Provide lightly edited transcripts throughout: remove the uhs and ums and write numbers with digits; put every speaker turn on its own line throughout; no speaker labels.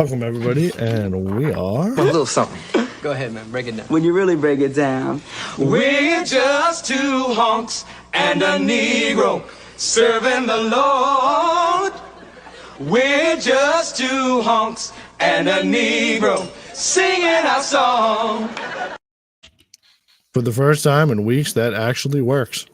Welcome, everybody, and we are...
A little something. Go ahead, man. Break it down.
When you really break it down,
We're just two honks and a Negro serving the Lord. We're just two honks and a Negro singing our song.
For the first time in weeks, that actually works.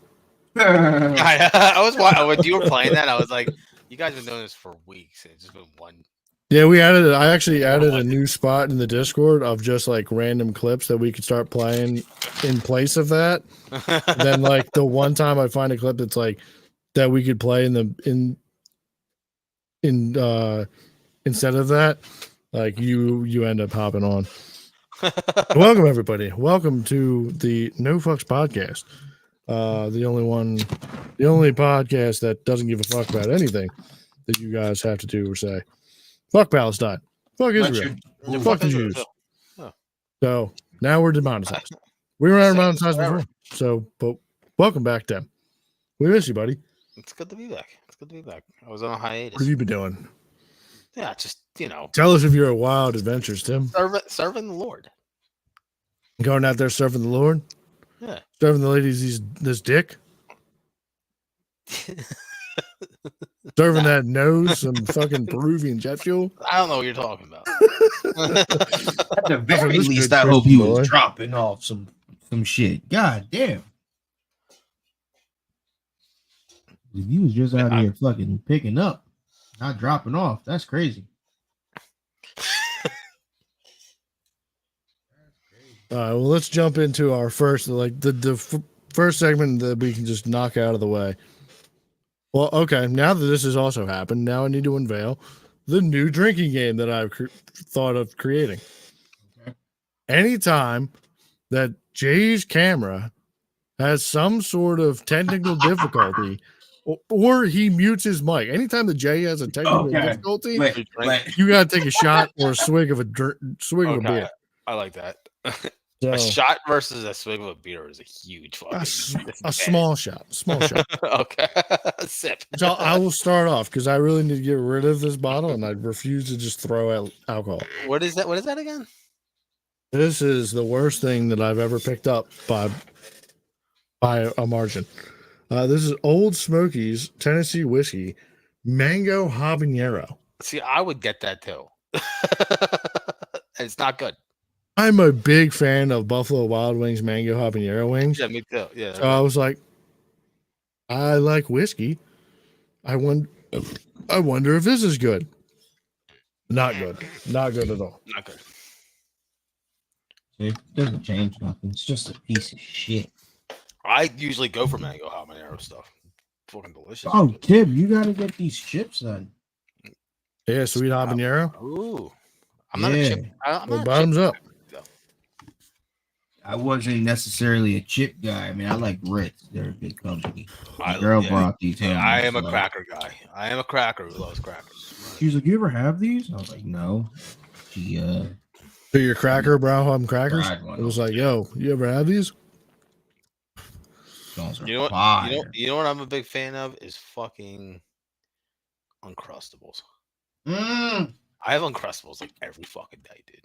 I was when you were playing that. I was like, "You guys have been doing this for weeks. It's just been one."
Yeah, I actually added a new spot in the Discord of just like random clips that we could start playing in place of that. Then, like the one time I find a clip that's like that we could play in instead of that, like you end up hopping on. Welcome, everybody. Welcome to the No Fucks podcast. The only podcast that doesn't give a fuck about anything that you guys have to do or say. Fuck Palestine. Fuck Israel. Fuck the Jews. So now we're demonetized. We were demonetized before. So, but welcome back, Tim. We miss you, buddy.
It's good to be back. I was on a hiatus.
What have you been doing?
Yeah, just
Tell us of your wild adventures, Tim.
serving the Lord.
Going out there serving the Lord.
Yeah,
Serving the ladies this dick. Serving that nose some fucking Peruvian jet fuel.
I don't know what you're talking about.
At the very least, I hope he was dropping off some shit. God damn. If he was just out here fucking picking up, not dropping off, that's crazy.
All right, well, let's jump into our first, first segment that we can just knock out of the way. Well, okay, now that this has also happened, now I need to unveil the new drinking game that I've thought of creating. Okay. Anytime that Jay's camera has some sort of technical difficulty, or he mutes his mic, anytime that Jay has a technical difficulty, you got to take a shot or a swig of a beer.
I like that.
So,
a shot versus a swig of a beer is a huge fucking
a small shot.
Okay. A sip.
So I will start off because I really need to get rid of this bottle and I refuse to just throw out alcohol.
What is that? What is that again?
This is the worst thing that I've ever picked up by a margin. This is Old Smoky's Tennessee whiskey, mango habanero.
See, I would get that too. It's not good.
I'm a big fan of Buffalo Wild Wings mango habanero wings.
Yeah, me too. Yeah.
So I was like, I like whiskey. I wonder if this is good. Not good. Not good at all.
Not good.
It doesn't change nothing. It's just a piece of shit.
I usually go for mango habanero stuff. Fucking delicious.
Oh, Tim, you gotta get these chips then.
Yeah, sweet habanero.
Ooh. I'm not a chip. I'm not
bottoms up.
I wasn't necessarily a chip guy. I mean, I like Ritz. They're a good company. My girl brought these.
Yeah, I am a cracker guy. I am a cracker who loves crackers.
She was like, "You ever have these?" I was like, "No." She
So your cracker, Brauhaus crackers? It was like, yo, you ever have these?
You know what? You know what I'm a big fan of is fucking Uncrustables. I have Uncrustables like every fucking day, dude.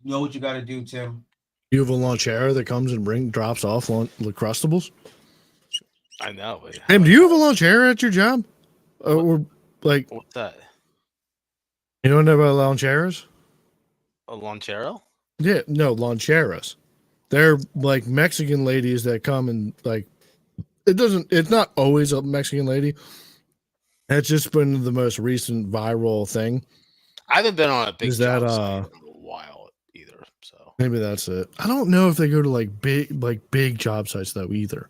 You know what you got to do, Tim?
You have a Launchera that comes and drops off Uncrustables?
I know.
Tim, do you have a Launchera at your job? Or like,
what's that?
You don't know about Launcheras?
A Launchero?
Yeah, no, Launcheras. They're like Mexican ladies that come and like, it's not always a Mexican lady. It's just been the most recent viral thing.
I haven't been on a big
job
site in a while either, so
maybe that's it. I don't know if they go to like big job sites though either.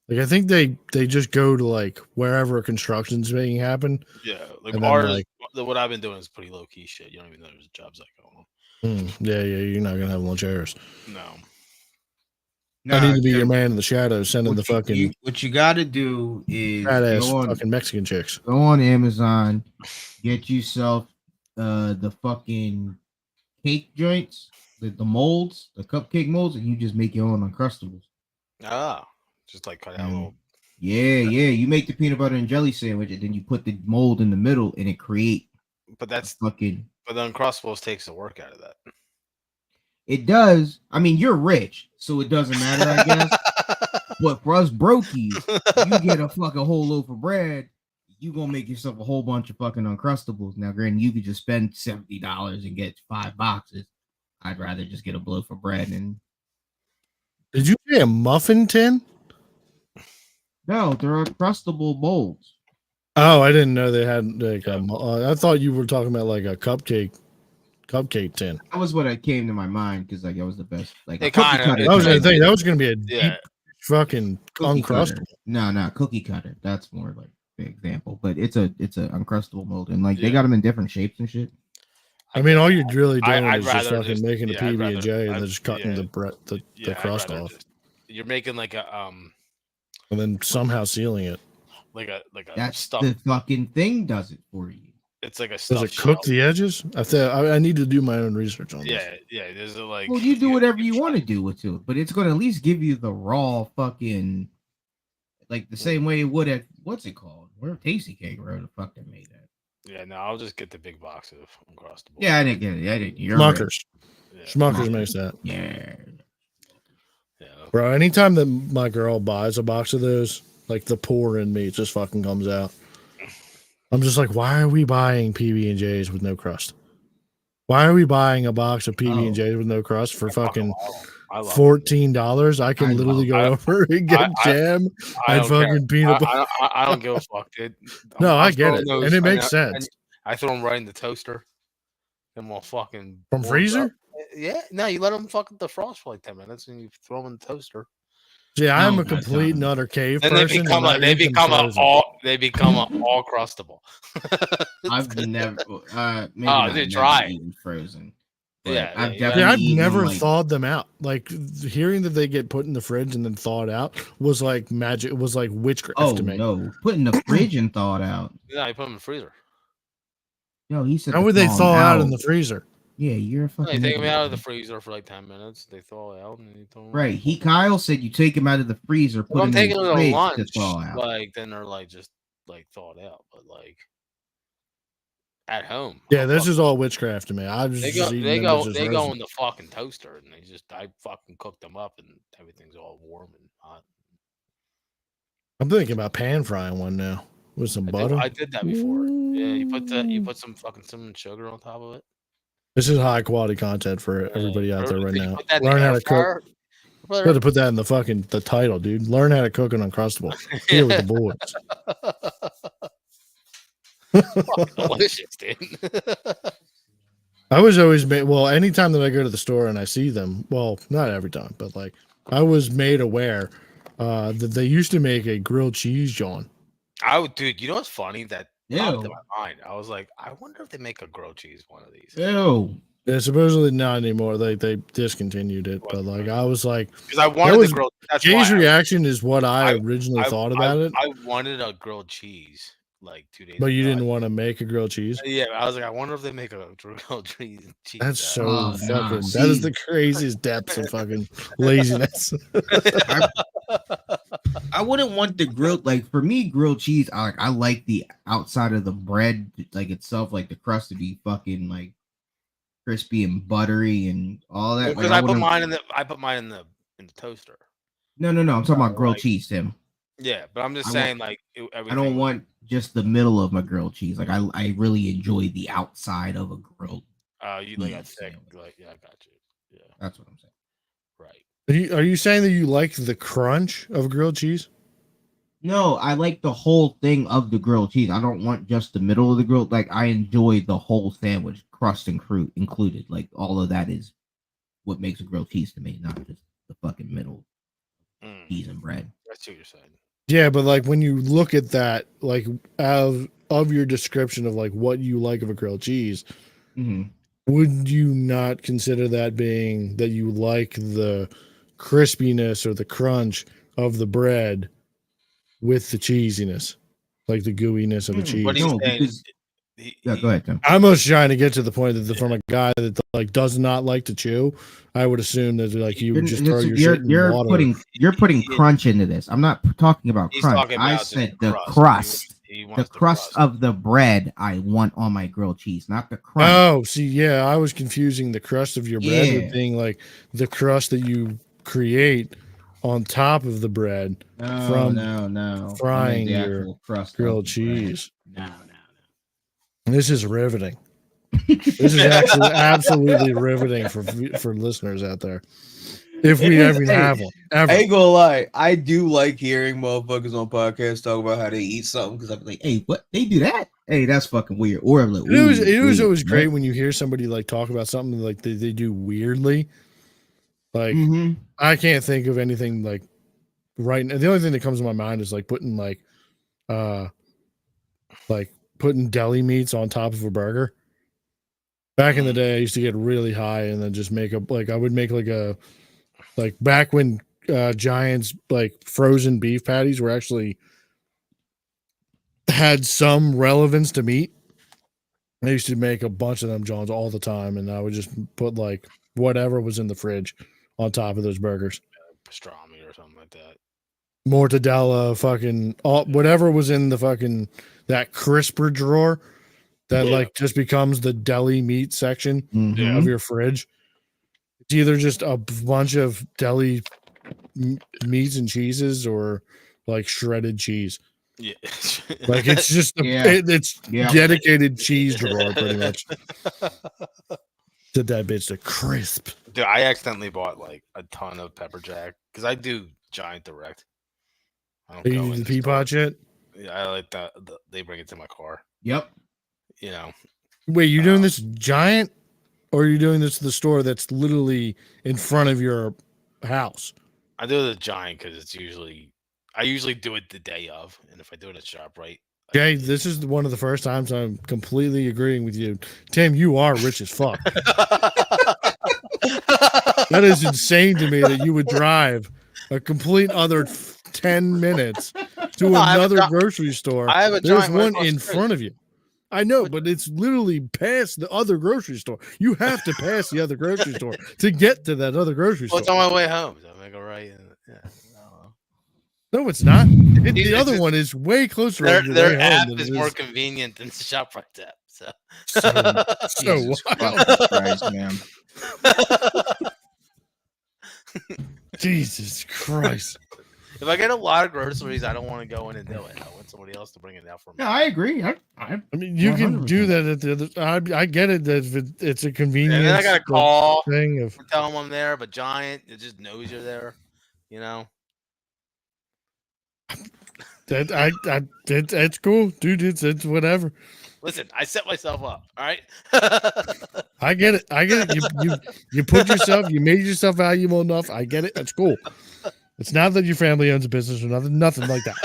Like I think they just go to like wherever construction's being happen.
Yeah, like ours. What I've been doing is pretty low key shit. You don't even know there's a job site going on.
Yeah, you're not gonna have Launcheras.
No.
I need to be your man in the shadows, sending the fucking.
What you got to do is
badass fucking Mexican chicks.
Go on Amazon, get yourself the fucking cake joints, the molds, the cupcake molds, and you just make your own Uncrustables.
Ah, just like cut out a little.
Yeah. You make the peanut butter and jelly sandwich, and then you put the mold in the middle, and it create
But that's
fucking.
But the Uncrustables takes the work out of that.
It does. I mean, you're rich, so it doesn't matter, I guess. But for us brokies, you get a fucking whole loaf of bread, you gonna make yourself a whole bunch of fucking Uncrustables. Now, granted, you could just spend $70 and get 5 boxes. I'd rather just get a loaf of bread and.
Did you say a muffin tin?
No, they're Uncrustable molds.
Oh, I didn't know they had like I thought you were talking about like a cupcake tin.
That was what came to my mind because like that was the best. Like
It kinda-
I was gonna think that was gonna be a
Yeah.
deep fucking
cookie cutter.
Uncrustable.
No, cookie cutter. That's more like the example, but it's a Uncrustable mold, and like they
Yeah.
got them in different shapes and shit.
I mean, all you're really doing
I'd
is just
rather
fucking
just-
making a
yeah, I'd
PB and J
rather-
and then just cutting
yeah.
the
I'd
crust
rather
off,
you're making like a
and then somehow sealing it.
like a
That's
stuff.
the fucking thing does it for you.
It's like a
Does
stuff.
it cook the edges? I need to do my own research on this.
Yeah. There's a like.
Well, you do whatever you want to do with it, but it's going to at least give you the raw fucking, like the same way it would at what's it called? Where Tasty Cake, where the fuck they made that.
Yeah, no, I'll just get the big box of Uncrustables.
Yeah, I didn't get it. I didn't. You're
Smuckers.
Yeah.
Smuckers makes that.
Yeah.
Bro, anytime that my girl buys a box of those, like the pour in me just fucking comes out. I'm just like, why are we buying PB and J's with no crust? Why are we buying a box of PB and J's with no crust for fucking $14? I can literally go over and get jam and fucking peanut butter.
I don't give a fuck, dude.
No, I get it, and it makes sense.
I throw them right in the toaster, and we'll fucking
From freezer.
Yeah, no, you let them fucking defrost for like 10 minutes, and you throw them in the toaster.
Yeah, I'm a complete and utter cave
and
person.
They become all crustable.
I've never. Maybe
dude, try
eaten frozen.
Yeah,
I've
never thawed them out. Like hearing that they get put in the fridge and then thawed out was like magic. It was like witchcraft to me.
No, put in the fridge and thawed out.
Yeah, you put them in the freezer.
No, he said.
How would they thaw out in the freezer?
Yeah, you're a fucking.
You take them out of the freezer for like 10 minutes. They thaw out, and you throw them
right. Kyle said you take them out of the freezer, put them in the fridge
lunch,
to thaw out.
Like then they're like just like thawed out, but like at home.
Yeah, this is all witchcraft to me. I just
They go in the fucking toaster, and I fucking cook them up, and everything's all warm and hot.
I'm thinking about pan frying one now with some butter.
I did that before. Yeah, you put some fucking cinnamon sugar on top of it.
This is high quality content for everybody out there right now.
Put that in
Learn
the
how
air
to cook.
fryer.
You have to put that in the title, dude. Learn how to cook an Uncrustable. Here with the boys.
Delicious, dude.
I was always made. Well, anytime that I go to the store and I see them, well, not every time, but like I was made aware that they used to make a grilled cheese, John.
Dude, you know what's funny? That popped in my mind. I was like, I wonder if they make a grilled cheese one of these.
Ew.
Yeah, supposedly not anymore. They discontinued it, but like I was like,
because I wanted the grilled.
Jay's reaction is what I originally thought about it.
I wanted a grilled cheese like 2 days.
But you didn't want to make a grilled cheese.
Yeah, I was like, I wonder if they make a grilled cheese.
That's so fucking. That is the craziest depths of fucking laziness.
I wouldn't want the grilled, like for me, grilled cheese. I like the outside of the bread, like itself, like the crust to be fucking like crispy and buttery and all that.
Because
like,
I put mine in the toaster.
No. I'm talking about grilled cheese, Tim.
Yeah, but I'm just saying, like,
I don't want just the middle of my grilled cheese. Like, I really enjoy the outside of a grilled.
You like a thick, like, yeah, I got you. Yeah,
that's what I'm saying.
Right.
Are you saying that you like the crunch of grilled cheese?
No, I like the whole thing of the grilled cheese. I don't want just the middle of the grilled. Like, I enjoy the whole sandwich, crust and fruit included. Like, all of that is what makes a grilled cheese to me, not just the fucking middle cheese and bread.
That's what you're saying.
Yeah, but like when you look at that, like of your description of like what you like of a grilled cheese, would you not consider that being that you like the crispiness or the crunch of the bread with the cheesiness, like the gooiness of the cheese?
No, because, yeah, go ahead, Tim.
I'm just trying to get to the point that from a guy that like does not like to chew, I would assume that like you would just throw your shit in water.
You're putting crunch into this. I'm not talking about crunch. I said the crust.
He
The
wants
crust of the bread I want on my grilled cheese, not the crust.
Oh, see, yeah, I was confusing the crust of your bread with
Yeah.
being like the crust that you create on top of the bread from
No.
frying
The
your
actual crust
grilled
of the bread.
cheese.
No.
This is riveting. This is actually absolutely riveting for listeners out there. If we
It is,
ever
hey,
have one, ever.
I ain't gonna lie, I do like hearing motherfuckers on podcasts talk about how they eat something because I'm like,
Hey, what they do that? Hey, that's fucking weird. Or I'm like,
It was
ooh,
always great
what?
when you hear somebody like talk about something like they do weirdly. Like
Mhm.
I can't think of anything like right now. The only thing that comes to my mind is like putting putting deli meats on top of a burger. Back in the day, I used to get really high and then just make I would make like back when Giants like frozen beef patties were actually had some relevance to meat. I used to make a bunch of them Johns all the time, and I would just put like whatever was in the fridge on top of those burgers.
pastrami or something like that.
Mortadella, fucking whatever was in the fucking that crisper drawer that like just becomes the deli meat section
Mhm.
of your fridge. It's either just a bunch of deli meats and cheeses or like shredded cheese.
Yeah.
Like it's just it's dedicated cheese drawer pretty much. Did that bitch to crisp.
Dude, I accidentally bought like a ton of pepper jack because I do Giant Direct. I don't
You
go
do
in
the Peapod shit?
Yeah, I like that. They bring it to my car.
Yep.
You know.
Wait, you're doing this Giant, or are you doing this to the store that's literally in front of your house?
I do the Giant because I usually do it the day of, and if I do it at ShopRite.
Jay, this is one of the first times I'm completely agreeing with you. Tim, you are rich as fuck. That is insane to me that you would drive a complete other 10 minutes to another grocery store.
I have a
There's
Giant
one
right
in
across the
front of you. I know, but it's literally past the other grocery store. You have to pass the other grocery store to get to that other grocery
Well, it's
store.
on my way home, so I go right. Yeah, I don't know.
No, it's not. The other one is way closer.
Their app is more convenient than the ShopRite app. So
Jesus
wild.
fucking Christ, man.
Jesus Christ.
If I get a lot of groceries, I don't want to go in and do it. I want somebody else to bring it out for me.
No, I agree. I
mean, you can do that at the other. I get it that it's a convenience.
And then I got to call
thing of
tell them I'm there, but Giant, it just knows you're there. You know.
It's cool, dude. It's whatever.
Listen, I set myself up. All right.
I get it. You put yourself. You made yourself valuable enough. I get it. That's cool. It's not that your family owns a business or nothing like that.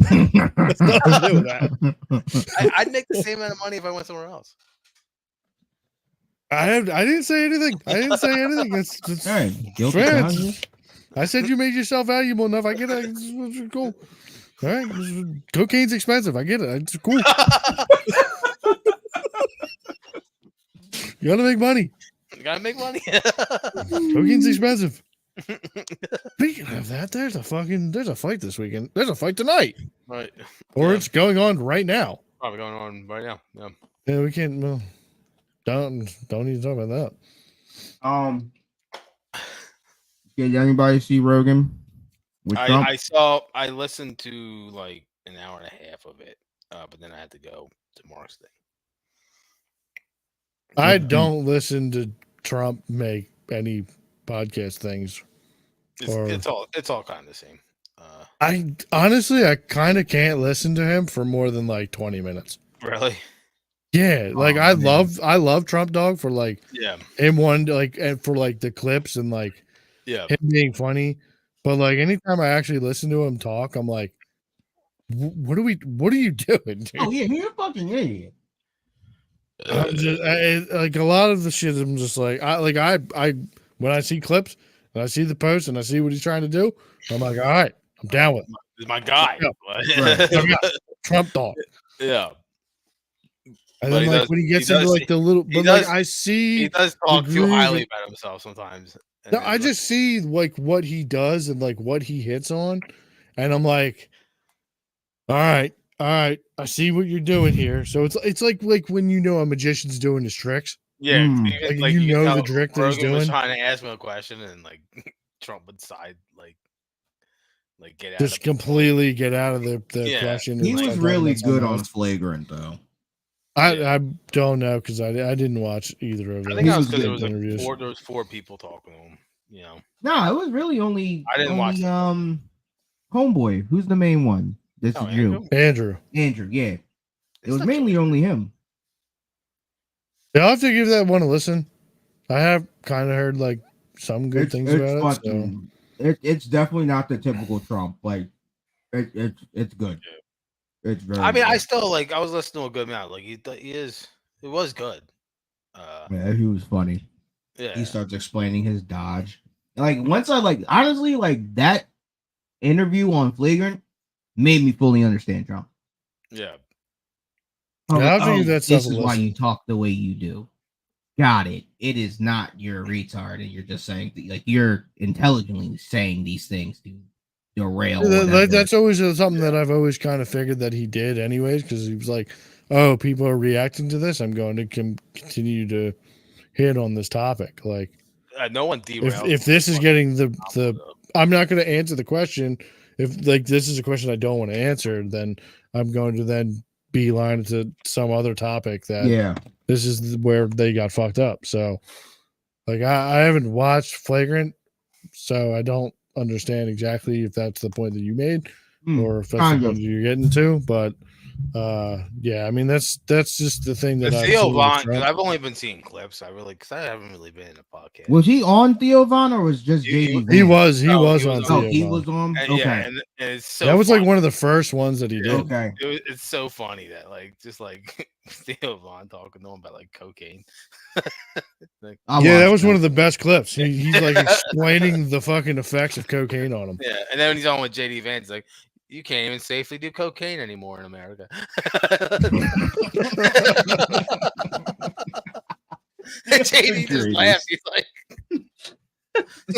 It's nothing to do with that.
I'd make the same amount of money if I went somewhere else.
I didn't say anything. It's
all right. Guilty
fair.
conscience.
I said you made yourself valuable enough. I get it. It's cool. All right. Cocaine's expensive. I get it. It's cool. You gotta make money.
You gotta make money.
Cocaine's expensive. Speaking of that, there's a fight this weekend. There's a fight tonight.
Right.
Or it's going on right now.
Probably going on right now. Yeah.
Yeah, we can't. Well, don't need to talk about that.
Did anybody see Rogan?
I listened to like an hour and a half of it, but then I had to go to Mark's thing.
I don't listen to Trump make any podcast things.
It's all kind of the same.
I honestly, I kind of can't listen to him for more than like 20 minutes.
Really?
Yeah, like I love Trump Dog for like him and for like the clips and like him being funny. But like anytime I actually listen to him talk, I'm like, what are you doing, dude?
Oh yeah, he's a fucking idiot.
Like a lot of the shit, I'm just like, I when I see clips and I see the post and I see what he's trying to do, I'm like, all right, I'm down with it.
He's my guy.
Trump Dog.
Yeah.
And then like when he gets into like the little, but like I see
he does talk too highly about himself sometimes.
No, I just see like what he does and like what he hits on, and I'm like, all right, all right, I see what you're doing here. So it's like when you know a magician's doing his tricks.
Yeah,
Like,
like
you
you
know
can
the
tell
trick that he's
Rogan was
doing.
trying to ask him a question, and like Trump would side like get out
Just
of
completely get out of the
Yeah.
question.
He
and
was
start talking
really
about something
good on
else.
Flagrant though.
I don't know because I didn't watch either of
I
those.
think that was
was
because there
good.
was like
interviews.
there was 4 people talking to him. You know,
No, it was really only
I didn't watch
Homeboy. Who's the main one? That's
Oh,
a Jew.
Andrew.
Andrew, yeah. It
It's
was
not
mainly only him.
Yeah, I'll have to give that one a listen. I have kind of heard like some good things about it. So
It's definitely not the typical Trump. Like it's good. It's very.
I mean, I
good.
still like. I was listening to a good amount. Like he is. It was good.
Yeah, he was funny.
Yeah.
He starts explaining his dodge. Like once I like honestly like that interview on Flagrant made me fully understand Trump.
Yeah.
I was
Yeah,
like,
I'll give that
this
stuff a
is why
listen.
you talk the way you do. Got it. It is not you're a retard and you're just saying like you're intelligently saying these things to derail.
That's always something that I've always kind of figured that he did, anyways, because he was like, "Oh, people are reacting to this. I'm going to continue to hit on this topic." Like,
No one derailed.
if this is getting the I'm not going to answer the question. If like this is a question I don't want to answer, then I'm going to then beeline to some other topic that this is where they got fucked up. So like I haven't watched Flagrant, so I don't understand exactly if that's the point that you made or if that's the point that you're getting to. But yeah, I mean that's just the thing that
Theo Von, because I've only been seeing clips. Because I haven't really been in a podcast.
Was he on Theo Von or was just JD?
He was on Theo
he
Von.
was on.
And,
okay,
yeah, and it's so
that was
funny.
like one of the first ones that he did.
Okay,
it's so funny that like just like Theo Von talking to him about like cocaine.
Like, yeah, that was one of the best clips. He's like explaining the fucking effects of cocaine on him.
Yeah, and then when he's on with JD Vance, like, you can't even safely do cocaine anymore in America. JD just laughs. He's like,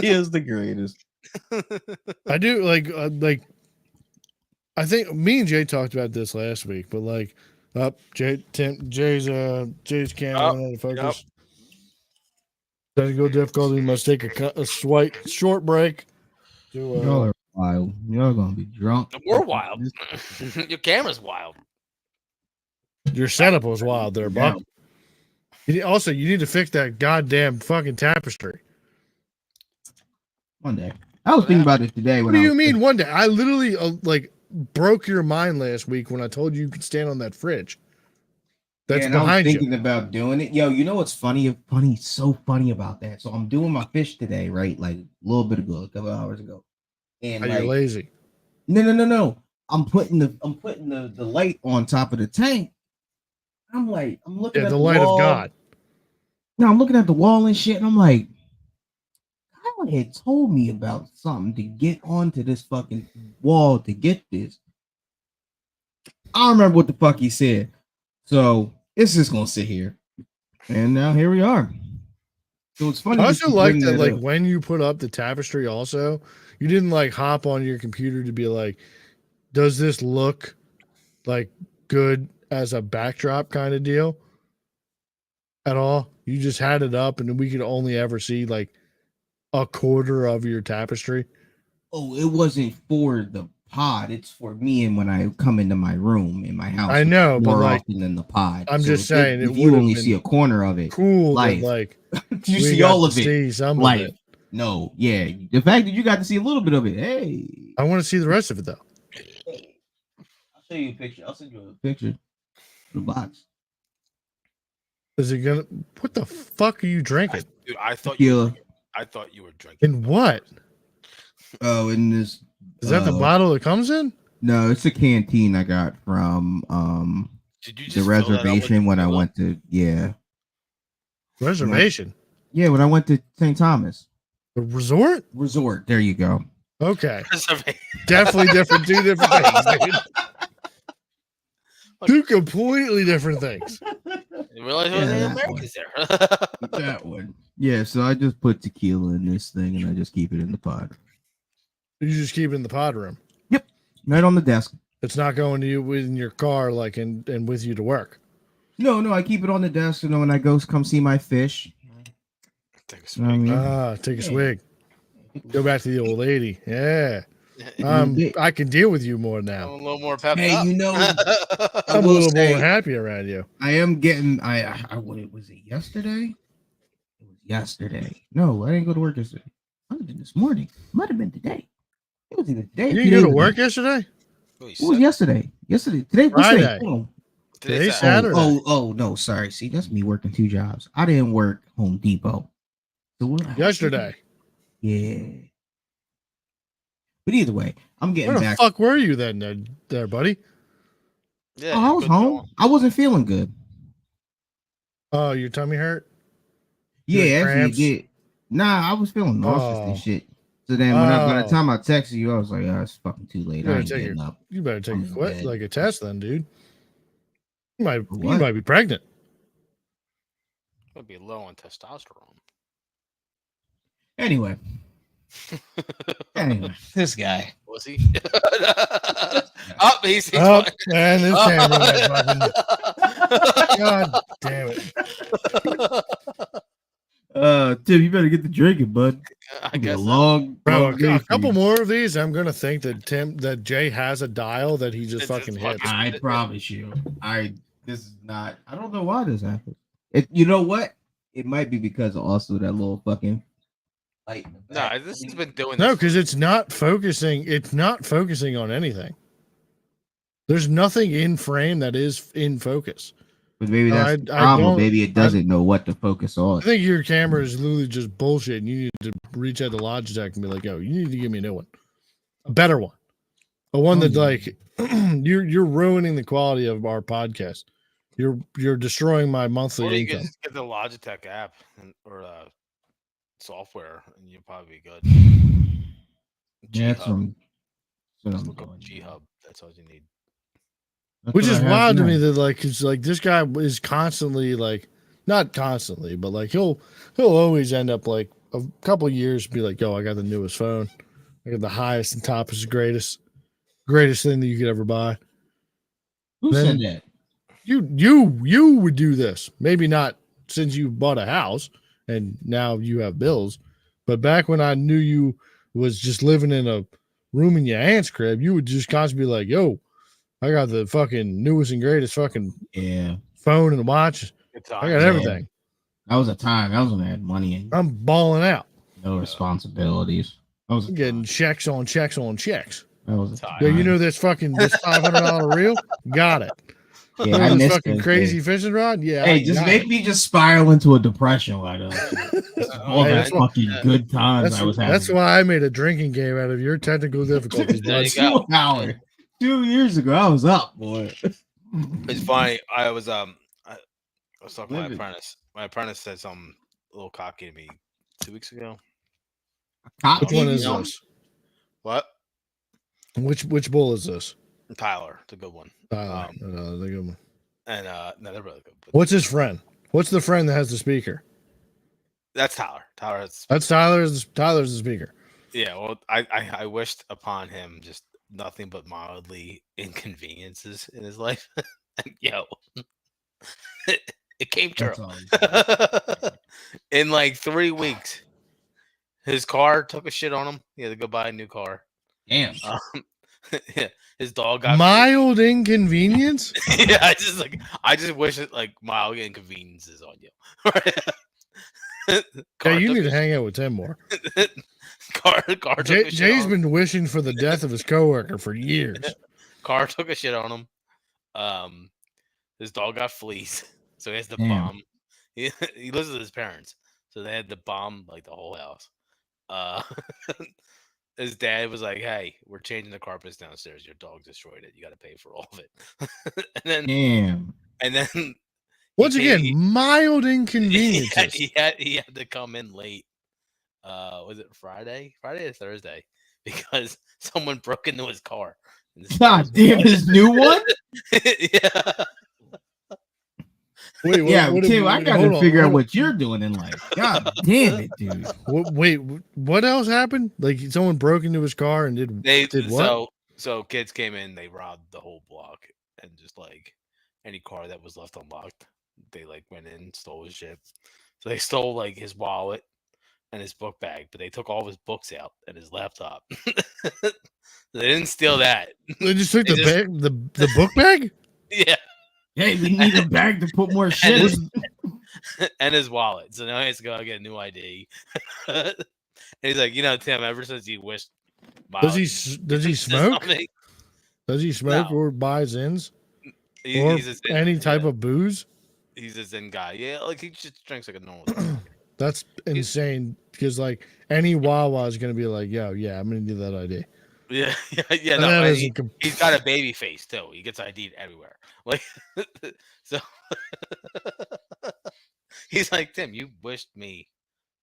he is the greatest.
I do like I think me and Jay talked about this last week, but like Jay's camera went out of focus. Technical difficulty. Must take a short break.
Y'all are wild. Y'all gonna be drunk.
We're wild. Your camera's wild.
Your setup was wild there, Buck. Also, you need to fix that goddamn fucking tapestry.
One day. I was thinking about it today.
What do you mean one day? I literally like broke your mind last week when I told you could stand on that fridge. That's behind
I was thinking about doing it. Yo, you know what's funny? So funny about that. So I'm doing my fish today, right? Like a little bit ago, a couple hours ago. And
you're lazy.
No. I'm putting the light on top of the tank. I'm looking at the
light
wall.
of God.
No, I'm looking at the wall and shit, and I'm like, God had told me about something to get onto this fucking wall to get this. I don't remember what the fuck he said. So it's just gonna sit here. And now here we are. So it's funny.
I also like that, like when you put up the tapestry, also, you didn't like hop on your computer to be like, does this look like good as a backdrop kind of deal at all? You just had it up and we could only ever see like a quarter of your tapestry.
Oh, it wasn't for the pod. It's for me and when I come into my room in my house.
I know,
more
but like,
often than the pod.
I'm just saying,
if you only see a corner of it,
cool.
Life.
Like
you see all of it.
See some
life.
of it.
No, yeah. The fact that you got to see a little bit of it. Hey,
I want to see the rest of it though.
I'll show you a picture. I'll send you a picture of the box.
Is it gonna? What the fuck are you drinking?
Dude, I thought
you
were drinking.
In what?
Oh, in this.
Is that the bottle it comes in?
No, it's a canteen I got from
Did you just
the reservation when I went to
reservation.
Yeah, when I went to St. Thomas.
The resort?
Resort. There you go.
Okay. Definitely different. Two different things, dude. Two completely different things.
You realize the Americans there.
That one. Yeah, so I just put tequila in this thing and I just keep it in the pod.
You just keep it in the pod room.
Yep. Right on the desk.
It's not going to you in your car, like and with you to work.
No, I keep it on the desk. When I go come see my fish.
Take a
You know what I
swig.
mean?
Take a
Yeah.
swig. Go back to the old lady. Yeah.
Yeah.
I can deal with you more
I'm
now.
a little more pepped
Hey,
up.
you know,
I'm a
will
little
say-
more happy around you.
I am getting. Was it yesterday? It was yesterday. No, I didn't go to work yesterday. I was this morning. Might have been today. It was either today.
You
or
didn't
2
go to
days
work
ago.
yesterday?
It was yesterday. Today. What's
Friday.
today? Hold on.
Today's Saturday.
Oh, no. Sorry. See, that's me working 2 jobs. I didn't work Home Depot. So what?
Yesterday.
Yeah. But either way, I'm getting
Where the
back.
fuck were you then, there, buddy?
Yeah,
I was
good
home.
going.
I wasn't feeling good.
Oh, your tummy hurt? You
Yeah,
had
actually, it
cramps?
did. Nah, I was feeling nauseous
Oh.
and shit. So then, by the
Oh.
time I texted you, I was like, "Oh, it's fucking too late. I ain't getting up."
You better take
I'm
a
in
quit,
bed.
like a test, then, dude. You
What?
might be pregnant.
Would be low on testosterone.
Anyway, this guy.
Was he? Oh, he's
Oh,
fine.
man, this camera went fucking. God damn it.
Tim, you better get the drinking, bud.
I guess so.
long,
Bro,
long day
a
for
couple
you.
more of these, I'm gonna think that Jay has a dial that he just
It's
fucking
just
hits.
fucking-
I promise you, this is not. I don't know why this happened. You know what? It might be because of also that little fucking light. In the back.
No, this has been doing.
No,
this
because
for-
it's not focusing. It's not focusing on anything. There's nothing in frame that is in focus.
But maybe
No,
that's the
I
problem.
don't-
Maybe it doesn't know what to focus
I
on.
think your camera is literally just bullshit, and you need to reach out to Logitech and be like, "Yo, you need to give me a new one, a better one, a one that like you're ruining the quality of our podcast. You're destroying my monthly
Or you can
income."
just get the Logitech app or software, and you'll probably be good.
Yeah, that's
G-Hub.
what
Just
I'm
look up
doing.
G-Hub. That's all you need.
That's
Which
what
is
I have
wild to
now.
me that like it's like this guy is constantly like, not constantly, but like he'll always end up like a couple years be like, "Yo, I got the newest phone, I got the highest and toppest, greatest thing that you could ever buy."
Who
Then-
said that?
You would do this, maybe not since you bought a house and now you have bills, but back when I knew you was just living in a room in your aunt's crib, you would just constantly be like, "Yo, I got the fucking newest and greatest fucking
Yeah,
phone and watch.
Good
I
time.
got everything.
that was a time. That was when I had money and
I'm balling out.
no responsibilities. That was a
I'm getting
time.
checks on checks on checks.
That was a
Time.
Yeah, you
time.
know this $500 reel? Got it.
Yeah, I
Remember this
missed
fucking
those
crazy
days.
fishing rod? Yeah.
Hey,
I
just
got
make
it.
me just spiral into a depression. Why don't all
Hey,
that
that's why-
fucking good times I was having.
That's why I made a drinking game out of your technical difficulties,
There
bud.
you go.
2 hours. 2 years ago, I was up, boy.
It's funny. I was talking to my
Livid.
apprentice. My apprentice said something a little cocky to me 2 weeks ago.
Which one is
No.
this?
What?
Which bull is this?
Tyler, it's a good one.
Tyler. The good one.
And no, they're really good. But
What's his friend? What's the friend that has the speaker?
that's Tyler. Tyler has
That's Tyler's the speaker.
yeah. Well, I wished upon him just nothing but mildly inconveniences in his life. And, yo, it came true.
That's all.
In like 3 weeks, his car took a shit on him. He had to go buy a new car.
Damn.
Yeah, his dog got
Mild inconvenience?
yeah, I just wish it like mild inconveniences on you.
Yeah,
Car
you
took
need to
a
hang out with Tim more.
car took a shit
Jay's
on him.
been wishing for the death of his coworker for years.
Car took a shit on him. His dog got fleas, so he has to
Damn.
bomb. He lives with his parents, so they had to bomb like the whole house. His dad was like, "Hey, we're changing the carpets downstairs. Your dog destroyed it. You got to pay for all of it."
Damn.
and then
Once
came-
again, mild
he
inconveniences.
he had to come in late. Was it Friday? Friday or Thursday? Because someone broke into his car. And this
God damn, his new one?
yeah.
Wait,
Yeah, Tim, I
hold
gotta
on,
figure out
hold
what you're doing in life. God damn it, dude.
on. Wait, what else happened? Like someone broke into his car and did what?
So kids came in, they robbed the whole block, and just like any car that was left unlocked, they like went in, stole his shit. So they stole like his wallet and his book bag, but they took all of his books out and his laptop. They didn't steal that.
They just took
They
the
just-
bag, the book bag.
Yeah,
Hey, we need a bag to put more shit.
and his wallet. So now he has to go get a new ID. And he's like, Tim, ever since you wished,
Does he smoke?
something,
Does he smoke
No.
or buy Zins
he-
or
he's a Zen-
any
yeah,
type of booze?
He's a Zen guy. Yeah, like he just drinks like a normal. Guy.
That's insane because like any Wawa is gonna be like, yo, yeah, I'm gonna need that ID.
Yeah.
And
No,
that
and
is a com-
he's got a baby face too. He gets ID'd everywhere. Like, so he's like, Tim, you wished me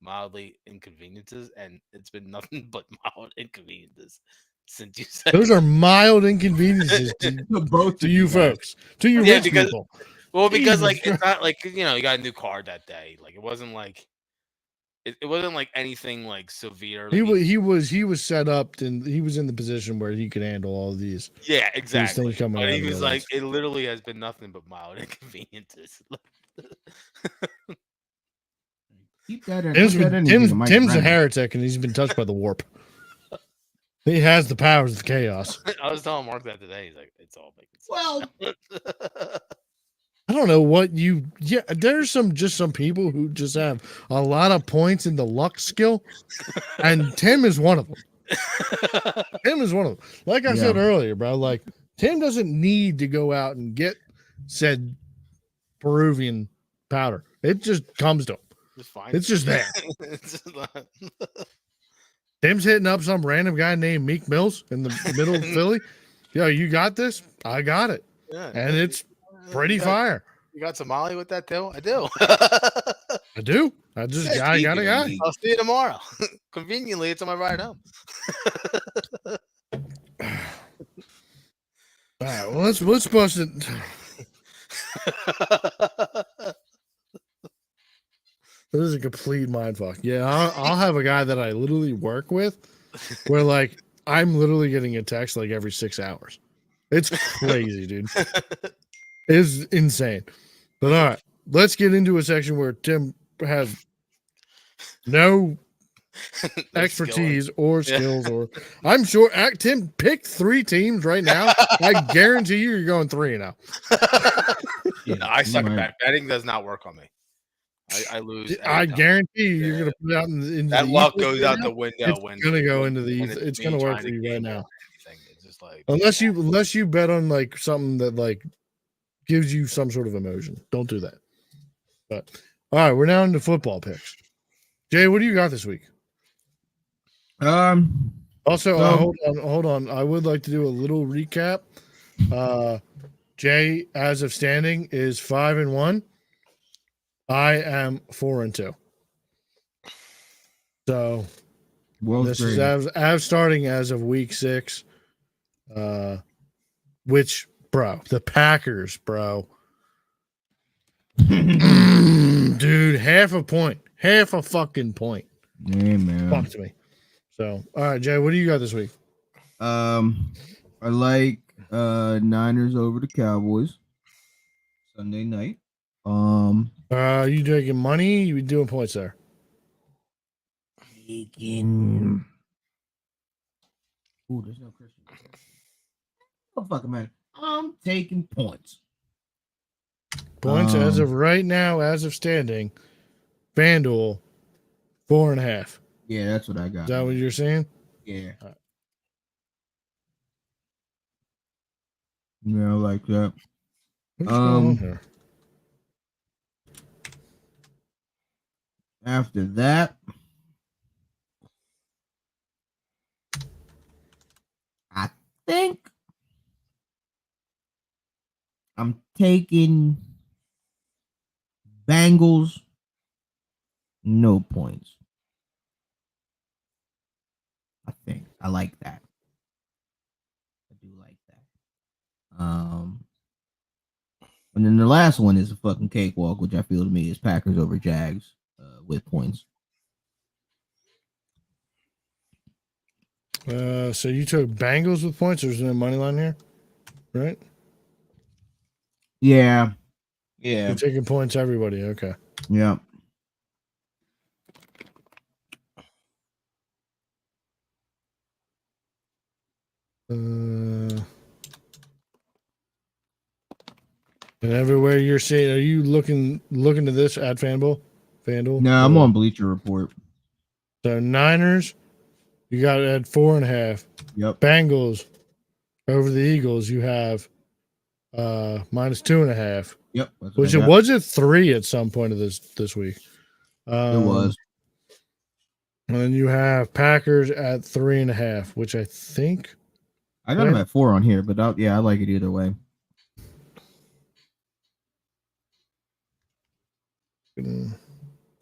mildly inconveniences, and it's been nothing but mild inconveniences since you said.
Those are mild inconveniences to
Both
you folks, to you
Yeah,
rich
because-
people.
Well, because
Jesus
like it's
Christ.
not like you got a new car that day. Like it wasn't like it wasn't like anything like severe.
He was set up and he was in the position where he could handle all of these.
Yeah, exactly.
coming
But
out
he
of
was
your
like,
life.
it literally has been nothing but mild inconveniences.
Keep that in.
Tim's,
put that energy in Mike
Tim's a
Brennan.
heretic and he's been touched by the warp. He has the powers of chaos.
I was telling Mark that today. He's like, it's all making sense.
Well,
I don't know what you. Yeah, there's some people who just have a lot of points in the luck skill, and Tim is one of them. Tim is one of them. Like I said
Yeah.
earlier, bro. Like Tim doesn't need to go out and get said Peruvian powder. It just comes to him.
It's fine.
It's just there.
It's just not-
Tim's hitting up some random guy named Meek Mills in the middle of Philly. Yo, you got this? I got it,
yeah.
and it's pretty
You got-
fire.
You got Somali with that too? I do.
I do. I just
Yeah,
I got a
speaking of
guy.
Meek,
I'll see you tomorrow. Conveniently, it's on my ride home.
All right, well, let's bust it. This is a complete mind fuck. Yeah, I'll have a guy that I literally work with, where like I'm literally getting a text like every 6 hours. It's crazy, dude. It's insane. But all right, let's get into a section where Tim has no expertise or skills, or I'm sure Tim pick 3 teams right now. I guarantee you're going 3-0.
yeah,
No, I suck at
right.
bet. Betting does not work on me. I lose.
I
every time.
guarantee you,
Yeah.
you're gonna put it out into
That
the
luck
ether
goes
right
out
now.
the window
It's
when
gonna go into the
when
ether. It's
me
gonna work
trying
for
to
you right
game
now.
anything. It's just like
Unless you bet on like something that like gives you some sort of emotion. Don't do that. But all right, we're now into football picks. Jay, what do you got this week? Also,
So-
hold on. I would like to do a little recap. Jay, as of standing, is 5-1. I am 4-2. So
World's
this is
greatest.
as starting as of week 6. Which, bro, the Packers, bro. Dude, half a fucking point.
Yeah, man.
Fuck to me. So, all right, Jay, what do you got this week?
I like Niners over the Cowboys Sunday night.
You taking money? You doing points there?
Taking. Ooh, there's no Christian. Oh fucking man, I'm taking points.
Points as of right now, as of standing, FanDuel 4.5.
Yeah, that's what I got.
Is that what you're saying?
Yeah.
Alright.
Yeah, I like that.
What's going on here?
After that, I think I'm taking Bengals, no points. I think I like that. I do like that. And then the last one is a fucking cakewalk, which I feel to me is Packers over Jags with points.
So you took Bengals with points. There's no money line here, right?
Yeah.
Yeah.
You're taking points, everybody. Okay.
Yeah.
And everywhere you're seeing, are you looking to this at FanDuel?
No, I'm on Bleacher Report.
So Niners, you got it at 4.5.
Yep.
Bengals over the Eagles, you have minus 2.5.
Yep. That's what
Which
I
it
got.
was at 3 at some point of this week.
It was.
And then you have Packers at 3.5, which I think
I got him at 4 on here, but yeah, I like it either way.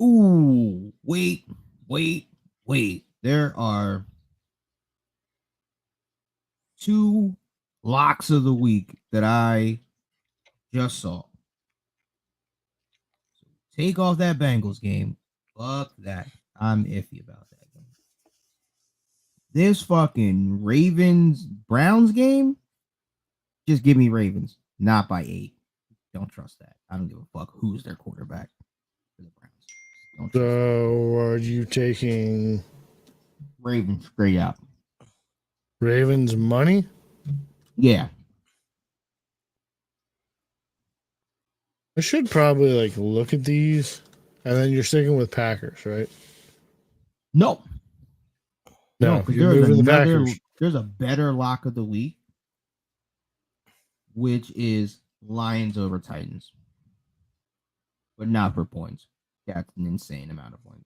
Ooh, wait. There are 2 locks of the week that I just saw. Take off that Bengals game. Fuck that. I'm iffy about that game. This fucking Ravens Browns game, just give me Ravens, not by 8. Don't trust that. I don't give a fuck who's their quarterback for the Browns. Don't trust
so. Are you taking
Ravens straight out?
Ravens money?
Yeah.
I should probably like look at these, and then you're sticking with Packers, right?
No,
No,
because
you're moving the Packers.
there's a better lock of the week, which is Lions over Titans, but not for points. That's an insane amount of points.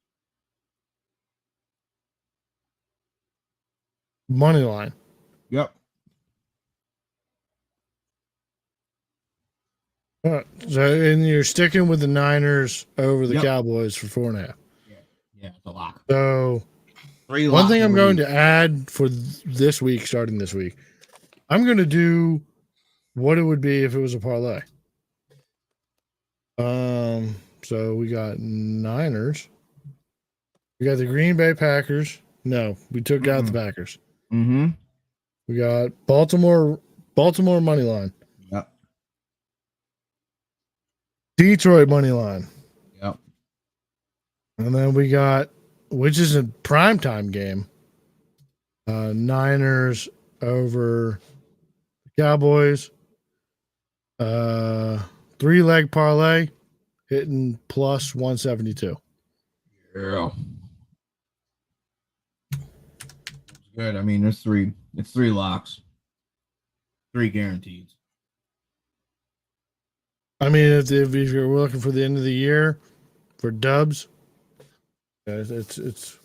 Money line.
Yep.
So, and you're sticking with the Niners over the
Yep.
Cowboys for 4.5.
Yeah, it's a lock.
So
3
one
locks
thing
of
I'm
the
going
week.
to add for this week, starting this week, I'm going to do what it would be if it was a parlay. So we got Niners. We got the Green Bay Packers. No, we took out the Packers.
Mm-hmm.
We got Baltimore money line.
Yep.
Detroit money line.
Yep.
And then we got, which is a primetime game, Niners over the Cowboys. 3-leg parlay hitting plus 172.
Yeah. It's good. I mean, it's 3 locks. 3 guaranteed.
I mean, if you're looking for the end of the year for dubs, it's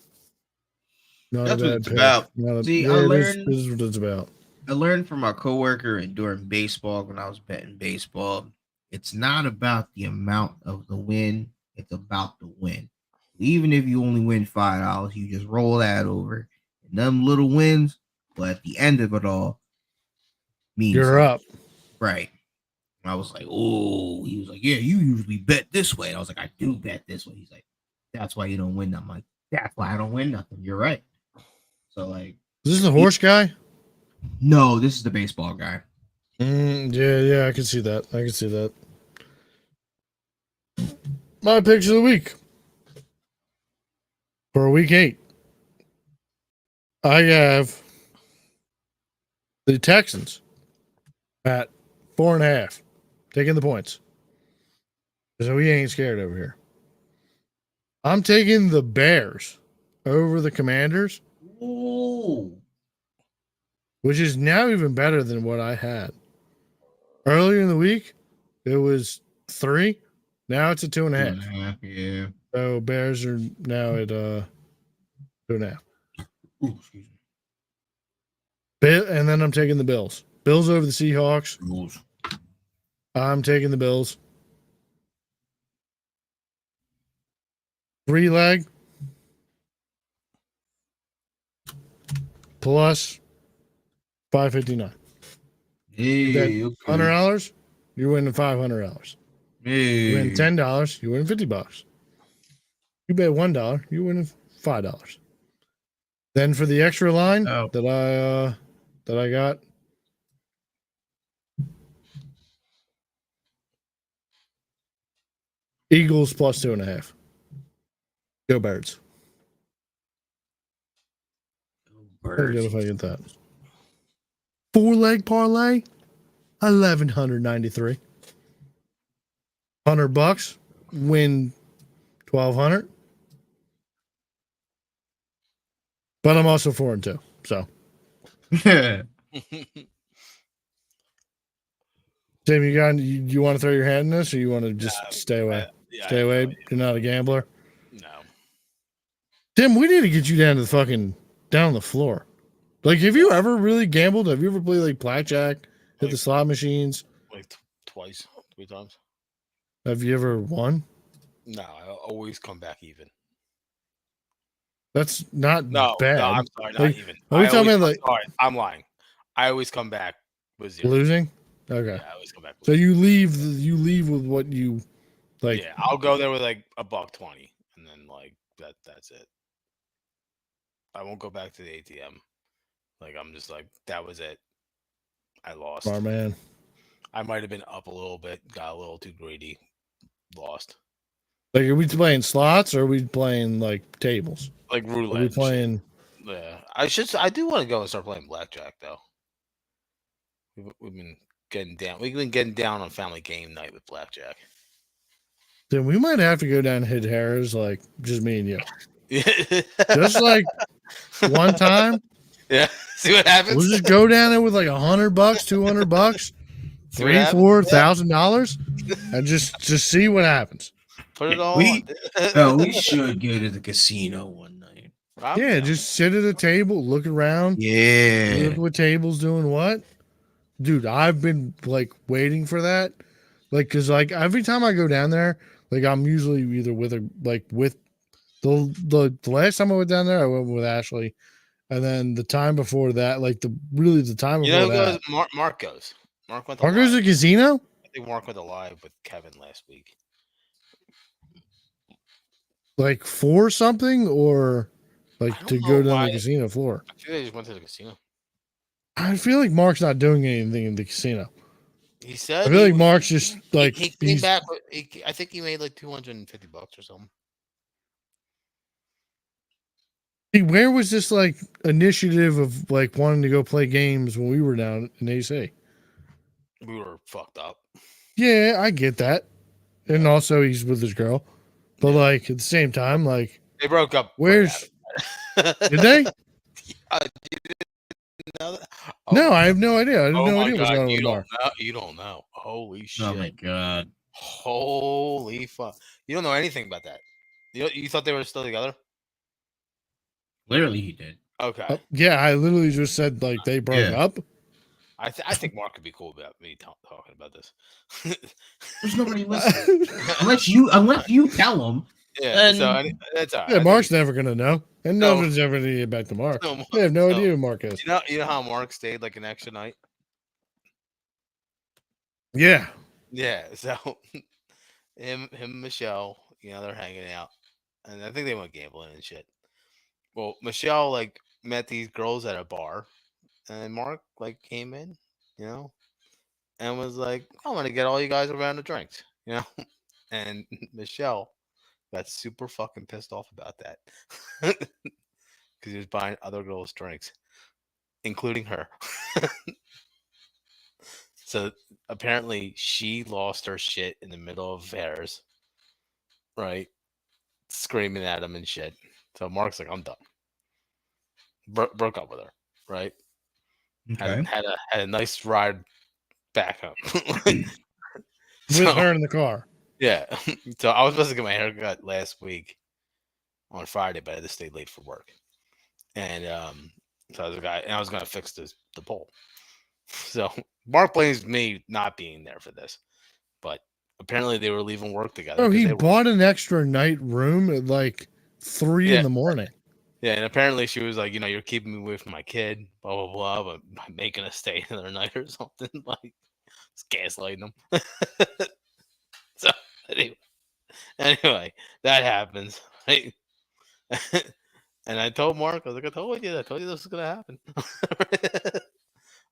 not
That's
a
what
bad
it's
pick.
about. See, I learned.
This is what it's about.
I learned from my coworker during baseball when I was betting baseball. It's not about the amount of the win; it's about the win. Even if you only win $5, you just roll that over, and them little wins. But at the end of it all, means
You're up.
right? And I was like, "Oh," he was like, "Yeah, you usually bet this way." And I was like, "I do bet this way." He's like, "That's why you don't win." I'm like, "That's why I don't win nothing." You're right. So like,
Is this the horse guy?
No, this is the baseball guy.
Yeah, I can see that. My picks of the week for week 8. I have the Texans at 4.5, taking the points. So we ain't scared over here. I'm taking the Bears over the Commanders,
ooh,
which is now even better than what I had. Earlier in the week, it was 3. Now it's a 2.5.
Yeah.
So Bears are now at 2.5.
Ooh, excuse me.
And then I'm taking the Bills. Bills over the Seahawks.
Rules.
I'm taking the Bills. 3-leg plus 559.
Hey, okay.
$100, you're winning $500.
Hey.
You win $10, you win $50. You bet $1, you win $5. Then for the extra line
Oh.
that I got, Eagles plus 2.5. Go Birds. Very good if I get that. 4-leg parlay, 1,193. $100, win 1,200. But I'm also 4-2, so. Tim, you want to throw your hand in this, or you want to just stay away? Stay away. You're not a gambler.
No.
Tim, we need to get you down to the fucking down on the floor. Like, have you ever really gambled? Have you ever played like blackjack, hit the slot machines?
Like twice, 3 times.
Have you ever won?
No, I always come back even.
That's not bad.
No, I'm sorry, not
like,
even.
Are we talking about like?
Sorry, I'm lying. I always come back with 0.
Losing? Okay.
Yeah, I always come back.
So you leave with what you like.
Yeah, I'll go there with like $1.20, and then like that's it. I won't go back to the ATM. Like I'm just like that was it. I lost.
Oh man.
I might have been up a little bit, got a little too greedy, lost.
Like, are we playing slots or are we playing like tables?
Like roulette.
Are we playing?
Yeah, I do want to go and start playing blackjack though. We've been getting down. We've been getting down on family game night with blackjack.
Then we might have to go down and hit Harris, like just me and you.
Yeah.
Just like one time.
Yeah. See what happens.
We'll just go down there with like $100, $200, $3,000-$4,000, and just see what happens.
Put it all.
We should go to the casino one night.
Yeah, just sit at a table, look around.
Yeah.
Look what table's doing what. Dude, I've been like waiting for that. Like, cause like every time I go down there, like I'm usually either with the last time I went down there, I went with Ashley. And then the time before that, like the time before
who
that.
goes? Mark goes. Mark went to
Mark goes to casino?
I think Mark went to live with Kevin last week.
Like for something or like to go down the casino floor?
I think they just went to the casino.
I feel like Mark's not doing anything in the casino.
He said
I feel like Mark's just like
he came back with, I think he made like $250 or something.
Where was this like initiative of like wanting to go play games when we were down in AC?
We were fucked up.
Yeah, I get that. And also he's with his girl. But like at the same time, like
they broke up.
Where's did they?
You didn't know that?
Oh, no, I have no idea. I have no idea what's going on
you
with
don't
Mark.
know, you don't know. Holy shit.
Oh my god.
Holy fuck. You don't know anything about that. You thought they were still together?
Literally he did.
Okay.
Yeah, I literally just said like they broke up.
I think Mark could be cool about me talking about this.
There's nobody listening unless you tell him.
Yeah, so that's all right.
Yeah, Mark's never gonna know, and no one's ever gonna get back to Mark. They have no idea who Mark is.
You know how Mark stayed like an extra night?
Yeah.
Yeah. So him, and Michelle, they're hanging out, and I think they went gambling and shit. Well, Michelle like met these girls at a bar, and Mark like came in, and was like, "I'm gonna get all you guys around the drinks," and Michelle got super fucking pissed off about that because he was buying other girls' drinks, including her. So apparently she lost her shit in the middle of fairs, right? Screaming at him and shit. So Mark's like, I'm done. Broke up with her, right?
Okay.
Had a nice ride back home.
With her in the car.
Yeah. So I was supposed to get my hair cut last week on Friday, but I just stayed late for work. And so I was gonna fix the pole. So Mark blames me not being there for this, but apparently they were leaving work together.
Oh, he bought an extra night room at like 3 in the morning.
Yeah, and apparently she was like, you're keeping me away from my kid, blah blah blah, but making us stay another night or something. Like, it's gaslighting them. So anyway, that happens, right? And I told Mark, I was like, I told you this was gonna happen.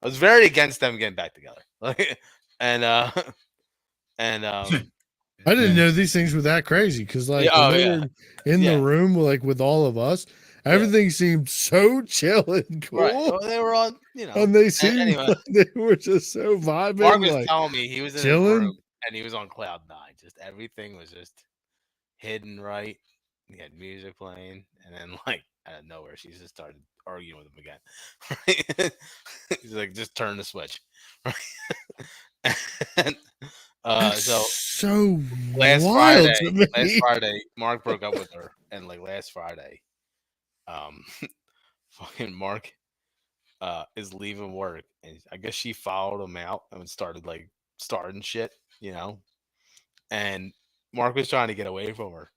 I was very against them getting back together. Like, and and
I didn't know these things were that crazy because, like,
yeah,
when
oh
they
yeah,
were in the
yeah,
room, like with all of us, everything seemed so chill and
right.
cool,
Well, they were on,
and they seemed
anyway.
like they were just so
Mark
vibing,
was
like
telling me he was in his
chilling.
room and he was on cloud nine. Just everything was just hidden right. He had music playing, and then like out of nowhere, she just started arguing with him again. Right? He's like, just turn the switch. Right? And,
That's
so
so
last
wild
Friday,
to me.
Mark broke up with her, and like last Friday, um, fucking Mark is leaving work, and I guess she followed him out and started like starting shit, and Mark was trying to get away from her,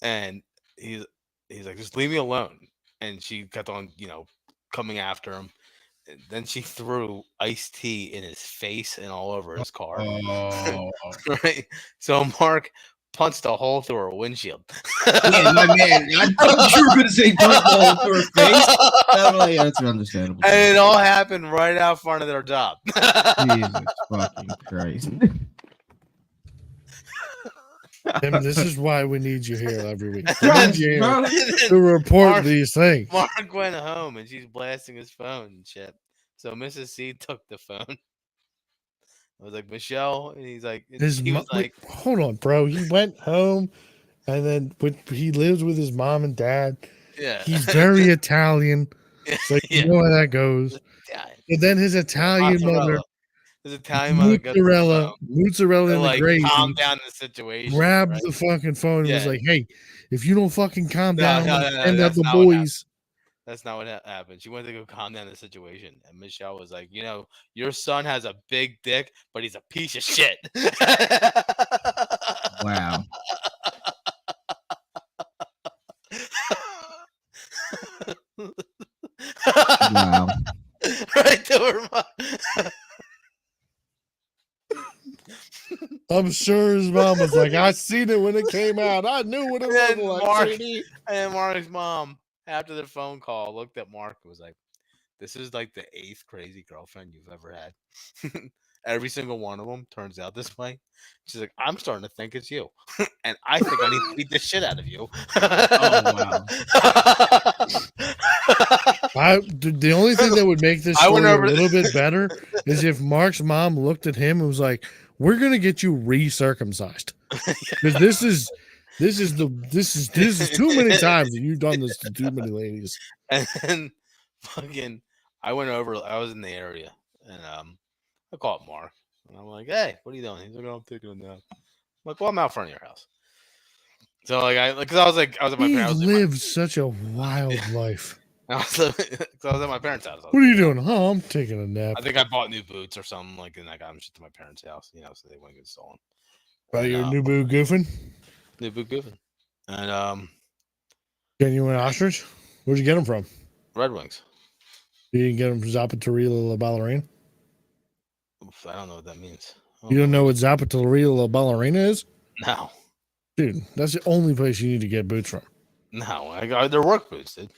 and he's he's like, just leave me alone, and she kept on, coming after him. And then she threw iced tea in his face and all over his car.
Oh,
Right, so Mark punched a hole through her windshield.
yeah, my man. I thought you were going to say punch the hole through her face. I'm like, that's understandable.
And it all happened right out front of their job.
Jesus fucking Christ.
Tim, this is why we need you here every week. We
Bro,
need you here
bro.
to report
Mark-
these things.
Mark went home and she's blasting his phone and shit. So Mrs. C took the phone. I was like, Michelle, and he's like, and
His
he was like,
wait, hold on, bro. He went home, and then he lives with his mom and dad.
yeah,
He's very Italian. It's like, you know how that goes.
yeah.
And then his Italian mother,
His Italian mother got the phone.
mozzarella
To,
in the
like,
gravy,
calm down the situation.
grabbed
right?
the fucking phone and was
Yeah.
like, "Hey, if you don't fucking calm
No,
down,
no,
I'm
no,
gonna
no,
send out
that's
the
not what
boys."
That's not what happened. She went to go calm down the situation, and Michelle was like, your son has a big dick, but he's a piece of shit.
Wow. Wow.
Right to her mom.
I'm sure his mom was like, "I seen it when it came out. I knew what it
And
was like."
Mark-
JD."
And Mark's mom, after the phone call, looked at Mark and was like, this is like the 8th crazy girlfriend you've ever had. Every single one of them turns out this way. She's like, I'm starting to think it's you. And I think I need to beat the shit out of you.
wow.
The only thing that would make this
I went
story a
over-
little bit better is if Mark's mom looked at him and was like, "We're gonna get you recircumcised because this is too many times that you've done this to too many ladies."
And then fucking, I went over, I was in the area, and I called Mark. And I'm like, hey, what are you doing? He's like, oh, I'm taking a nap. I'm like, well, I'm out front of your house. So because I was at my
He
parents'
lived such a wild life.
I was at my parents' house.
What are you doing? Oh, I'm taking a nap.
I think I bought new boots or something, like, and I got them shit to my parents' house, so they wouldn't get stolen.
By your
And,
new boo goofing?
New boot goofing. And
Genuine ostrich? Where'd you get them from?
Red Wings.
You didn't get them from Zapateria La Ballerina?
Oof, I don't know what that means.
You don't know what Zapateria La Ballerina is?
No.
Dude, that's the only place you need to get boots from.
No, I got their work boots, dude.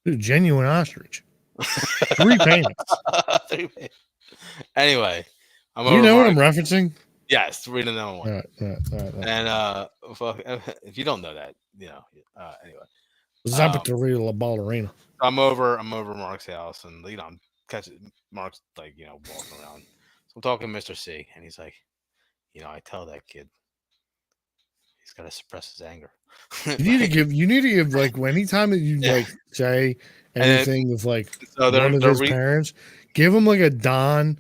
Dude, genuine ostrich. 3 payments.
Anyway, I'm
You know what I'm referencing?
Yes, reading them one.
All right.
And fuck, if you don't know that, anyway.
Zapateria La Ballerina.
I'm over Mark's house, and I'm catching Mark's walking around. So I'm talking to Mr. C, and he's like, I tell that kid he's got to suppress his anger.
You need to give like anytime that you like say anything with like
so
one of his parents, give him like a Don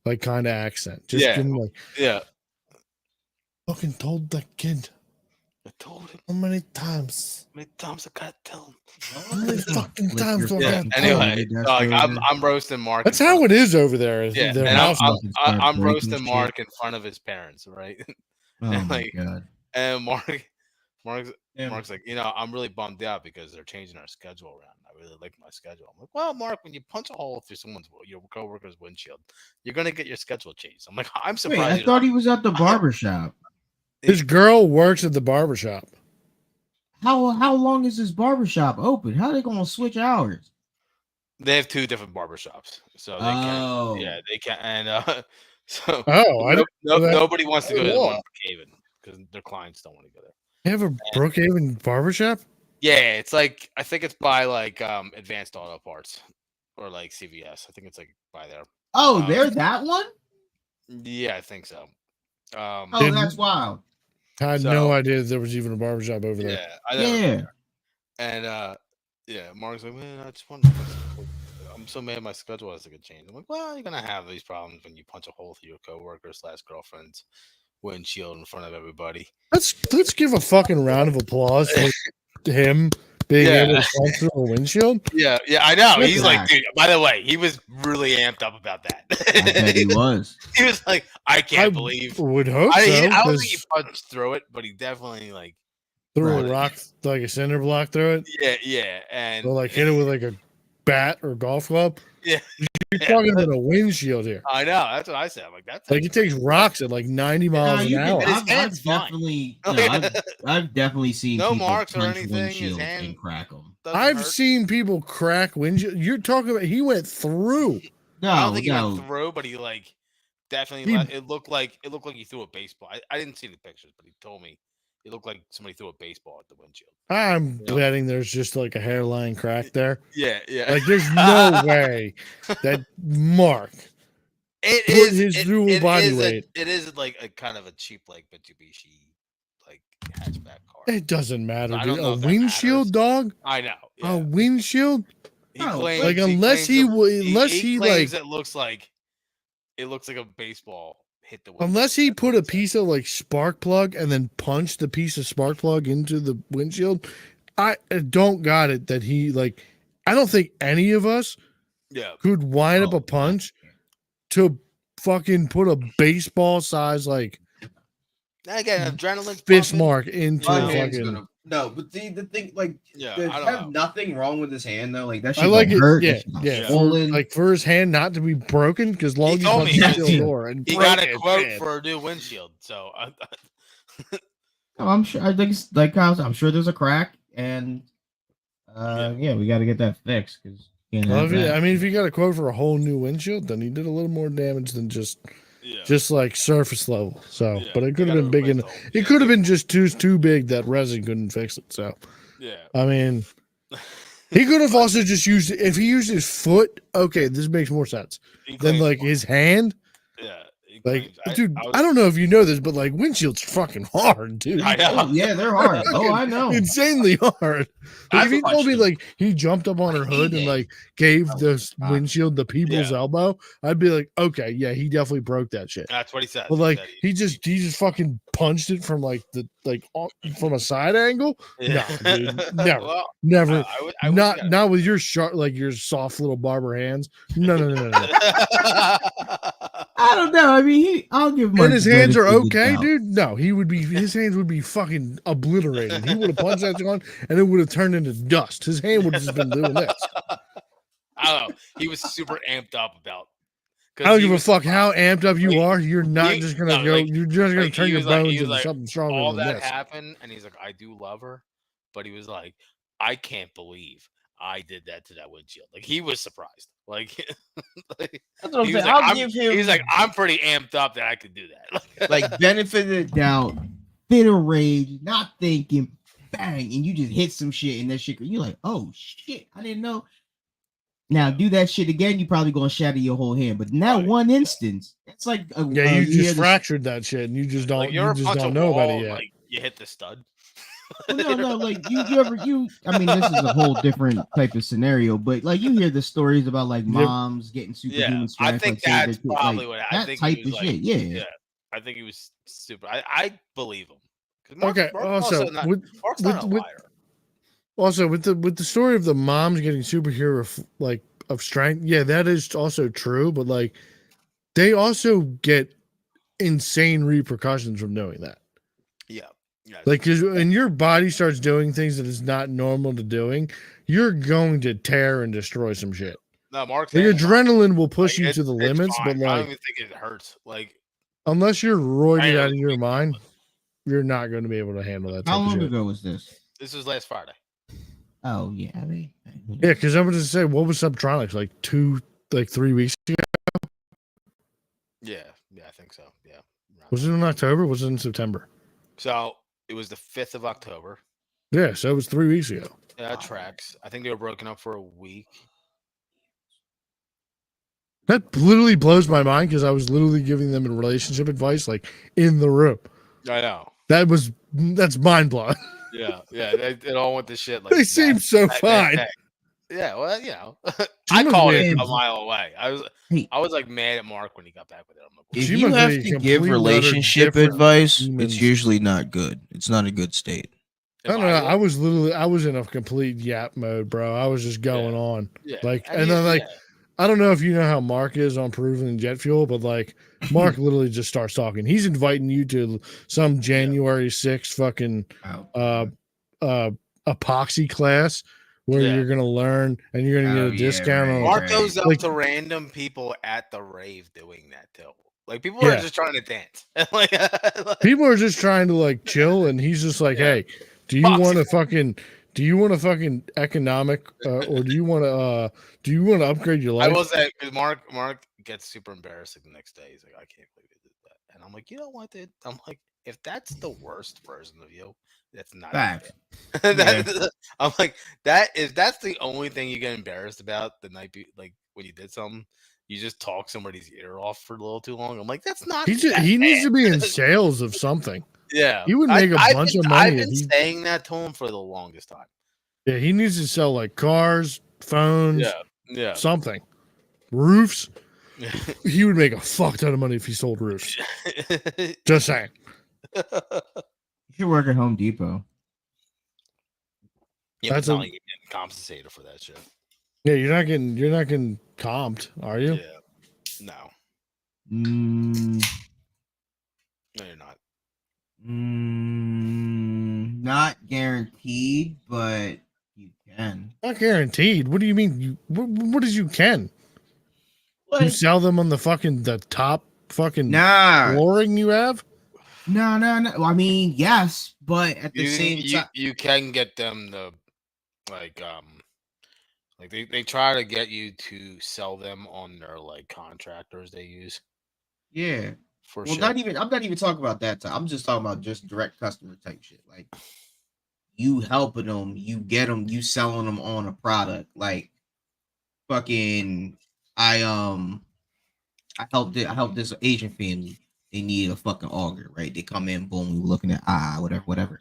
like kind of accent. Just give him like,
yeah.
Fucking told that kid.
I told him
How many times?
I gotta tell him.
How many fucking times do I
Yeah.
gotta tell him?
Anyway, I'm roasting Mark.
That's how it is over there.
Yeah,
Their
and
house.
I'm roasting Mark in front of his parents, right?
Oh
And,
my god.
And Mark's like, I'm really bummed out because they're changing our schedule around. I really like my schedule. I'm like, well, Mark, when you punch a hole through your coworker's windshield, you're gonna get your schedule changed. I'm like, I'm surprised.
Wait, I thought he was at the barber shop.
His girl works at the barbershop.
How long is this barbershop open? How are they gonna switch hours?
They have 2 different barbershops, so they
Oh.
can. Yeah, they can, and so
Oh, I didn't know that.
nobody wants to go to the one
Law.
in Brookhaven because their clients don't want to go there.
They have a Brookhaven barbershop?
Yeah, it's like I think it's by like Advanced Auto Parts or like CVS. I think it's like by there.
Oh, they're that one?
Yeah, I think so.
Oh,
Didn't-
that's wild.
I had
So-
no idea there was even a barbershop over there.
Yeah, I never been
Yeah.
there. And yeah, Mark's like, man, I just want. I'm so mad my schedule has to get changed. I'm like, well, you're gonna have these problems when you punch a hole through your coworker/girlfriend's windshield in front of everybody.
Let's give a fucking round of applause for him being
Yeah.
able to punch through a windshield.
Yeah, I know.
Look
He's
at
like,
that.
dude. By the way, he was really amped up about that.
I bet he was.
He was like, I can't
I
believe.
would hope
I
so.
don't think he
'Cause
punched through it, but he definitely like,
threw
Right.
a rock like a cinder block through it,
yeah, and
or like hit it with like a bat or golf club.
Yeah.
You're talking about a windshield here.
I know that's what I said. I'm like, that's
Like it takes rocks at like 90 miles an hour.
His
I've
hand's fine.
definitely, no, I've definitely seen
No
people
marks or
punch
anything, his
windshields
hand-
and crack them.
doesn't
I've
hurt.
seen people crack windshield. You're talking about he went through.
No,
I don't think he
no.
went through, but he like definitely.
He-
It looked like he threw a baseball. I didn't see the pictures, but he told me it looked like somebody threw a baseball at the windshield.
I'm
Yeah.
betting there's just like a hairline crack there.
Yeah, yeah.
Like there's no way that Mark
It
put
is
his dual body weight.
It is like a kind of a cheap like Mitsubishi like hatchback car.
It doesn't matter,
I
dude.
don't know
A
if that
windshield, dog.
I know.
A
Yeah.
windshield.
He
Oh,
claims,
like, unless he
claims
would- unless he,
claims
like-
it looks like a baseball hit the.
Unless he
windshield.
put a
That's what he
piece of like spark plug and then punched the piece of spark plug into the windshield, I don't got it that he like. I don't think any of us
said. Yeah.
could wind up
Oh,
a punch to fucking put a baseball size like
Again, adrenaline's
fist
pumping.
mark into
My
a
My hand's
fucking.
gonna no, but see the thing, like,
Yeah,
there's
I don't
have
know.
nothing wrong with his hand though. Like that shit
I like
don't
it.
hurt.
Yeah,
that shit not
yeah. For,
swollen.
like for his hand not to be broken because long as he
told me
punched
he
the
did.
door and
He
broke
got a
his
quote
hand.
for a new windshield, so
No, I'm sure. I think it's like Kyle said, I'm sure there's a crack, and yeah, we got to get that fixed because
Well, if you got a quote for a whole new windshield, then he did a little more damage than just like surface level. So,
Yeah,
but it
they
could have
gotta
been big
replace
and
the whole-
it
yeah,
could have
they-
been just too big that resin couldn't fix it. So,
yeah.
I mean, he could have also just used if he used his foot. Okay, this makes more sense
He
than
claims-
like his hand.
yeah. He
Like,
claims-
dude,
was-
I don't know if you know this, but like windshields fucking hard, dude.
I know.
Oh yeah, they're hard. Oh, I know.
Insanely hard. Like, if
I've
he told me
watched
like he jumped up on her hood and like gave the windshield the people's elbow, I'd be like, okay, yeah, he definitely broke that shit.
That's what he said.
But like
said
he just fucking punched it from like from a side angle. No, dude, never,
Well,
never.
I would
not
get it.
not with your sharp like your soft little barber hands. No.
I don't know. I mean, I'll give Mark
And his
the
hands are
benefit of the
okay,
doubt.
dude. No, his hands would be fucking obliterated. He would have punched that on, and it would have turned into dust. His hand would have just been doing this.
I don't know. He was super amped up about.
I don't give a fuck how amped up you
like,
are. You're not
he-
just gonna
no,
go.
like-
You're just gonna
like,
turn
he
your
was like-
bones
he was
into
like,
something stronger
all
than
that
this.
happened, and he's like, I do love her, but he was like, I can't believe I did that to that windshield. Like he was surprised. Like, like
That's what I'm
he was
saying.
like,
I'll
I'm-
give him.
he's like, I'm pretty amped up that I could do that.
like benefit of the doubt, bit of rage, not thinking, bang, and you just hit some shit, and that shit, you're like, oh shit, I didn't know. Now do that shit again, you probably gonna shatter your whole hand. But in that
Right.
one instance, it's like
Yeah, you
hear
just
the-
fractured that shit, and you just don't.
Like,
You
ever
just
punch
don't
a
know about
wall
it
and,
yet.
Like, you hit the stud.
Well, no, like you ever I mean, this is a whole different type of scenario, but like you hear the stories about like moms getting superhuman
Yeah,
strength.
I think
like, saving
that's
their kid,
probably
like,
what I
that
think.
type
He
of
was like,
shit. Yeah.
I think he was super. I believe him. 'Cause Mark-
Okay.
Mark's
Also,
not, Mark's
with-
not a
with-
liar.
also with the story of the moms getting superhero like of strength, yeah, that is also true. But like, they also get insane repercussions from knowing that.
Yeah. Yeah.
Like, because when your body starts doing things that is not normal to doing, you're going to tear and destroy some shit.
no, Mark's
Like,
animal.
adrenaline will push
Like,
you
it's-
to the
it's
limits, but
fine. I don't
like,
even think it hurts. Like,
unless you're roided
I
out of your
know.
mind, you're not going to be able to handle that type
How
of
long
shit.
ago was this?
This was last Friday.
Oh yeah, I mean,
Yeah, because I was just say, what was Subtronics like 3 weeks ago?
Yeah, I think so. Yeah. around
Was
there.
it in October? Was it in September?
So it was the 5th of October.
Yeah, so it was 3 weeks ago.
Yeah, that tracks. I think they were broken up for a week.
That literally blows my mind because I was literally giving them relationship advice like in the room.
I know.
That's mind blowing.
Yeah, it all went to shit. Like
They seem so
that
fine.
day. Yeah, well, you know,
She
I
must
called
be
it
a-
a mile away.
Hey.
I was like mad at Mark when he got back with it. I'm like,
If
She
you
must
have
be
to
complete
give
utter
relationship
different
advice,
humans.
it's usually not good. It's not a good state.
I don't know. I was in a complete yap mode, bro. I was just going on.
Yeah,
Like,
and
and then
yeah,
like, I don't know if you know how Mark is on Peruvian jet fuel, but like, Mark literally just starts talking. He's inviting you to some January 6th fucking epoxy class where
Yeah.
you're gonna learn and you're gonna
Oh,
get a
yeah,
discount
right.
on.
Mark goes up
Like-
to random people at the rave doing that too. Like people
Yeah.
are just trying to dance. like,
People are just trying to like chill, and he's just like,
Yeah.
"Hey, do you
Epoxy
want to fucking economic, or do you want to upgrade your
I
life?"
will say, because Mark gets super embarrassed like, the next day. He's like, I can't believe you did that. And I'm like, you know what, dude? I'm like, if that's the worst version of you, that's not
Fact.
I'm like, that's the only thing you get embarrassed about the night like when you did something, you just talk somebody's ear off for a little too long. I'm like, that's not
He needs to be in sales of something.
yeah.
He would make a bunch of money
I've
if
been
he.
saying that to him for the longest time.
Yeah, he needs to sell like cars, phones,
Yeah.
something, roofs. He would make a fuck ton of money if he sold roofs. Just saying.
You should work at Home Depot.
Yeah,
That's
but it's not
a-
like you're getting compensated for that shit.
Yeah, you're not getting comped, are you?
Yeah. No.
Mm,
No, you're not.
not guaranteed, but you can.
Not guaranteed. What do you mean? What is you can? You
What?
sell them on the top fucking
Nah,
flooring you have?
no. Well, I mean, yes, but at the same time,
You can get them to like they try to get you to sell them on their like contractors they use
yeah.
for
Well,
shit.
I'm not even talking about that. I'm just talking about just direct customer type shit. Like you helping them, you get them, you selling them on a product. Like fucking, I helped this Asian family. They need a fucking auger, right? They come in, boom, we were looking at whatever.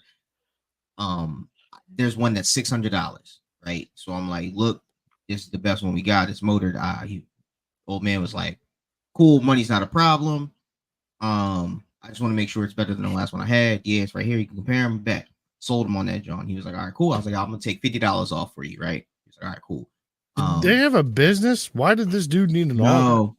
There's one that's $600, right? So I'm like, look, this is the best one we got. It's motored. Old man was like, cool, money's not a problem. I just want to make sure it's better than the last one I had. Yeah, it's right here. You can compare them back. Sold him on that, John. He was like, all right, cool. I was like, I'm gonna take $50 off for you, right? He's like, all right, cool.
Did they have a business? Why did this dude need an auger?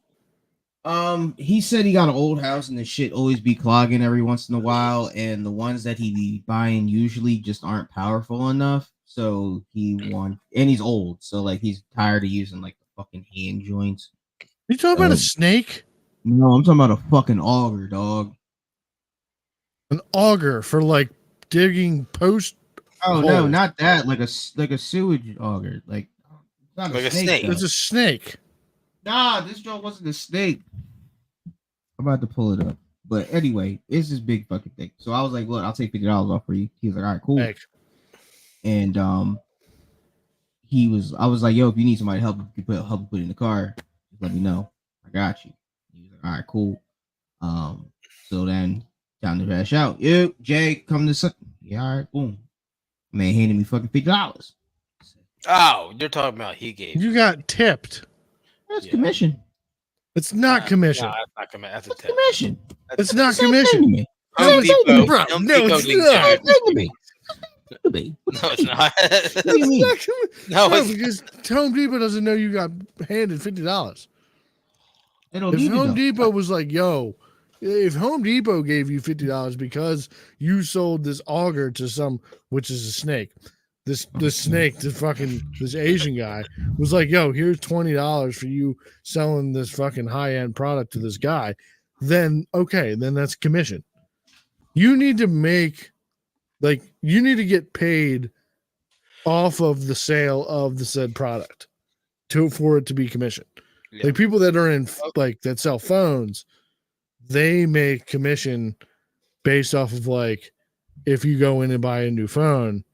No. He said he got an old house and the shit always be clogging every once in a while, and the ones that he be buying usually just aren't powerful enough. So and he's old, so like he's tired of using like the fucking hand joints.
You talking about a snake?
No, I'm talking about a fucking auger, dog.
An auger for like digging post.
Oh no,
holes.
not that. Like a sewage auger. Like it's not
Like
a
a
snake.
snake.
though.
It's a snake.
Nah, this joint wasn't a snake. I'm about to pull it up. But anyway, it's this big fucking thing. So I was like, look, I'll take $50 off for you. He was like, all right, cool.
Snake.
And I was like, yo, if you need somebody to help you put it in the car, just let me know. I got you. He was like, all right, cool. So then time to dash out. Yo, Jay, come to yeah, all right, boom. Man handed me fucking $50.
Oh, you're talking about he gave
You got tipped.
That's
Yeah.
commission.
It's not commission.
No, that's not commission. That's a
That's
tip.
commission.
It's not
Same thing to
commission.
me.
Home
Same thing to
Depot,
me.
Bro,
Home
no,
Depot
it's
didn't
not.
give
Same thing to me. To me.
No, it's not.
What do you mean?
It's not
No,
no,
it's
because Home Depot doesn't know you got handed $50.
They don't
If
need it,
Home
though.
Depot was like, yo, if Home Depot gave you $50 because you sold this auger to some, which is a snake, this snake, this Asian guy was like, yo, here's $20 for you selling this fucking high end product to this guy, then okay, then that's commission. You need to make Like you need to get paid off of the sale of the said product for it to be commission.
Yeah.
Like people that are in like that sell phones, they make commission based off of like if you go in and buy a new phone,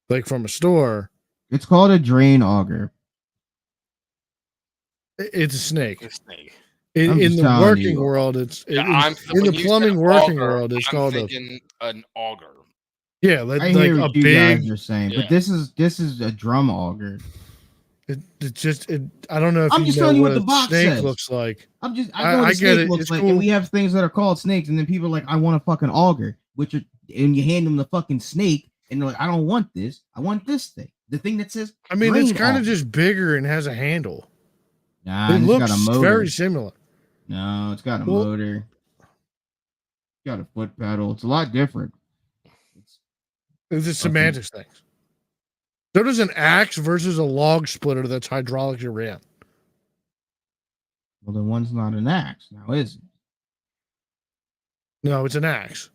like from a store.
It's called a drain auger.
It's a snake.
A snake.
I'm
In
just
the
telling
working
you.
world, it's
Yeah,
in
when
the
you
plumbing
said
working
auger,
world, it's
I'm
called
thinking an auger.
like
I hear
a
what you
big.
guys are saying,
yeah.
but this is a drum auger.
It's just I don't know if
I'm
you
just
know
telling you
what
what
a
the box
snake
says.
looks like.
I know what
I
a
get
snake
it.
looks
It's
like,
cool.
and we have things that are called snakes, and then people are like, I want a fucking auger, and you hand them the fucking snake, and they're like, I don't want this, I want this thing. The thing that says
I mean, it's
drain
kind of
auger.
just bigger and has a handle.
Nah,
It
and it's got
looks
a motor.
very similar.
No, it's got a
Well-
motor. It's got a foot pedal. It's a lot different.
It's just semantics things. So does an axe versus a log splitter that's hydraulically ran.
Well, the one's not an axe now, is it?
No, it's an axe.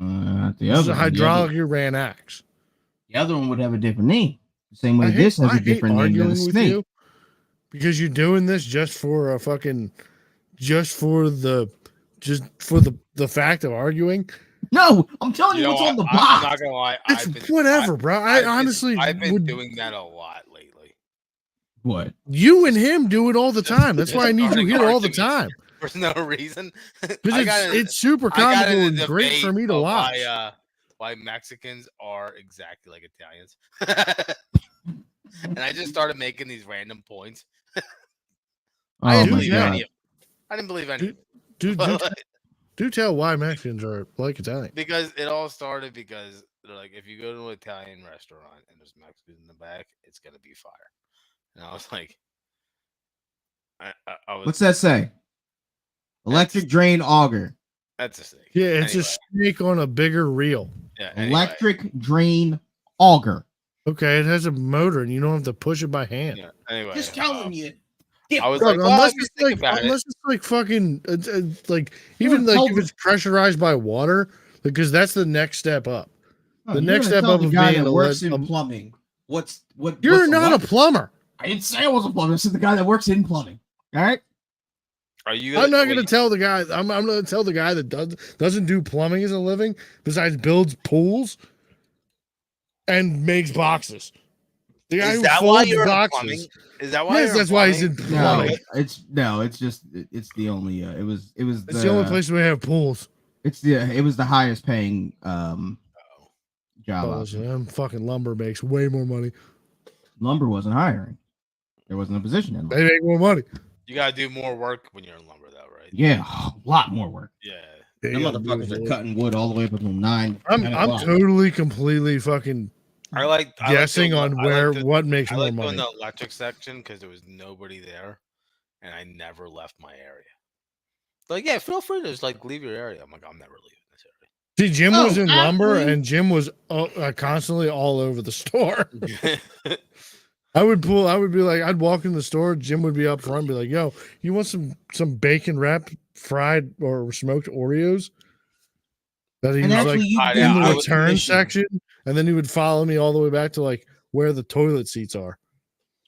The
This is
other
a
one,
hydraulically ran axe.
the other one would have a different name. The same way
I
this has a
hate
different name than a
arguing with
snake.
you because you're doing this just for a fucking, just for the fact of arguing.
No, I'm telling you
know
what's on the
what?
box.
I'm not gonna lie.
It's whatever, bro.
I've been
would.
doing that a lot lately.
What?
You and him do it all the time. That's why I need you
Starting
here all the
arguments.
time.
For no reason.
Because it's super comical and great for me to watch.
Why Mexicans are exactly like Italians. And I just started making these random points. I
Oh
didn't
my
believe any
god!
of them. I didn't believe any of them.
Dude, do tell why Mexicans are like Italian.
Because it all started because they're like, if you go to an Italian restaurant and there's Mexicans in the back, it's gonna be fire. And I was like, I was.
What's that say? Electric drain auger.
That's a snake.
Yeah, it's
Anyway,
a snake on a bigger reel.
yeah, anyway.
Electric drain auger.
Okay, it has a motor and you don't have to push it by hand.
Yeah, anyway,
Just telling you.
I was
Bro,
like, well,
unless
let me
it's
think
like,
about it.
unless it's like fucking, like even like if it's pressurized by water, because that's the next step up. The next step up
the
of
guy
being
that
a
works
le-
in plumbing. What?
You're
what's
not a plumber.
I didn't say I was a plumber. I said the guy that works in plumbing. All right.
Are you?
I'm not going to tell the guy. I'm going to tell the guy that doesn't do plumbing as a living, besides builds pools and makes boxes. The guy
Is
who
that why
folds
you're in
boxes.
plumbing? Is that why?
Yes,
you're
that's why he's in
plumbing?
plumbing.
It's just it's the only it was
It's the only place we have pools.
it was the highest paying job.
Oh, so them fucking lumber makes way more money.
Lumber wasn't hiring. There wasn't a position in
They
lumber.
make more money.
You gotta do more work when you're in lumber, though, right?
Yeah, a lot more work.
Yeah.
Yeah,
Them
you gotta
motherfuckers
do
are
more.
cutting wood all the way up until 9.
I'm
10 o'clock.
totally completely fucking guessing on what makes
I
more
like doing
money.
the electric section because there was nobody there, and I never left my area. Like, yeah, feel free to just like leave your area. I'm like, I'm never leaving this
See, Jim was
Oh,
in lumber,
actually-
and Jim was constantly all over the store.
area.
I would be like, I'd walk in the store, Jim would be up front, and be like, "Yo, you want some bacon wrapped fried or smoked Oreos?" That he
And
was
actually,
like
you
I-
in
yeah,
the
I was
return
commissioned.
section, and then he would follow me all the way back to like where the toilet seats are.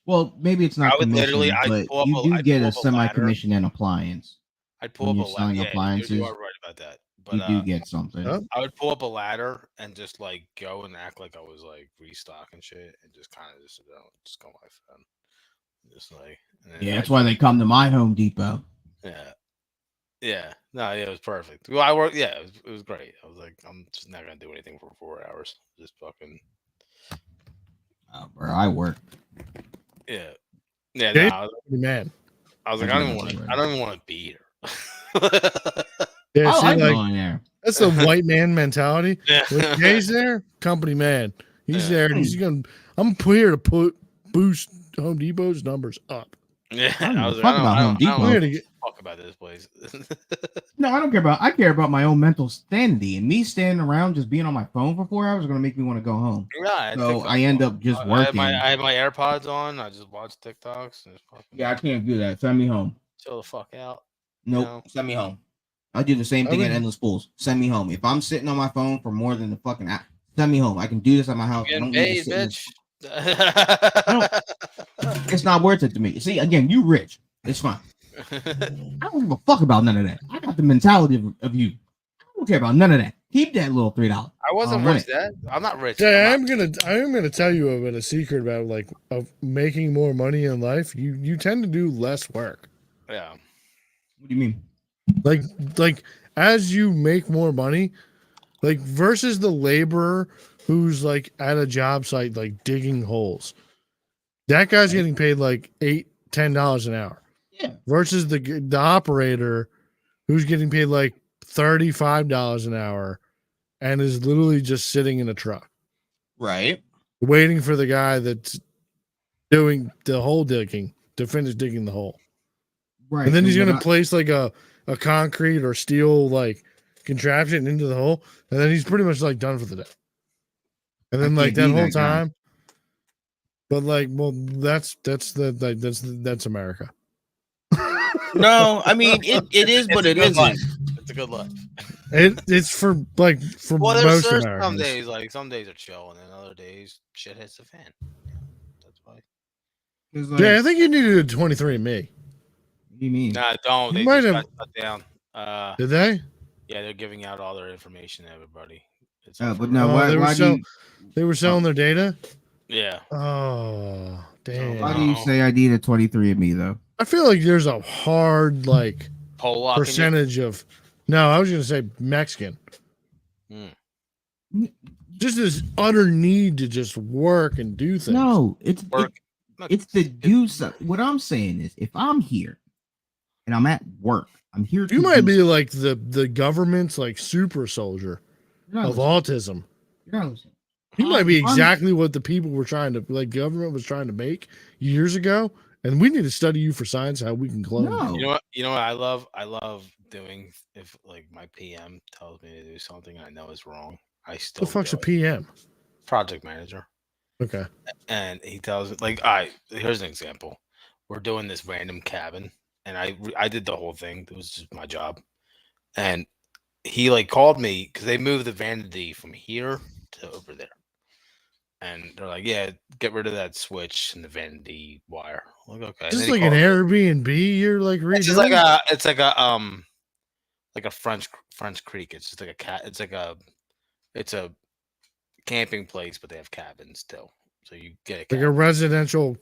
Well, maybe it's not
I would literally-
commission,
I'd
but
pull up
you
a-
do
I'd
get
pull
a
up a
semi-commission and appliance.
I'd pull
When
up a
you're selling
ladder. Yeah,
appliances,
you are right about that. But
You do get something.
Huh?
I would pull up a ladder and just like go and act like I was like restocking shit and just kind of just just go on my phone. Just like and then
Yeah, that's
I'd-
why they come to my Home Depot.
Yeah. Yeah. No, yeah, it was perfect. Well, I worked. Yeah, it was great. I was like, I'm just not gonna do anything for 4 hours. Just fucking.
Bro, I work.
Yeah. Yeah.
Yeah,
No,
Man,
I was like, I don't even want to. I don't even want to be here.
yeah,
I
see,
like
like
going there.
that's the white man mentality.
Yeah.
When Jay's there, company man, he's
Yeah.
there, and he's gonna. I'm here to boost Home Depot's numbers up.
Yeah.
I don't
I was
give
like,
a fuck about Home
I
I'm
Depot.
here to get.
don't fuck about this place.
No, I don't care about. I care about my own mental sanity, and me standing around just being on my phone for 4 hours is gonna make me want to go home.
Yeah,
So I end up just
I had
working.
I had my AirPods on. I just watched TikToks and just fucking
Yeah, I can't do that. Send me home.
chill the fuck out.
Nope.
No.
Send me home. I do the same
I
thing
would-
at Endless Pools. Send me home. If I'm sitting on my phone for more than the fucking Send me home. I can do this at my house. I
Getting
don't need to
paid,
sit in this.
bitch.
It's not worth it to me. See, again, you rich. It's fine. I don't give a fuck about none of that. I got the mentality of you. I don't care about none of that. Keep that little $3.
I wasn't
want
rich, Dad. I'm not rich.
Yeah,
I'm
I am gonna tell you about a secret about like of making more money in life. You tend to do less work.
yeah.
What do you mean?
Like as you make more money, like versus the laborer who's like at a job site like digging holes. That guy's getting paid like $8-10 an hour.
Yeah.
Versus the operator who's getting paid like $35 an hour and is literally just sitting in a truck
Right.
waiting for the guy that's doing the hole digging to finish digging the hole.
Right.
And then he's
what
gonna
I-
place like a concrete or steel like contraption into the hole, and then he's pretty much like done for the day. And then
I
like
can't
that
be
whole
that guy.
time. But like, well, that's America.
No, I mean it is, but it
It's a good life.
isn't.
It's a good life.
It's for
Well,
most
there's
Americans.
some days like some days are chill, and then other days shit hits the fan. That's why.
'cause, like,
Yeah, I think you need to do 23andMe.
what do you mean?
Nah, don't.
You
They
might
just
have-
got shut down.
Did they?
Yeah, they're giving out all their information to everybody. It's
But now,
Oh,
why
they were
do you
They were selling their data.
yeah.
Oh, damn.
why do you say I need a 23andMe though?
I feel like there's a hard like
Pole lock.
percentage of. No, I was gonna say Mexican.
Hmm.
Just this utter need to just work and do things.
No,
Work.
it's the do something. What I'm saying is, if I'm here and I'm at work, I'm here.
You
to
might
do
be like the government's like super soldier
You're not
of
listening.
autism.
You're not listening.
You might be
I'm-
exactly what the people were trying to like government was trying to make years ago, and we need to study you for science how we can clone.
No.
you.
You know what? You know what I love? I love doing if like my PM tells me to do something I know is wrong. I still
What the fuck's
do
a
it.
PM?
Project manager.
Okay.
And he tells me like, all right, here's an example. We're doing this random cabin, and I did the whole thing. It was just my job, and he like called me because they moved the vanity from here to over there, and they're like, yeah, get rid of that switch and the vanity wire. I'm like, okay. And
Just
then he
like an
called-
Airbnb, you're like redoing.
It's just like a French Creek. It's just like a cat. It's a camping place, but they have cabins too. So you get a
like
cabin.
a residential,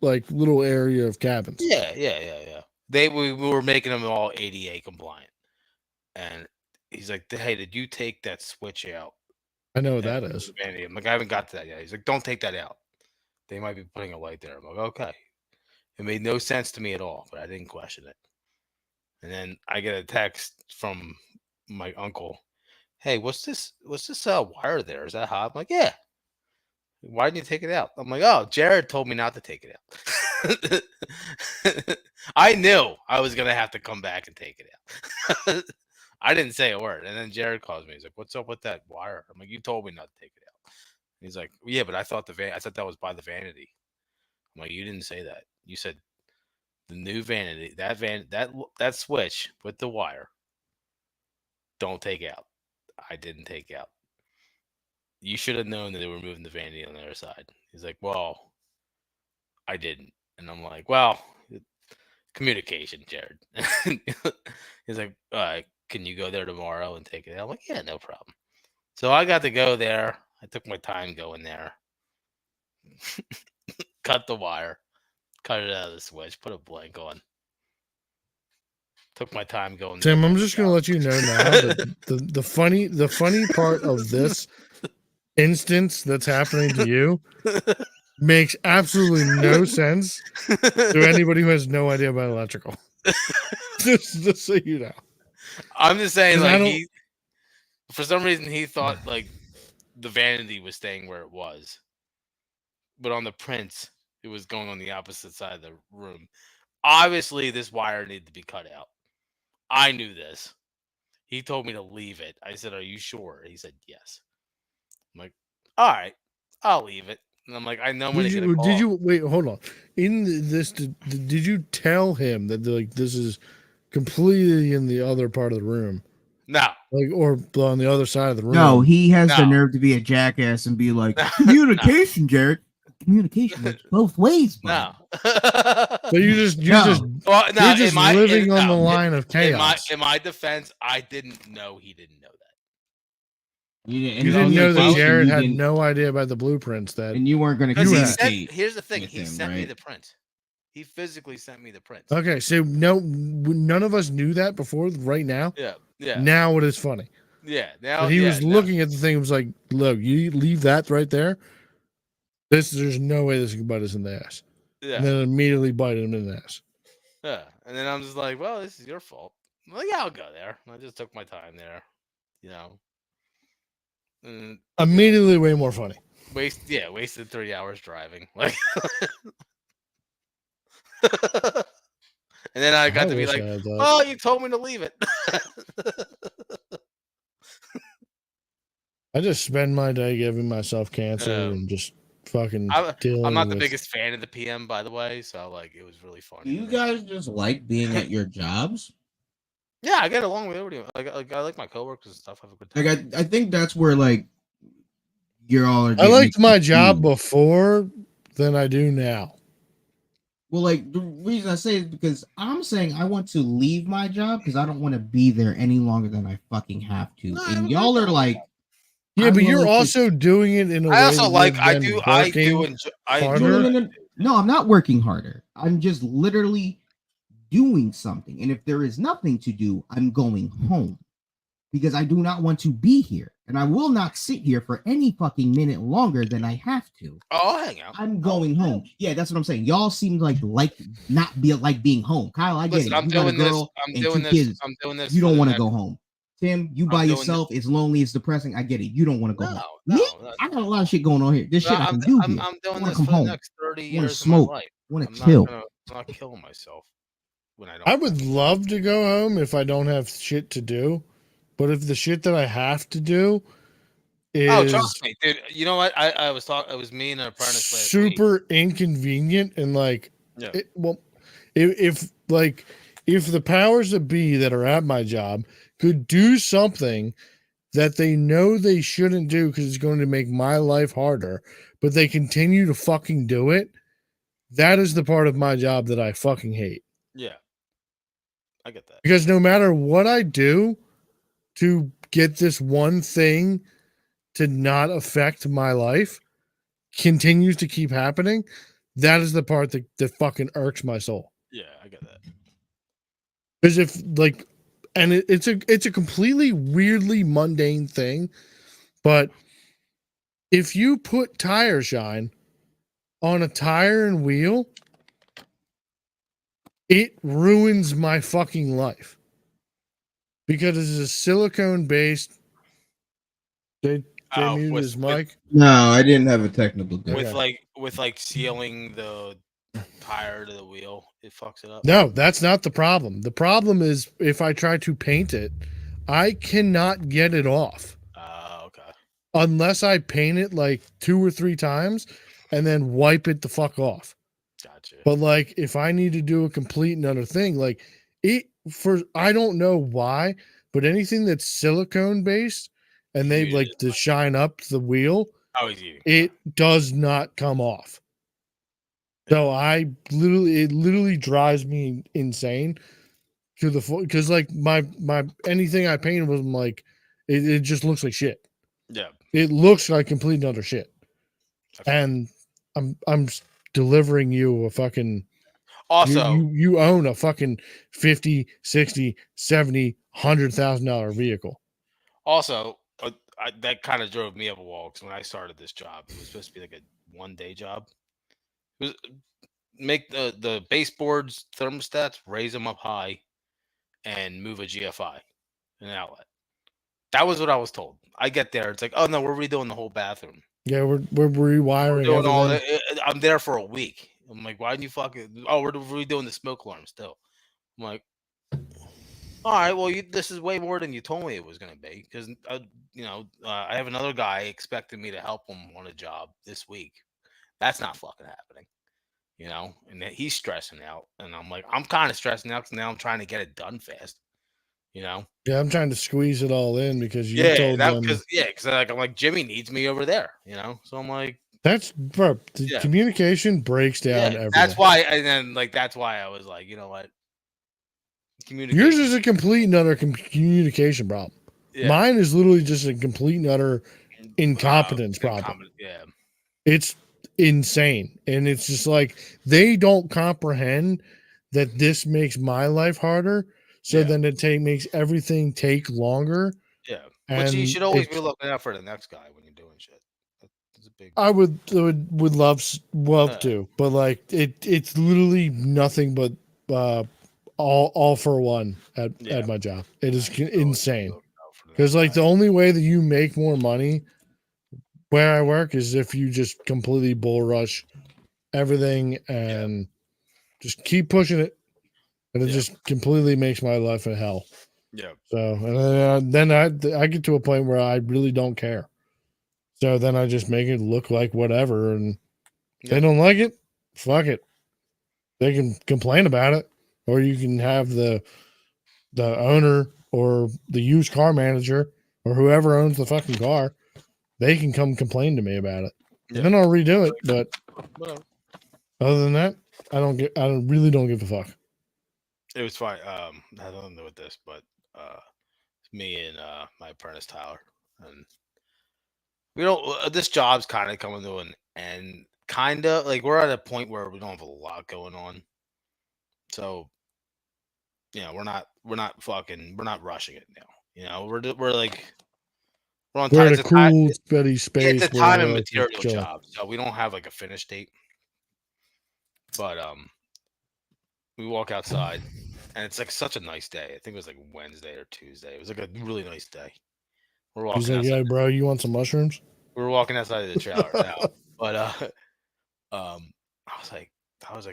like little area of cabins.
Yeah. We were making them all ADA compliant, and he's like, "Hey, did you take that switch out?"
I know what
And
that is.
vanity. I'm like, "I haven't got to that yet." He's like, "Don't take that out. They might be putting a light there." I'm like, "Okay." It made no sense to me at all, but I didn't question it. And then I get a text from my uncle. Hey, what's this? What's this wire there? Is that hot? I'm like, yeah. Why didn't you take it out? I'm like, oh, Jared told me not to take it out. I knew I was gonna have to come back and take it out. I didn't say a word, and then Jared calls me. He's like, "What's up with that wire?" I'm like, "You told me not to take it out." And he's like, "Yeah, but I thought I thought that was by the vanity." I'm like, "You didn't say that. You said the new vanity, that switch with the wire. Don't take out. I didn't take out. You should have known that they were moving the vanity on the other side." He's like, "Well, I didn't." And I'm like, "Well, communication, Jared." He's like, "Can you go there tomorrow and take it out?" I'm like, "Yeah, no problem." So I got to go there. I took my time going there. Cut the wire, cut it out of the switch, put a blank on. Took my time going.
Tim, I'm just gonna let you know now that the funny part of this instance that's happening to you makes absolutely no sense to anybody who has no idea about electrical. just so you know.
I'm just saying,
'Cause I
like
don't-
for some reason he thought like the vanity was staying where it was, but on the prints it was going on the opposite side of the room. Obviously, this wire needed to be cut out. I knew this. He told me to leave it. I said, "Are you sure?" He said, "Yes." I'm like, "All right, I'll leave it." And I'm like, "I know I'm gonna get a call."
Did you wait? Hold on. This, did you tell him that like this is completely in the other part of the room?
No.
Like, or on the other side of the room.
No, he has the
No.
nerve to be a jackass and be like,
No.
communication, Jared. Communication works both ways, bud.
No.
So you just
Well, no,
you're just living on the line of
in
chaos.
my defense, I didn't know he didn't know that.
You
You didn't know that Jared had no idea about the blueprints that.
and you weren't going to
Because
communicate.
here's the thing:
with
he
him,
sent me
right?
the print. He physically sent me the print.
Okay, so none of us knew that before. Right now,
Yeah.
Now it is funny.
Yeah. Now
But he was looking at the thing. And was like, "Look, you leave that right there. There's no way this can bite us in the ass."
Yeah.
And then immediately bite him in the ass.
Yeah. And then I'm just like, well, this is your fault. I'm like, yeah, I'll go there. I just took my time there, you know. And,
immediately way more funny.
Wasted 3 hours driving. Like, and then I got to be like, oh, you told me to leave it.
I just spend my day giving myself cancer and just fucking dealing
I'm not the
with...
biggest fan of the PM, by the way, so like it was really funny.
Do you guys just like being at your jobs?
Yeah, I get along with everybody. Like I like my coworkers and stuff. I have a good time.
Like I think that's where like you're all.
I liked my job before than I do now.
Well, like the reason I say is because I'm saying I want to leave my job because I don't want to be there any longer than I fucking have to.
No,
and y'all are like,
yeah, but you're also doing it in a way.
I also like
I do
enjoy. No, I'm not working harder. I'm just literally doing something. And if there is nothing to do, I'm going home because I do not want to be here. And I will not sit here for any fucking minute longer than I have to.
Oh, hang out.
I'm going home. Yeah, that's what I'm saying. Y'all seem like not be like being home. Kyle, I get it.
I'm
you got a girl
I'm
and
doing
two
this.
kids.
I'm doing this.
You don't want to go home. Tim, you by yourself.
This.
It's lonely. It's depressing. I get it. You don't want to go home.
No,
Me? I got a lot of shit going on here. This shit I can do here.
I'm doing this
come
for
home.
the next 30
I wanna
years
smoke.
of my life.
I want to kill.
I'm not killing myself when I don't.
I would love to go home if I don't have shit to do, but if the shit that I have to do is
trust me, dude. You know what? I was talking. It was me and an apprentice.
Super inconvenient and like,
yeah.
If the powers that be that are at my job could do something that they know they shouldn't do because it's going to make my life harder, but they continue to fucking do it, that is the part of my job that I fucking hate.
Yeah. I get that.
Because no matter what I do to get this one thing to not affect my life continues to keep happening, that is the part that fucking irks my soul.
Yeah, I get that.
Because if like, and it's a completely weirdly mundane thing, but if you put tire shine on a tire and wheel, it ruins my fucking life because it is a silicone based. They muted his mic.
No, I didn't have a technical
difficulty. With sealing the tire to the wheel, it fucks it up.
No, that's not the problem. The problem is if I try to paint it, I cannot get it off.
Okay.
Unless I paint it like 2 or 3 times and then wipe it the fuck off.
Gotcha.
But like if I need to do a complete another thing, like I don't know why, but anything that's silicone based and they like to shine up the wheel, it does not come off. So it literally drives me insane to the because like my anything I painted was like it just looks like shit.
Yeah,
it looks like complete other shit. And I'm delivering you a fucking.
Also,
you own a fucking $50,000, $60,000, $70,000, $100,000 vehicle.
Also, that kind of drove me up a wall because when I started this job, it was supposed to be like a 1-day job. It was make the baseboards, thermostats, raise them up high, and move a GFI, an outlet. That was what I was told. I get there, it's like, oh no, we're redoing the whole bathroom.
Yeah, we're rewiring.
We're doing all that. I'm there for a week. I'm like, why didn't you fucking? Oh, we're redoing the smoke alarm still. I'm like, all right, well, this is way more than you told me it was going to be because I have another guy expecting me to help him on a job this week. That's not fucking happening. And he's stressing out, and I'm like, I'm kind of stressing out because now I'm trying to get it done fast. You know?
Yeah, I'm trying to squeeze it all in because you
Yeah,
told them
because like I'm like Jimmy needs me over there. You know, so I'm like,
that's bro. The
yeah,
communication breaks down
yeah.
everything.
And then like that's why I was like, you know what,
Yours
communication.
is a complete and utter communication problem.
Yeah,
Mine is literally just a complete and utter incompetence problem.
Yeah,
It's insane. And it's just like they don't comprehend that this makes my life harder. So
yeah,
then makes everything take longer.
yeah. But you
And
should always be
it's
looking out for the next guy when you're doing shit. That's a big.
I would love
Uh,
to, but like it's literally nothing but all for one
yeah,
at my job. It is
you should always be
insane.
looking out for the
Because
next
like
guy.
the only way that you make more money where I work is if you just completely bull rush everything
Yeah,
and just keep pushing it, and it
yeah,
just completely makes my life a hell.
yeah,
So and then I get to a point where I really don't care. So then I just make it look like whatever, and if they
yeah,
don't like it, fuck it. They can complain about it, or you can have the owner or the used car manager or whoever owns the fucking car. They can come complain to me about it, and
yeah.
then I'll redo it. But
Whatever.
other than that, I really don't give a fuck.
It was fine. Had nothing to do with this, but me and my apprentice Tyler, and we don't. This job's kind of coming to an end. Kind of like we're at a point where we don't have a lot going on, so we're not rushing it now. You know, we're like we're on
We're
time.
at a cool, steady
It's a
space where
time
we're
and
like just
material
chilling.
job, so we don't have like a finish date. But we walk outside, and it's like such a nice day. I think it was like Wednesday or Tuesday. It was like a really nice day. We're
He's
walking
like,
outside.
"Yeah, bro, you want some mushrooms?"
We were walking outside of the trailer now, but um, I was like,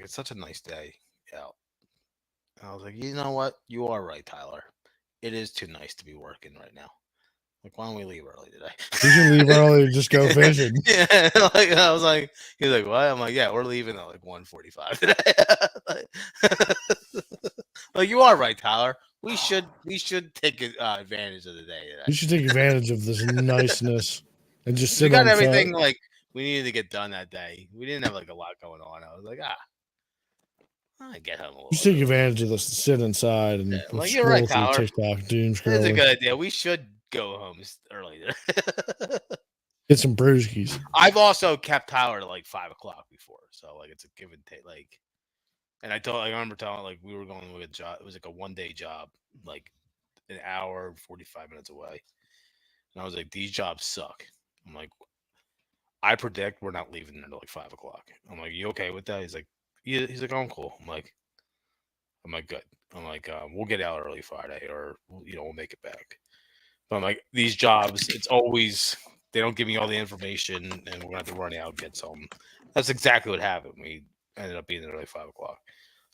it's such a nice day out. And I was like, you know what? You are right, Tyler. It is too nice to be working right now. Like, why don't we leave early today?
We should leave early and just go fishing.
Yeah, like I was like, he's like, what? I'm like, yeah, we're leaving at like 1:45 today. Like, you are right, Tyler. We should take advantage of the day
We
today.
should take advantage of this niceness and just
We
sit
got
on
everything
front.
like we needed to get done that day. We didn't have like a lot going on. I was like, I get home a
We
little
should take
early.
advantage of this to sit inside
Yeah,
and
I'm like, you're right,
scroll through
Tyler.
TikTok, doom
That's a
scrolling,
good idea. We should go home early.
get some brewskis.
I've also kept Tyler to like 5 o'clock before, so like it's a give and take. Like, and I remember telling like we were going with a job. It was like a 1 day job, like an hour 45 minutes away, and I was like, these jobs suck. I'm like, I predict we're not leaving until like 5 o'clock. I'm like, you okay with that? He's like, yeah. He's like, oh, I'm cool. I'm like, good. I'm like, we'll get out early Friday, or we'll make it back. But I'm like, these jobs, it's always they don't give me all the information, and we're gonna have to run out and get some. That's exactly what happened. We ended up being there like 5 o'clock.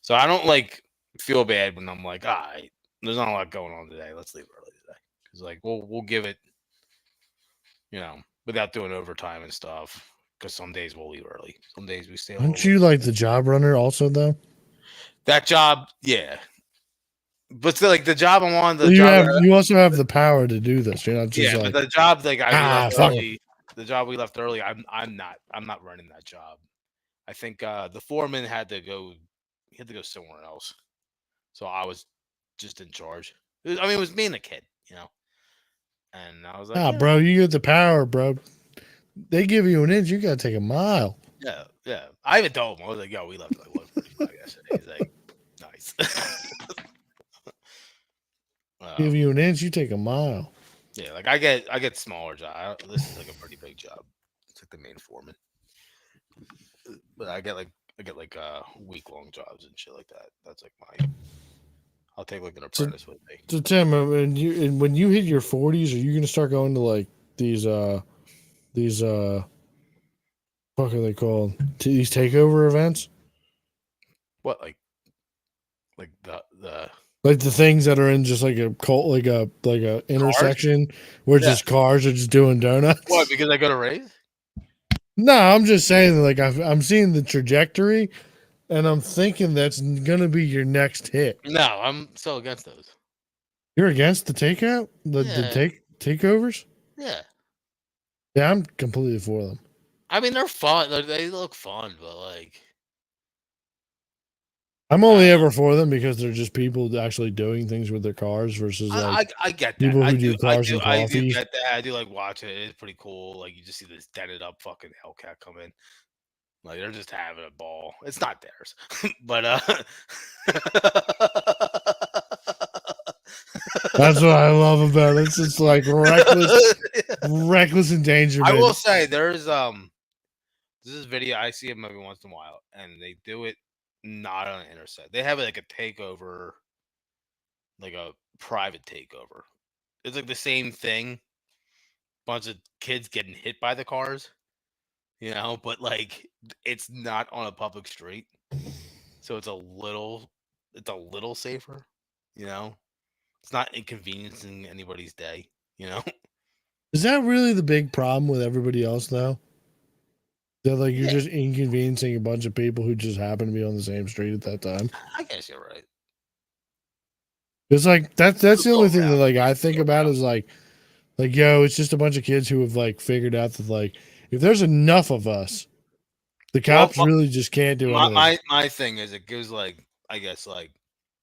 So I don't like feel bad when I'm like, there's not a lot going on today. Let's leave early today because like we'll give it, without doing overtime and stuff. Because some days we'll leave early. Some days we stay a little
Aren't you like the job runner also though?
That job, yeah. But still, like the job I'm on, the
Well,
job,
you also have the power to do this. You're not just
yeah. But
like
the job, like we left
fuck 'em."
early. The job we left early. I'm not running that job. I think the foreman had to go. He had to go somewhere else. So I was just in charge. It was me and the kid, And I was like, yeah,
Bro, you get the power, bro. They give you an inch, you gotta take a mile.
yeah, yeah. I even told him I was like, yo, we left at like 1:45 yesterday. He's like, nice.
Give you an inch, you take a mile.
Yeah, like I get smaller job. This is like a pretty big job. It's like the main foreman, but I get like week-long jobs and shit like that. That's like I'll take like an apprentice with me.
So Tim, when you hit your 40s, are you gonna start going to like these what are they called? These takeover events?
What like the
Like the things that are in just like a cult, like a intersection where
Yeah.
just cars are just doing donuts.
What? Because I go to raise?
No, I'm just saying, like I'm seeing the trajectory, and I'm thinking that's gonna be your next hit.
No, I'm so against those.
You're against the takeout? The
Yeah.
takeovers?
Yeah.
Yeah, I'm completely for them.
I mean, they're fun. They look fun, but like,
I'm
I
only
don't
ever for them because they're just people actually doing things with their cars versus like
I get that.
people who do cars and
I do
coffee.
get that. I do like watching it. It's pretty cool. Like you just see this dented up fucking Hellcat come in. Like they're just having a ball. It's not theirs, but
That's what I love about it. It's just like reckless
I
endangerment.
will say there's this is a video I see them every once in a while, and they do it not on an intersect. They have like a takeover, like a private takeover. It's like the same thing. Bunch of kids getting hit by the cars, but like it's not on a public street, so it's a little safer, you know. It's not inconveniencing anybody's day, you know.
Is that really the big problem with everybody else though? That like you're
Yeah,
just inconveniencing a bunch of people who just happen to be on the same street at that time.
I guess you're right.
It's like that's the
Go
only thing that
around,
like I think
go
about
around.
is like yo, it's just a bunch of kids who have like figured out that like if there's enough of us, the
Well,
cops really just can't do anything.
my thing is it gives like I guess like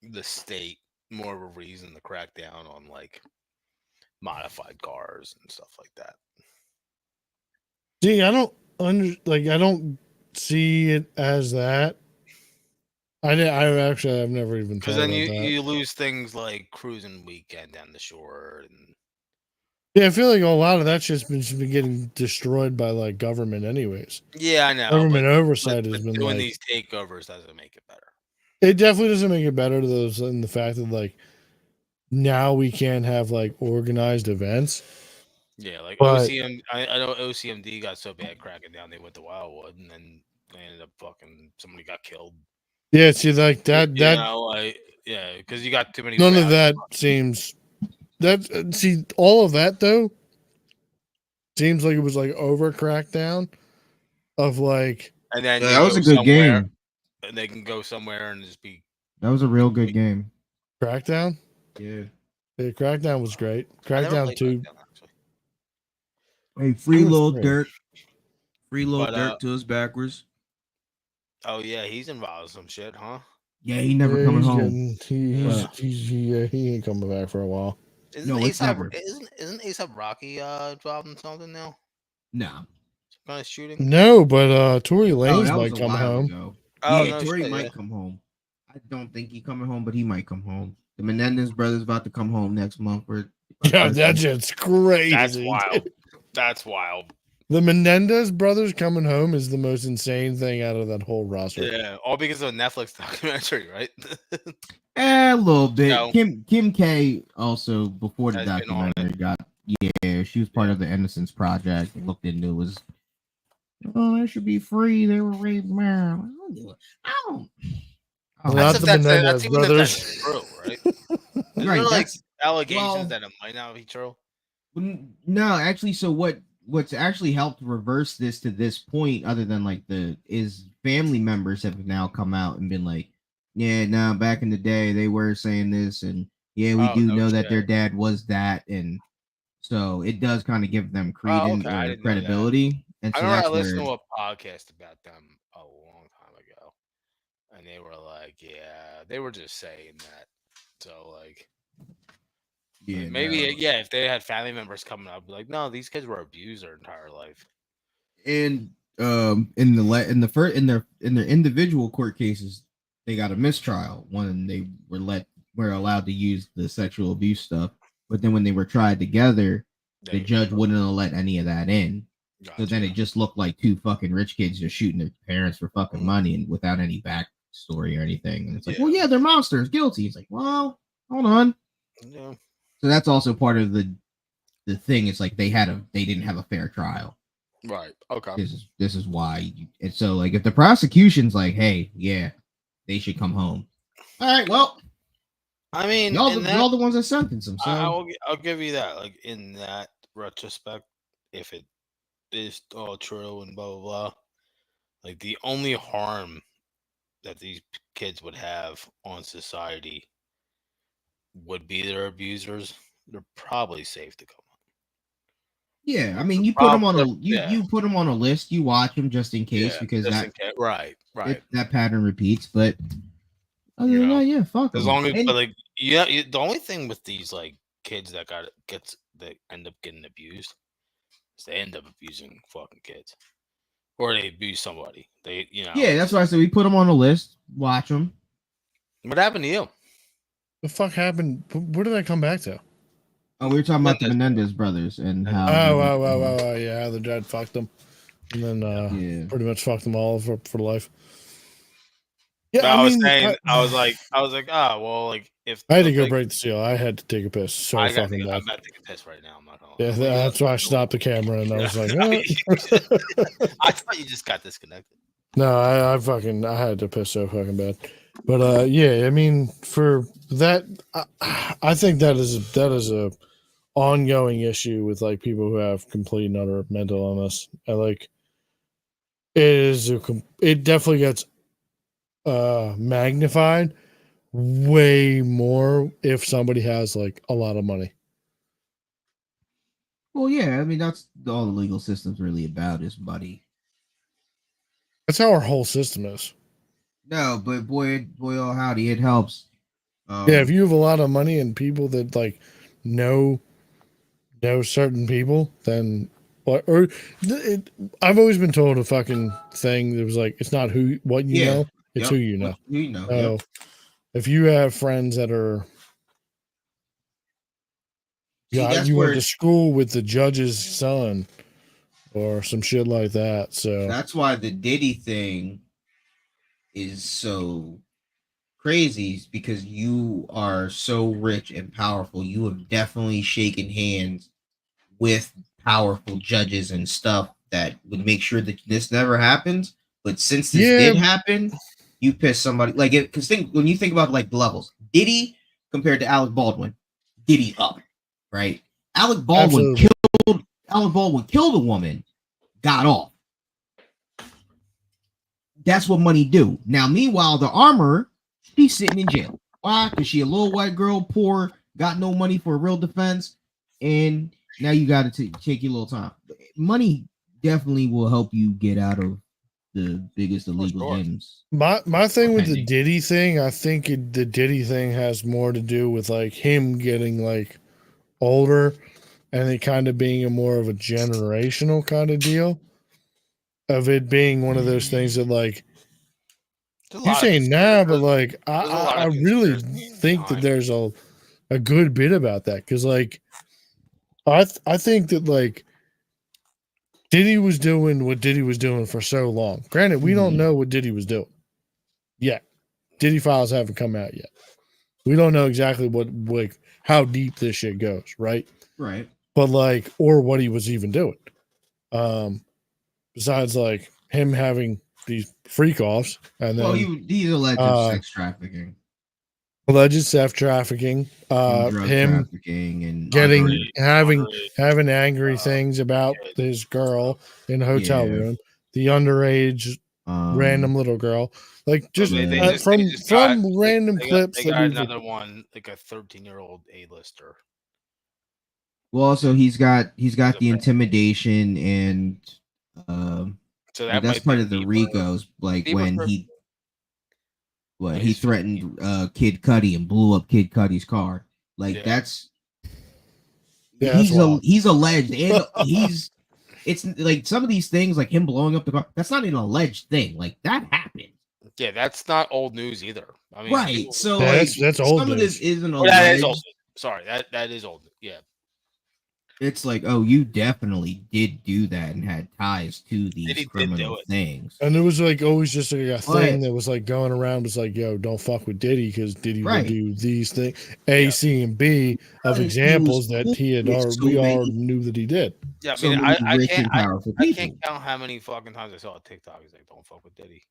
the state more of a reason to crack down on like modified cars and stuff like that.
See, I don't see it as that. I've never even
Because
thought
then
about that.
you lose things like cruising weekend down the shore and
Yeah, I feel like a lot of that shit's been getting destroyed by like government, anyways.
yeah, I know,
Government
but
oversight has been
doing
like
these takeovers doesn't make it better.
it definitely doesn't make it better to those in the fact that like now we can't have like organized events.
Yeah, like
But
I know OCMD got so bad cracking down, they went to Wildwood, and then they ended up fucking somebody got killed.
yeah, see like that
Like yeah, because you got too many
none of
rowdy
that
fucking-
seems that see all of that though seems like it was like over crackdown of like
and then
Yeah,
they
that was
go
a good
somewhere,
game.
and they can go somewhere and just be.
That was a real good game.
crackdown.
Yeah.
Yeah, crackdown was great.
I never
Crackdown
played
2.
Crackdown actually,
Hey, free
It was
little
great.
dirt. Free little
but
dirt to his backwards.
oh yeah, he's involved in some shit, huh?
Yeah, he never
Yeah,
coming
he's
home.
he ain't coming back for a while.
Isn't
No, it's never.
Isn't ASAP Rocky involved in something now?
No.
Some kind of shooting?
No, but Tory
Oh,
Lanez
that was
might
a
come
while
home.
ago.
Oh
Yeah,
no,
Tori
shit,
might
yeah.
come home. I don't think he coming home, but he might come home. The Menendez brothers about to come home next month.
Yeah, that shit's crazy.
That's wild. That's wild.
The Menendez brothers coming home is the most insane thing out of that whole roster.
Yeah, all because of a Netflix documentary, right?
A little bit.
No.
Kim K also before the
Has been on
documentary got she was part of the Innocence Project. Looked into it was they should be free. They were raped. Man, I don't.
Well,
That's
not
if
the
that's
Menendez
even if
brothers.
that's true, right? Isn't
Right,
there like
that's-
allegations
well-
that it might not be true?
No, actually, so what's actually helped reverse this to this point, other than like is family members have now come out and been like, yeah, no, back in the day they were saying this, and yeah, we
Oh,
do
no
know that
shit.
their dad was that, and so it does kind of give them credence
okay, I
or
didn't know that.
credibility, and
I
so
remember
that's
I listened
where
to a podcast about them a long time ago, and they were like, "Yeah, they were just saying that." So like, maybe
no.
yeah, if they had family members coming up, be like, "No, these kids were abused their entire life."
And in their individual court cases, they got a mistrial when they were allowed to use the sexual abuse stuff, but then when they were tried together, the judge wouldn't have let any of that in. So then it just looked like two fucking rich kids just shooting their parents for fucking money and without any backstory or anything. And it's like, well, yeah, they're monsters, guilty. It's like, well, hold on.
Yeah.
So that's also part of the thing. It's like they didn't have a fair trial.
Right. Okay.
This is why. And so like if the prosecution's like, hey, yeah, they should come home. All right, well,
I mean,
y'all the ones that sentenced them. So
I'll give you that. Like in that retrospect, if it is all true and blah blah blah, like the only harm that these kids would have on society would be their abusers, they're probably safe to come on.
Yeah, I mean, you put them on a
Yeah.
you put them on a list. You watch them just in case because
just
that
in case. Right.
that pattern repeats. But other
You
than
know,
that, yeah, fuck
as
them.
long as, but like, the only thing with these like kids that that end up getting abused is they end up abusing fucking kids, or they abuse somebody. They,
Yeah, that's why I said we put them on a list. Watch them.
What happened to you?
The fuck happened? Where did I come back to?
Oh, we were talking about the Menendez brothers and how.
Oh, yeah, the dad fucked them, and then pretty much fucked them all for life. Yeah,
I was saying, I was like, oh well, like if
I had to go break the seal, I had to take a piss so
I'm
fucking bad.
about to take a piss right now. I'm not gonna.
Yeah, that's why I stopped the camera and I was like,
I thought you just got disconnected.
No, I had to piss so fucking bad. But yeah, I mean, for that, I think that is a ongoing issue with like people who have complete and utter mental illness. I like it definitely gets magnified way more if somebody has like a lot of money.
Well, yeah, I mean that's all the legal system's really about is money.
That's how our whole system is.
No, but boy, oh howdy, it helps.
Yeah, if you have a lot of money and people that like know certain people, then I've always been told a fucking thing that was like, it's not what you know, it's who you know.
Who you know.
So if you have friends that are, you went to school with the judge's son or some shit like that. So
that's why the Diddy thing is so crazy, because you are so rich and powerful. You have definitely shaken hands with powerful judges and stuff that would make sure that this never happens. But since this did happen, you pissed somebody like it. Because when you think about like the levels, Diddy compared to Alec Baldwin, Diddy up, right? Alec Baldwin killed a woman, got off. That's what money do. Now, meanwhile, the armor, she's sitting in jail. Why? Because she a little white girl, poor, got no money for a real defense, and now you got to take your little time. Money definitely will help you get out of the biggest illegal games.
My thing with the Diddy thing, I think the Diddy thing has more to do with like him getting like older and it kind of being a more of a generational kind of deal. Of it being one of those things that like you're saying now, but like I really think that there's a good bit about that, because like I think that like Diddy was doing what Diddy was doing for so long. Granted, we don't know what Diddy was doing yet. Diddy files haven't come out yet. We don't know exactly like how deep this shit goes, right?
Right.
But like, or what he was even doing. Besides like him having these freak offs, and then
he's alleged sex trafficking.
Alleged sex trafficking,
drug
him
trafficking, and
having angry things about his girl in the hotel room, the underage random little girl, like just from random clips.
They got another one, like a 13-year-old A-lister.
Well, also he's got the intimidation and so that's part of the Ricos, like when he threatened Kid Cudi and blew up Kid Cudi's car. Like he's alleged, and it's like some of these things, like him blowing up the car, that's not an alleged thing. Like that happened.
Yeah, that's not old news either. I mean,
right. So
that's old
some
news.
of this isn't
alleged. That is old. Sorry, that is old. Yeah.
It's like, oh, you definitely did do that and had ties to these criminal things.
And it was like always just like a thing that was like going around, was like, yo, don't fuck with Diddy because Diddy would do these things, A, C, and B of examples that he had we all knew that he did.
Yeah, I mean, I can't count how many fucking times I saw a TikTok is like, don't fuck with Diddy.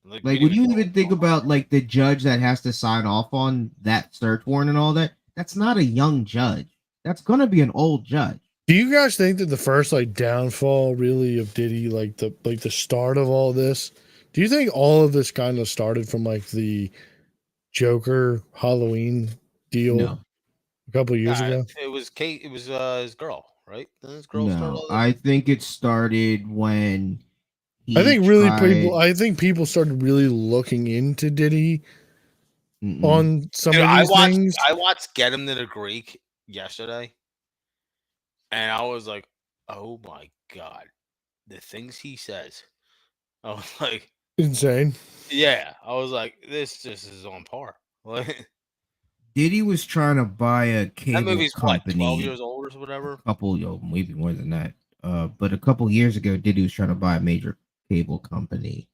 Like would you even think about like the judge that has to sign off on that search warrant and all that? That's not a young judge. That's gonna be an old judge.
Do you guys think that the first like downfall really of Diddy, like the start of all this? Do you think all of this kind of started from like the Joker Halloween deal
No,
a couple of years
Nah,
ago?
it was Kate. It was his girl, right? Didn't his girl start
no.
all this?
I think it started when
I
he
think really
tried.
people started really looking into Diddy
Mm-mm.
on some
Dude,
of these things.
I watched Get Him to the Greek yesterday, and I was like, "Oh my god, the things he says!" I was like,
Insane.
"Yeah," I was like, "This just is on par." Like,
Diddy was trying to buy a
that
cable
movie's what, 12
company.
years old or whatever.
Couple, maybe more than that. But a couple years ago, Diddy was trying to buy a major cable company,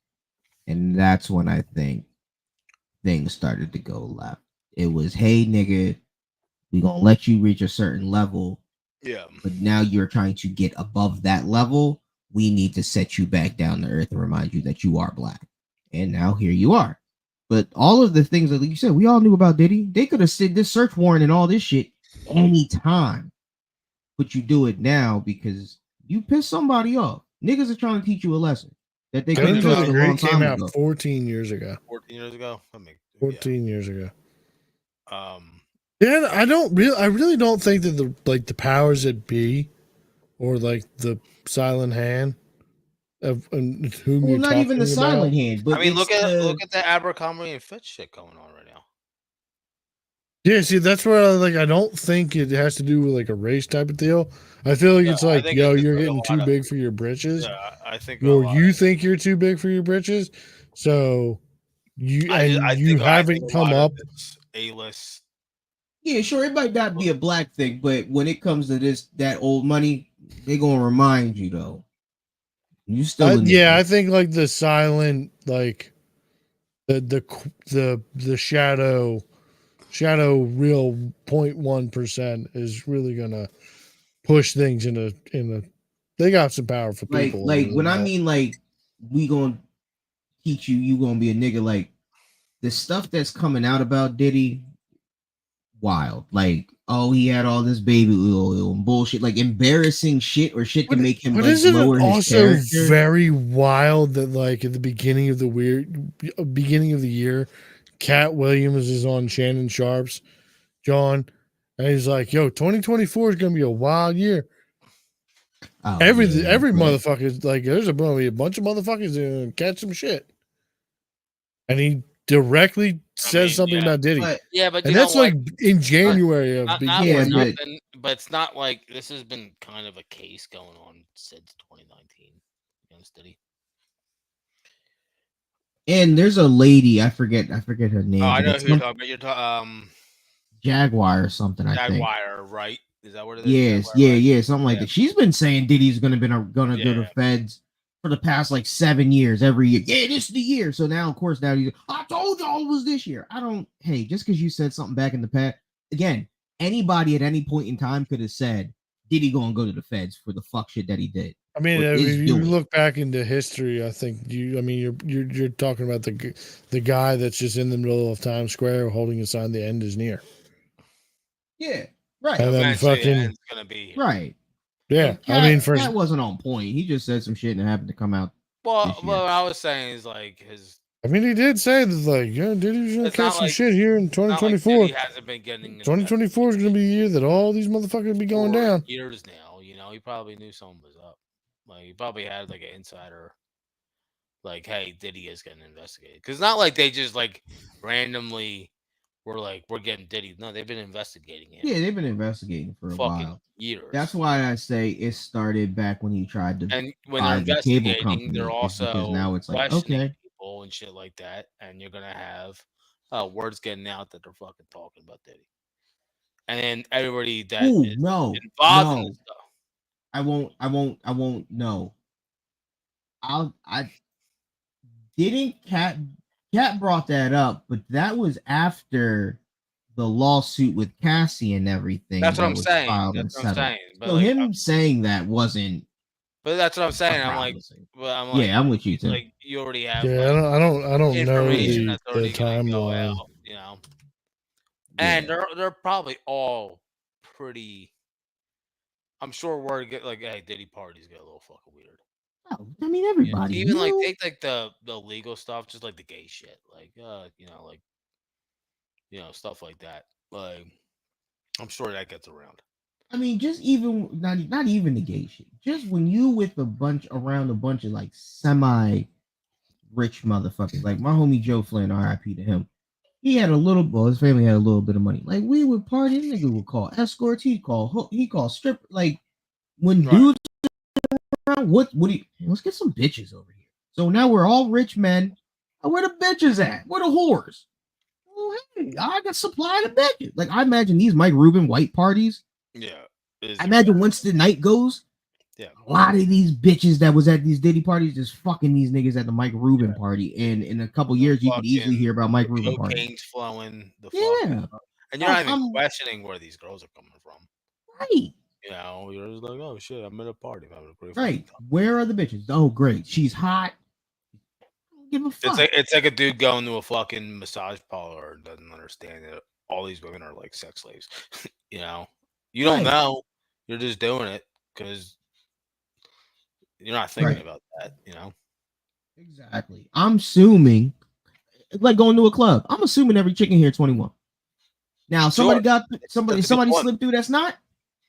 and that's when I think things started to go left. It was, hey nigga, we gonna let you reach a certain level,
Yeah,
but now you're trying to get above that level. We need to set you back down to earth and remind you that you are black. And now here you are. But all of the things that, like you said, we all knew about Diddy. They could have said this search warrant and all this shit anytime. But you do it now because you piss somebody off. Niggas are trying to teach you a lesson that they
I
could
mean,
have
Get Into
taught
the
you a long
Great came
time
out
ago.
14 years ago.
14 years ago. I mean,
14 years ago.
yeah.
Yeah, I really don't think that the powers that be, or like the silent hand of whom
Well,
you're
not even the
talking about.
silent hand,
I
but
mean,
it's
look at the Abercrombie and Fitch shit going on right now.
Yeah, see, that's where I don't think it has to do with like a race type of deal. I feel like
Yeah,
it's
I
like,
think
yo,
it's just
you're
like a
getting too
lot of
big for your britches,
yeah. I think a
or
lot.
you think you're too big for your britches, so you
I think
haven't
a
come
lot of
up.
this A-list.
yeah, sure, it might not be a black thing, but when it comes to that old money, they gonna remind you though. You still in this
Yeah, I
shit.
think like the silent, like the shadow real 0.1% is really gonna push things in a. They got some powerful people
Like
under
when
their
I
belt.
mean like we gonna teach you, you gonna be a nigga. Like the stuff that's coming out about Diddy, wild. Like, oh, he had all this baby oil and bullshit, like embarrassing shit or shit to make him
But
like
isn't it
lower his
also
character.
very wild that like at the beginning of the year, Cat Williams is on Shannon Sharp's John, and he's like, "Yo, 2024 is gonna be a wild year."
Oh
Every
yeah,
every
but
motherfucker like there's gonna be a bunch of motherfuckers that are gonna catch some shit, and he directly
I
says
mean,
something
yeah,
about Diddy,
but
yeah, but
and
you know
that's like
what?
in January of
Not
yeah,
for
beginning.
but
nothing, but it's not like this has been kind of a case going on since 2019 against Diddy.
and there's a lady, I forget her
Oh,
name,
I
but
know
it's
who you're
some
talking about. You're talking
Jaguar or something, I think.
Jaguar, right? Is that what it is?
Yes,
Jaguar,
yeah,
right?
yeah, something like
Yeah,
that. She's been saying Diddy's gonna go
yeah.
to feds for the past like 7 years every year. Yeah, this is the year. So now, of course, now he's. I told y'all it was this year. I don't. Hey, just because you said something back in the past, again, anybody at any point in time could have said Diddy gonna go to the feds for the fuck shit that he did
I mean,
or
if
is
you
doing.
look back into history, I think I mean, you're talking about the guy that's just in the middle of Times Square holding a sign, "The end is near,"
Yeah, right,
and then
Eventually, the
fucking
end's gonna be here.
right.
yeah.
And
I mean,
Cat wasn't on point. He just said some shit and it happened to come out
Well,
this year.
what I was saying is like his.
he did say that like, yeah, Diddy's gonna
It's
catch
not
some
like
shit here in
it's not like Diddy
2024.
hasn't been getting
2024 is gonna be a year that all these motherfuckers be going
for
down.
years now. You know, he probably knew something was up. Like he probably had like an insider. Like, hey, Diddy is getting investigated. Because not like they just like randomly were like, we're getting Diddy. No, they've been investigating him
Yeah, they've been investigating for a
fucking
while.
years.
That's why I say it started back when he tried to
And when they're
buy the cable
investigating, they're
company, is because
also
now it's like,
questioning
okay,
people and shit like that. And you're gonna have words getting out that they're fucking talking about Diddy. And then everybody that
ooh,
is
no,
involved in this
no,
stuff.
I won't, no. I didn't Cat brought that up, but that was after the lawsuit with Cassie and everything
That's what
that
I'm
was
saying.
filed
That's
and
what I'm
settled.
saying. But
So
like,
him saying that wasn't
but that's what I'm
a
saying.
promising.
I'm like,
Yeah, I'm with you too.
you already have
Yeah,
like
I don't know
Yeah.
information that's
the
already gonna go
timeline.
out, you know. And
Yeah.
they're probably all pretty. I'm sure word get like, hey, Diddy parties get a little fucking weird.
Oh, I mean,
Yeah.
everybody
Even like
knew.
take like the legal stuff, just like the gay shit, like stuff like that. Like, I'm sure that gets around.
I mean, just even not even the gay shit. Just when you with around a bunch of like semi rich motherfuckers, like my homie Joe Flynn, R.I.P. to him. He had his family had a little bit of money. Like we would party, nigga would call escorts. He called strip. Like when
Right.
dudes around, what do you? Let's get some bitches over here. So now we're all rich men. Where the bitches at? Where the whores? Oh, hey, I got supply of bitches. Like I imagine these Mike Rubin white parties.
Yeah.
I imagine once the night goes,
yeah,
a lot of these bitches that was at these Diddy parties just fucking these niggas at the Mike Rubin party. And in a couple years, you could easily hear about Mike Rubin party.
Cocaine's flowing.
Yeah.
And you're not even questioning where these girls are coming from.
Right.
You know, you're just like, oh shit, I'm at a party. I'm having a great
right. Where are the bitches? Oh, great. She's hot. Give a fuck.
It's like a dude going to a fucking massage parlor and doesn't understand that all these women are like sex slaves. You know, you don't know. You're just doing it because you're not thinking about that. You know.
Exactly. I'm assuming, like going to a club. I'm assuming every chicken here 21. Now, somebody slipped through. That's not.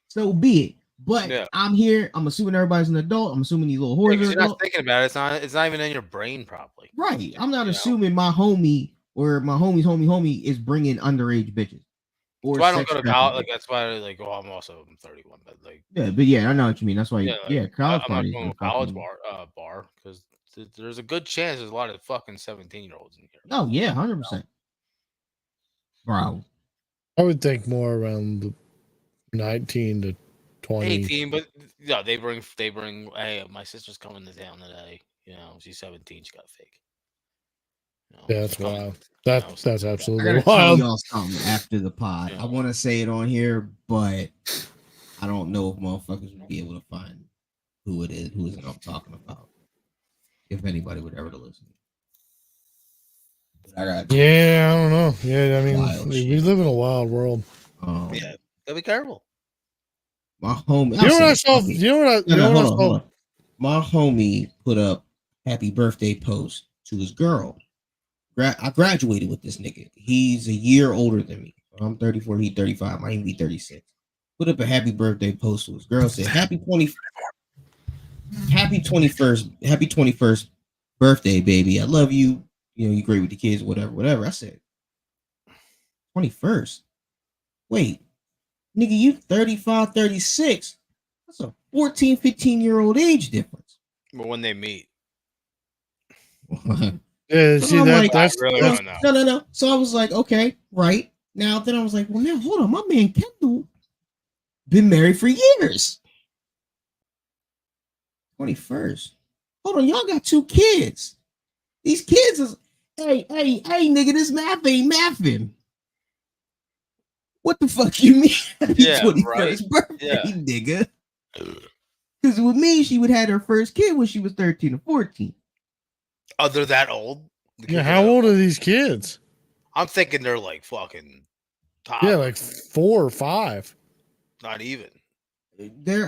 So be it. But I'm here. I'm assuming everybody's an adult. I'm assuming these little whores are
you're
adult.
not thinking about it. It's not even in your brain, probably.
Right. I'm not assuming my homie or my homie's homie is bringing underage bitches.
Or I don't go to college. Like that's why, like, oh, I'm 31, but like,
I know what you mean. That's why, college
I'm
parties.
not going to college bar because there's a good chance there's a lot of fucking 17-year-olds in here.
Oh yeah, 100%. Bro,
I would think more around the 19 to 20.
18, but yeah, they bring. Hey, my sister's coming to town today. You know, she's 17. She got fake. You know,
yeah, that's wild. That's absolutely
I gotta
wild.
tell y'all something after the pod. I want to say it on here, but I don't know if motherfuckers would be able to find who it is I'm talking about. If anybody would ever listen.
I don't know. Yeah, I mean, we live in a wild world.
Yeah, gotta be careful.
My homie.
Hold on.
My homie put up happy birthday post to his girl. I graduated with this nigga. He's a year older than me. I'm 34. He's 35. Might even be 36. Put up a happy birthday post to his girl. Said happy 21st birthday, baby. I love you. You know, you great with the kids, whatever. I said 21st. Wait, nigga, you 35, 36. That's a 14, 15-year-old age difference.
But when they meet.
Yeah, see, that's
really don't know.
No. So I was like, okay, right. Now then I was like, well, now hold on, my man Kendall been married for years. 21st. Hold on, y'all got 2 kids. These kids is hey, nigga, this math ain't mathing. What the fuck you mean?
Yeah,
21st birthday, nigga. Because with me, she would have her first kid when she was 13 or 14.
Oh, they're that old?
Yeah, how old are these kids?
I'm thinking they're like fucking top.
Yeah, like 4 or 5.
Not even.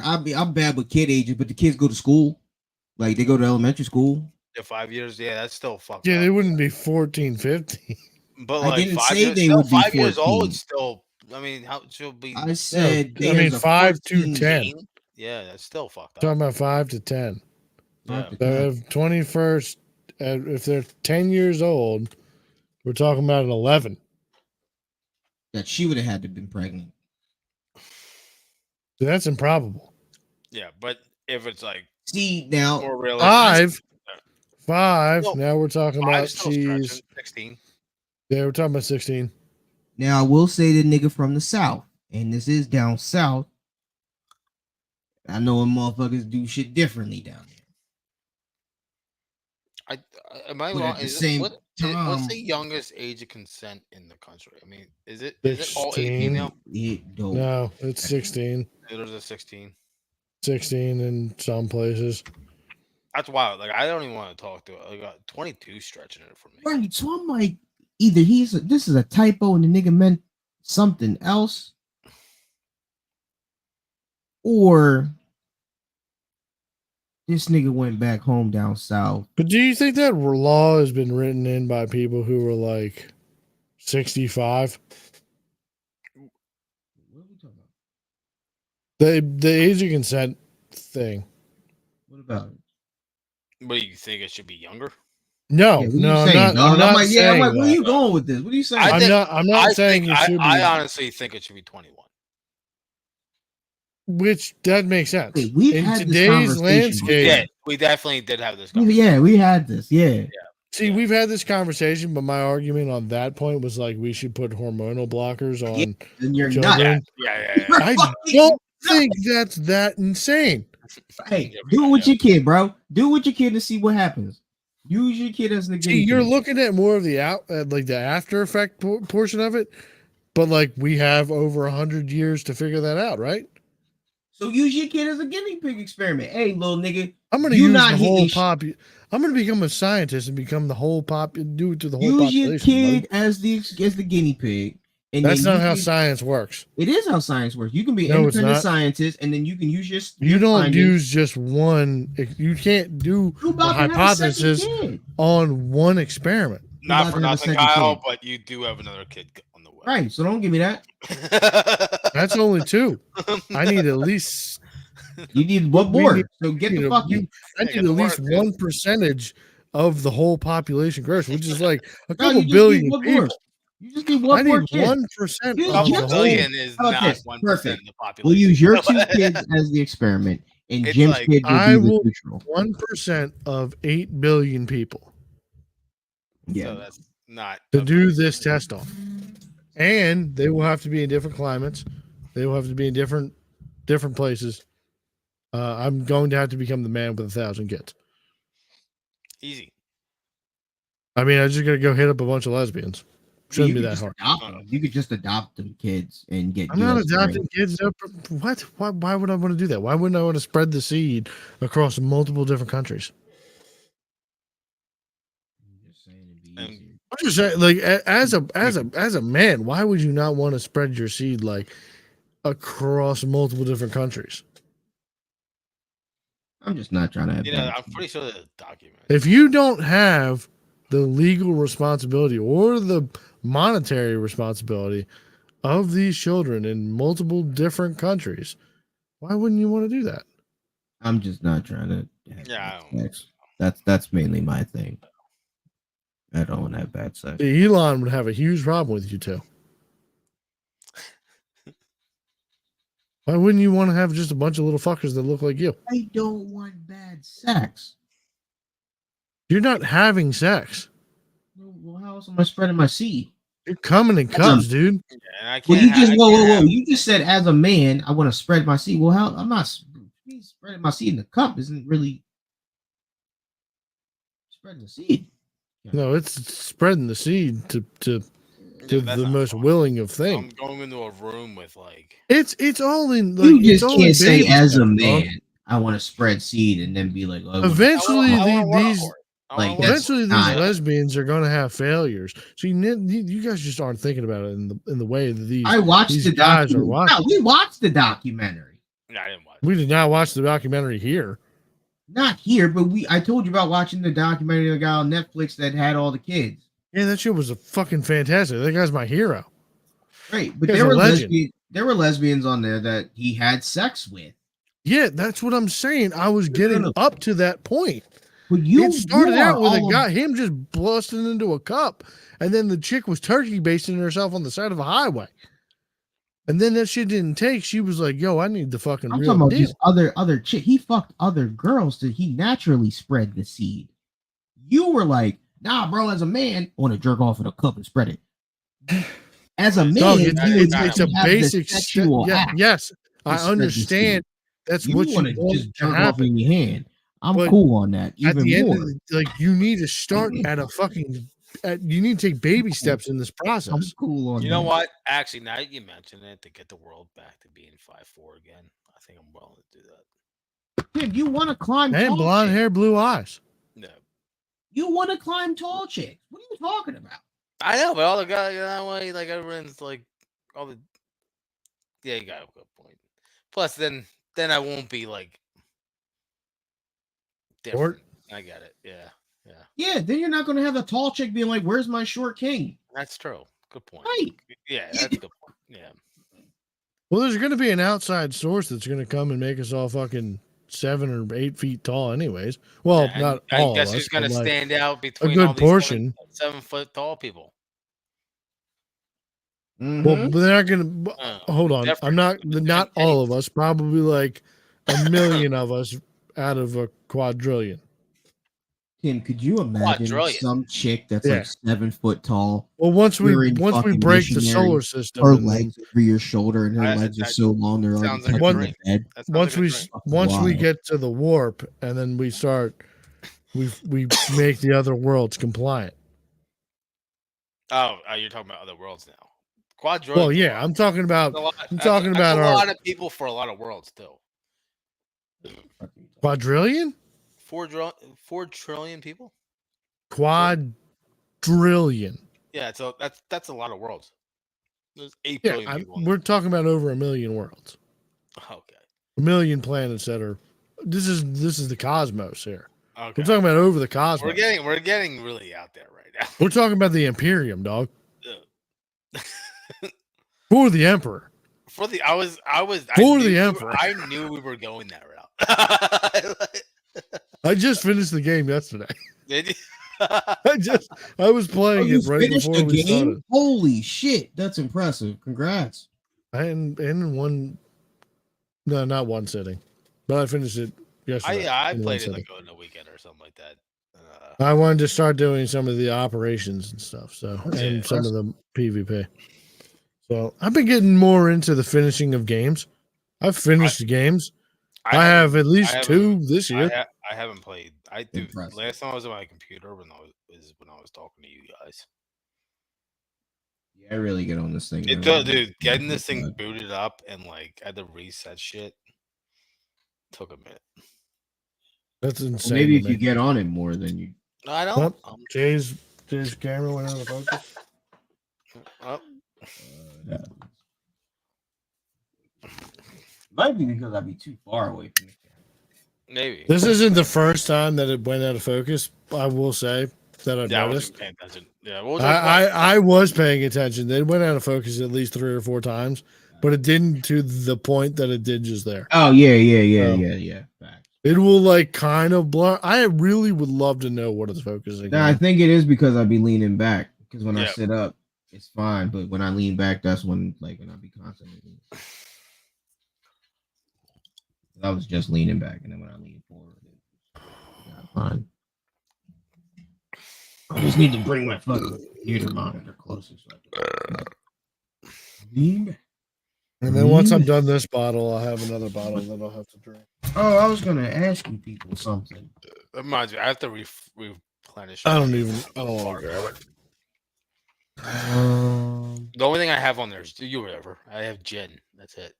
I'm bad with kid ages, but the kids go to school. Like they go to elementary school.
Yeah, 5 years. Yeah, that's still fucked
Yeah,
up.
they wouldn't be 14, 15.
But
I
like
didn't
5
say
years,
they
still
would be
5 years
14.
old. Still, I mean, how she'll be?
I said,
I mean, 5 to 10.
Yeah, that's still fucked up.
Talking about 5 to 10.
Yeah.
So if 21st, if they're 10 years old, we're talking about an 11.
That she would have had to have been pregnant.
That's improbable.
Yeah, but if it's like
now
more realistic,
5.
No,
now we're talking about
she's 16.
Yeah, we're talking about 16.
Now I will say the nigga from the South, and this is down south. I know when motherfuckers do shit differently down there.
Am I
But
wrong?
at the same time,
What's the youngest age of consent in the country? I mean, is it all 18 now?
No, it's 16.
There's a 16. 16
in some places.
That's wild. Like I don't even want to talk to it. I got 22 stretching it for me.
Right. So I'm like, either this is a typo and the nigga meant something else, or this nigga went back home down south.
But do you think that law has been written in by people who were like 65? The age of consent thing.
What about it?
What do you think? It should be younger?
No,
Yeah, what are
no,
you
I'm
saying,
not.
dog?
I'm not
I'm
saying
like, where are
that.
you going with this? What are you saying?
I'm not saying it should
I
be.
honestly think it should be 21.
Which that makes sense.
Wait, we've
In
had this
today's
conversation
We
landscape,
did. We definitely did have this conversation.
Yeah, we had this. Yeah.
see, we've had this conversation, but my argument on that point was like we should put hormonal blockers on
And you're
children.
Yeah.
I don't think that's that insane.
Hey, do it with your kid, bro. Do it with your kid to see what happens. Use your kid as the guinea
See, you're
pig.
looking at more of the like the after effect portion of it, but like we have over 100 years to figure that out, right?
So use your kid as a guinea pig experiment. Hey, little nigga,
I'm gonna
you
use
not
the
hitting
whole
sh-
pop. I'm gonna become a scientist and become the whole pop. Do it to the whole
use
population.
your kid
buddy.
as the guinea pig. And
That's
then
not how
use-
science works.
It is how science works. You can be an
No, it's
independent
not.
scientist, and then you can use your.
You
your
don't
findings.
use just one. You can't do
You
the
about to have a
hypothesis
second kid.
on one experiment.
Not
about
for
to have a
nothing,
second
Kyle,
kid.
but you do have another kid on the way.
Right. So don't give me that.
That's only two. I need at least.
You need one
We
more.
need-
So get
you
the
know,
fucking.
I
Yeah,
need
get
at
to
least
work, dude.
1% of the whole population growth, which is like a
No,
couple
you just need
billion
one more.
people.
You just need
I
one more
need
kid.
1%
You
of
just-
the
A
whole.
billion is
How about
not
this?
1%
Perfect.
of the population.
We'll use your two kids as the experiment, and
It's
Jim's
like-
kid will
I
be the
will-
neutral.
1% of 8 billion people
Yeah.
So that's not
to
a
do
billion.
this test on, and they will have to be in different climates. They will have to be in different places. I'm going to have to become the man with 1,000 kids.
Easy.
I mean, I just got to go hit up a bunch of lesbians. Shouldn't be
could
that
just
hard.
adopt them. You could just adopt them kids and get.
I'm not
US
adopting
parents.
kids. What? Why would I want to do that? Why wouldn't I want to spread the seed across multiple different countries?
I'm just saying it'd be
And-
easier.
I'm just saying, like, as a man, why would you not want to spread your seed like across multiple different countries?
I'm just not trying to have.
You know,
bad
I'm
seed.
pretty sure there's a document.
If you don't have the legal responsibility or the monetary responsibility of these children in multiple different countries, why wouldn't you want to do that?
I'm just not trying to. Have
Yeah,
bad
I don't-
sex. That's mainly my thing. I don't want to have bad sex.
Elon would have a huge problem with you two. Why wouldn't you want to have just a bunch of little fuckers that look like you?
I don't want bad sex.
You're not having sex.
Well, how else am I spreading my seed?
You're coming in cups, dude.
And I can't
Well, you just
I
whoa.
can't have-
You just said as a man, I want to spread my seed. Well, how I'm not spreading my seed in the cup. Isn't really spreading the seed.
No, it's spreading the seed to
Yeah, that's
the
not
most
fun.
willing of
I'm
things.
going into a room with like
It's all in. Like,
You
it's
just
all in
can't say
baby
as a
steps, dog.
man, I want to spread seed and then be like, oh, I wanna-
Eventually,
I wanna work
these
for it. I
like,
wanna work
that's
for it.
eventually
not-
these lesbians are going to have failures. So you guys just aren't thinking about it in the way that these.
I watched
these
the
guys are
documentary.
watching.
No, we watched the documentary.
No, I didn't watch.
We did not watch the documentary here.
Not here, but I told you about watching the documentary of the guy on Netflix that had all the kids.
Yeah, that shit was a fucking fantastic. That guy's my hero.
Right, but
He's
there
a
were
legend.
there were lesbians on there that he had sex with.
Yeah, that's what I'm saying. I was getting
no.
up to that point.
But you
It started
you are
out with a
all
guy, him just busting into a cup, and then the chick was turkey basting herself on the side of a highway. And then that shit didn't take. She was like, "Yo, I need the fucking
I'm
real
talking about
deal."
these other chick. He fucked other girls that he naturally spread the seed. You were like, nah, bro. As a man, I want to jerk off in a cup and spread it. As a man,
Dog,
you would
it's a
have the
basic
sexual
yeah,
act.
yes, I
spread the
understand. That's
You
what
want
you
to
want
just
to
jerk off
happen.
in your hand. I'm
But
cool on that.
At
Even
the end,
more.
of like you need to start at a fucking. You need to take baby steps in this
I'm
process.
cool on
You
that.
know what? Actually, now that you mention it, to get the world back to being 5'4" again, I think I'm willing to do that.
Dude, you want to climb
And
tall
blonde
chicks.
hair, blue eyes.
No,
You want to climb tall chicks. What are you talking about?
I know, but all the guys that way, like everyone's like all the. Yeah, you got a good point. Plus, then I won't be like different. I get it. Yeah, yeah,
Yeah, then you're not going to have a tall chick being like, "Where's my short king?"
that's true. Good point.
Right.
Yeah, that's a good point. Yeah.
Well, there's going to be an outside source that's going to come and make us all fucking 7 or 8 feet tall, anyways. Well,
Yeah, and
not
I
all
guess
of us,
who's going to
but like
stand out
a
between all
good
these
portion.
7 foot tall people?
Well,
Mhm.
but they're not going to. Hold on, I'm not. Not all of us. Probably like a million of us out of a quadrillion.
Tim, could you imagine
Quadrillion.
some chick that's
Yeah.
like 7 foot tall?
Well, once we
You're in fucking
break the
missionary,
solar system,
her
and then
legs over your shoulder, and her legs are
that
so long they're already
sounds like a
touching
dream.
the bed.
That sounds like a dream.
once we
Wild.
get to the warp, and then we start, we make the other worlds compliant.
Oh, you're talking about other worlds now. Quadrillion.
Well, yeah, I'm talking about.
That's
about
a
our
lot of people for a lot of worlds still.
quadrillion.
4 trillion people.
Quadrillion.
Yeah, so that's a lot of worlds. There's 8
Yeah,
billion people.
we're talking about over 1 million worlds,
Okay.
1 million planets that are. This is the cosmos here.
Okay.
We're talking about over the cosmos.
We're getting really out there right now.
We're talking about the Imperium, dog.
Yeah.
For the Emperor.
For the I
For
knew
the Emperor.
I knew we were going that route.
I just finished the game yesterday.
Did you?
I was playing
you
it right
finished
before
the
we
game?
started.
Holy shit, that's impressive. Congrats.
In one, no, not one sitting, but I finished it yesterday.
I
in one
played it
sitting.
like on a weekend or something like that.
I wanted to start doing some of the operations and stuff, and some of the PvP. So I've been getting more into the finishing of games. I've finished games. I have at least 2 this year.
I haven't played. I do.
Impressive.
Last time I was on my computer when I was talking to you guys.
Yeah, I really get on this thing.
Dude, getting this thing booted up and like had to reset shit took a minute.
That's insane.
Maybe if you get on it more, then you.
I don't.
Jay's camera went out of focus.
Might be because I'd be too far away from the camera.
Maybe.
This isn't the first time that it went out of focus. I will say that I've
I
noticed.
wasn't paying attention. Yeah,
I was paying attention. They went out of focus at least 3 or 4 times, but it didn't to the point that it did just there.
Oh yeah. Fact.
It will like kind of blur. I really would love to know what it's focusing
No, I
on.
think it is because I'd be leaning back. Because when I
Yeah.
sit up, it's fine. But when I lean back, that's when I'll be constantly. I was just leaning back, and then when I lean forward, it's fine. I just need to bring my fucking computer monitor closer so I can lean back.
And then once I'm done this bottle, I'll have another bottle that I'll have to drink.
Oh, I was gonna ask you people something.
Reminds me, I have to replenish.
I don't want to grab it.
The only thing I have on there is whatever. I have gin. That's it.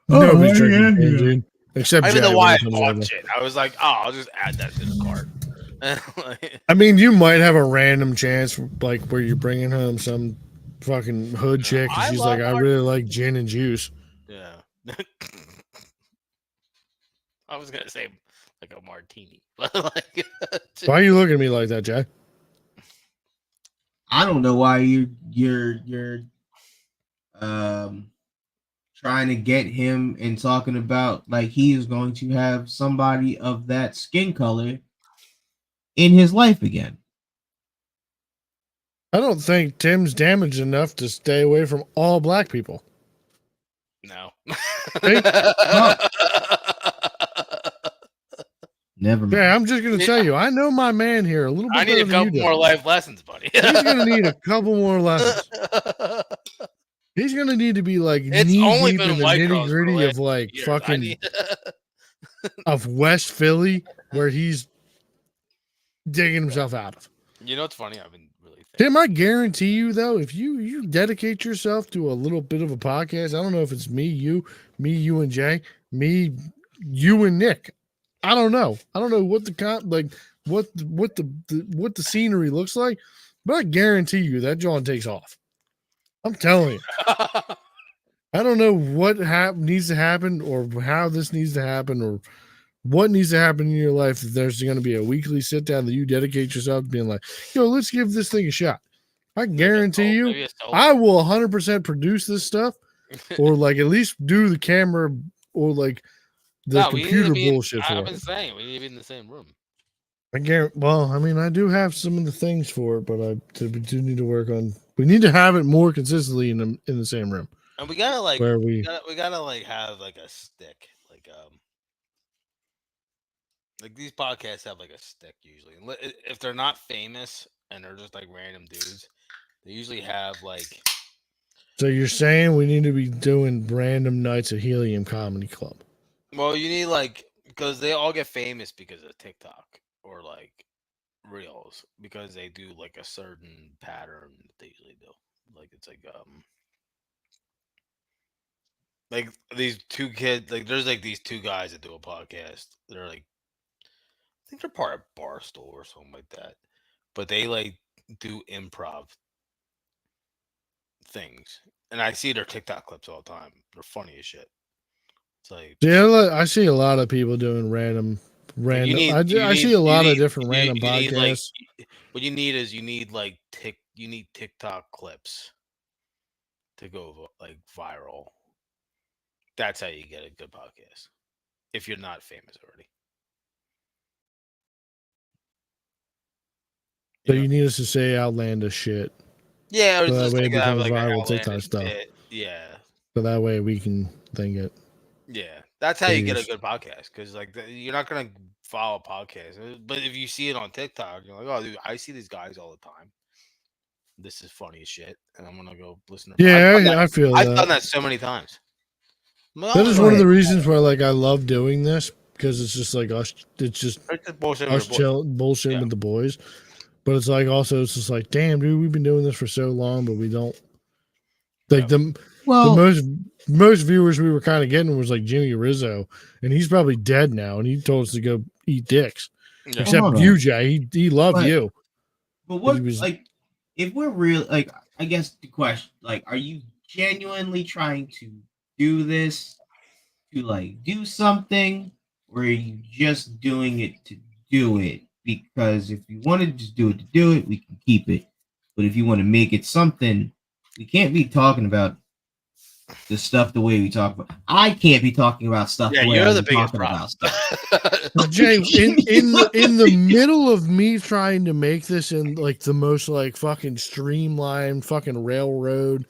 Nobody's drinking gin, dude. Except
I don't know
Jay
why I
when he comes
bought
over.
gin. I was like, oh, I'll just add that to the cart.
I mean, you might have a random chance, like where you're bringing home some fucking hood chick, and she's like, "I really like gin and juice."
Yeah. I was gonna say like a martini, but like.
Why are you looking at me like that, Jay?
I don't know why you're trying to get him and talking about like he is going to have somebody of that skin color in his life again.
I don't think Tim's damaged enough to stay away from all black people.
No.
Never mind.
Yeah, I'm just gonna tell you, I know my man here a little bit.
I need a
better than
couple
you
more
do.
life lessons, buddy.
He's gonna need a couple more lessons. He's gonna need to be like
It's
knee
only
deep
been
in the
white
nitty
girls for the
gritty
last
of like
years. I
fucking
need-
of West Philly, where he's digging himself out of.
You know what's funny? I've been really thinking.
Tim, I guarantee you though, if you dedicate yourself to a little bit of a podcast, I don't know if it's me, you and Jay, me, you and Nick. I don't know what the what the scenery looks like, but I guarantee you that John takes off. I'm telling you. I don't know what needs to happen or how this needs to happen or what needs to happen in your life. If there's going to be a weekly sit down that you dedicate yourself to being like, yo, let's give this thing a shot. I guarantee you, I will 100% produce this stuff or like at least do the camera or like the
No, we need to
computer
be in,
bullshit for
I've been
it.
saying we need to be in the same room.
I can't. Well, I mean, I do have some of the things for it, but we do need to work on. We need to have it more consistently in the same room
And we gotta like
where
we gotta like have like a stick. Like these podcasts have like a stick usually. If they're not famous and they're just like random dudes, they usually have like.
So you're saying we need to be doing random nights at Helium Comedy Club?
Well, you need like because they all get famous because of TikTok or like Reels because they do like a certain pattern that they usually do. Like it's like these two kids, like there's like these two guys that do a podcast. They're like, I think they're part of Barstool or something like that, but they like do improv things, and I see their TikTok clips all the time. They're funny as shit. It's like,
Yeah, I see a lot of people doing random. I see a lot of different random podcasts.
What you need is you need TikTok clips to go like viral. That's how you get a good podcast. If you're not famous already.
So you need us to say outlandish shit.
Yeah, or
so that
just
way
like
it becomes
have like
viral TikTok stuff.
bit. Yeah.
So that way we can then get.
Yeah, that's how you get a good podcast because like you're not gonna follow podcasts, but if you see it on TikTok, you're like, oh, dude, I see these guys all the time. This is funny as shit, and I'm gonna go listen to.
Yeah, I feel
I've done that so many times.
That is one of the reasons why like I love doing this because it's just like us. It's just
bullshit
us bullshit with the boys. But it's like also it's just like, damn, dude, we've been doing this for so long, but we don't like the most viewers we were kind of getting was like Jimmy Rizzo, and he's probably dead now, and he told us to go eat dicks. Yeah. Except you, Jay. He loved you.
But what like if we're real like I guess the question, like, are you genuinely trying to do this to like do something, or are you just doing it to do it? Because if you want to just do it, we can keep it. But if you want to make it something, we can't be talking about the stuff the way we talk about. I can't be talking about stuff the way
you're
I'm
the biggest
talking
problem.
about stuff.
Jay, in the middle of me trying to make this in like the most like fucking streamlined fucking railroad,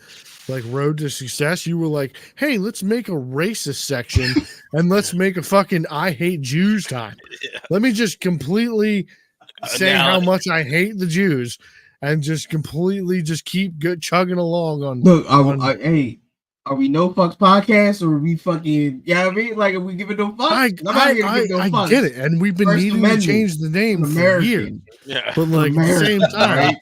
like road to success, you were like, hey, let's make a racist section and let's make a fucking I hate Jews time. Yeah. Let me just completely say how much I hate the Jews and just completely just keep chugging along on.
Look, hey, are we no fucks podcast or are we fucking? Yeah, I mean, like, are we giving no fucks?
I get it, and we've been
First
needing
Amendment,
to change the name for years.
Yeah,
but like at the same time,
right?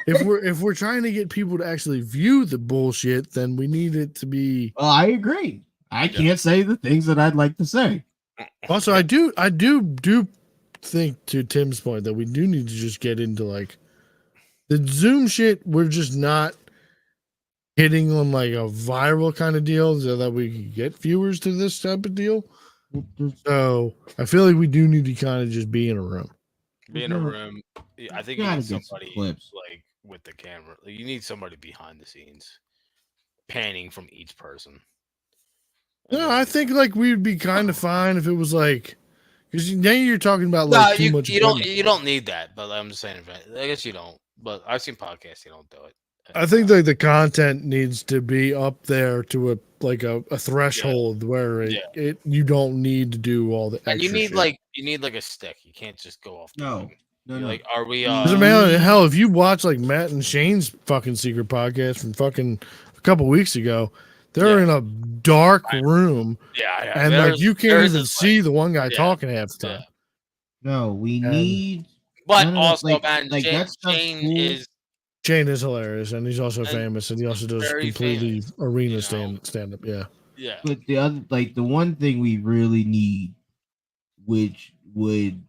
if we're trying to get people to actually view the bullshit, then we need it to be.
Well, I agree. I can't say the things that I'd like to say.
Also, I do think, to Tim's point, that we do need to just get into like the Zoom shit. We're just not hitting on like a viral kind of deal so that we can get viewers to this type of deal. So I feel like we do need to kind of just be in a room.
Be in a room. I think you need somebody like with the camera. Like, you need somebody behind the scenes, panning from each person.
No, I think like we'd be kind of fine if it was like, because now you're talking about like too much.
You don't need that. But I'm just saying, I guess you don't. But I've seen podcasts you don't do it.
I think like the content needs to be up there to a threshold where you don't need to do all the extra
and you need
shit.
you need like a stick. You can't just go off.
No.
Like, are we?
Hell, if you watch like Matt and Shane's fucking secret podcast from fucking a couple weeks ago, they're in a dark room.
Yeah.
And like you can't even see the one guy talking half the time.
No, we need.
But also, man,
Shane is hilarious, and he's also famous, and he also does completely arena stand up. Yeah.
But the one thing we really need, which would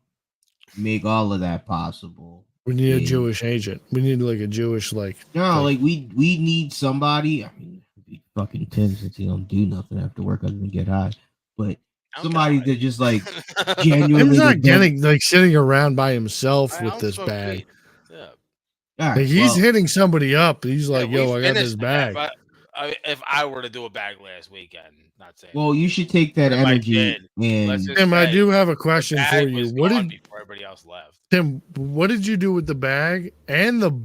make all of that possible,
we need a Jewish agent. We need like a Jewish
we need somebody. I mean, it'd be fucking Tim since he don't do nothing after work other than get high, but somebody that just like genuinely.
Tim's not getting like sitting around by himself with this bag.
Yeah.
Right, like he's hitting somebody up. He's like, "Yo, I got this bag."
if I were to do a bag last weekend, not saying.
Well, you should take that
But if I
energy
did, let's
and
just
Tim, I
say
do have a
the
question for
bag
you.
was
What
gone
did
before everybody else left.
Tim? What did you do with the bag and the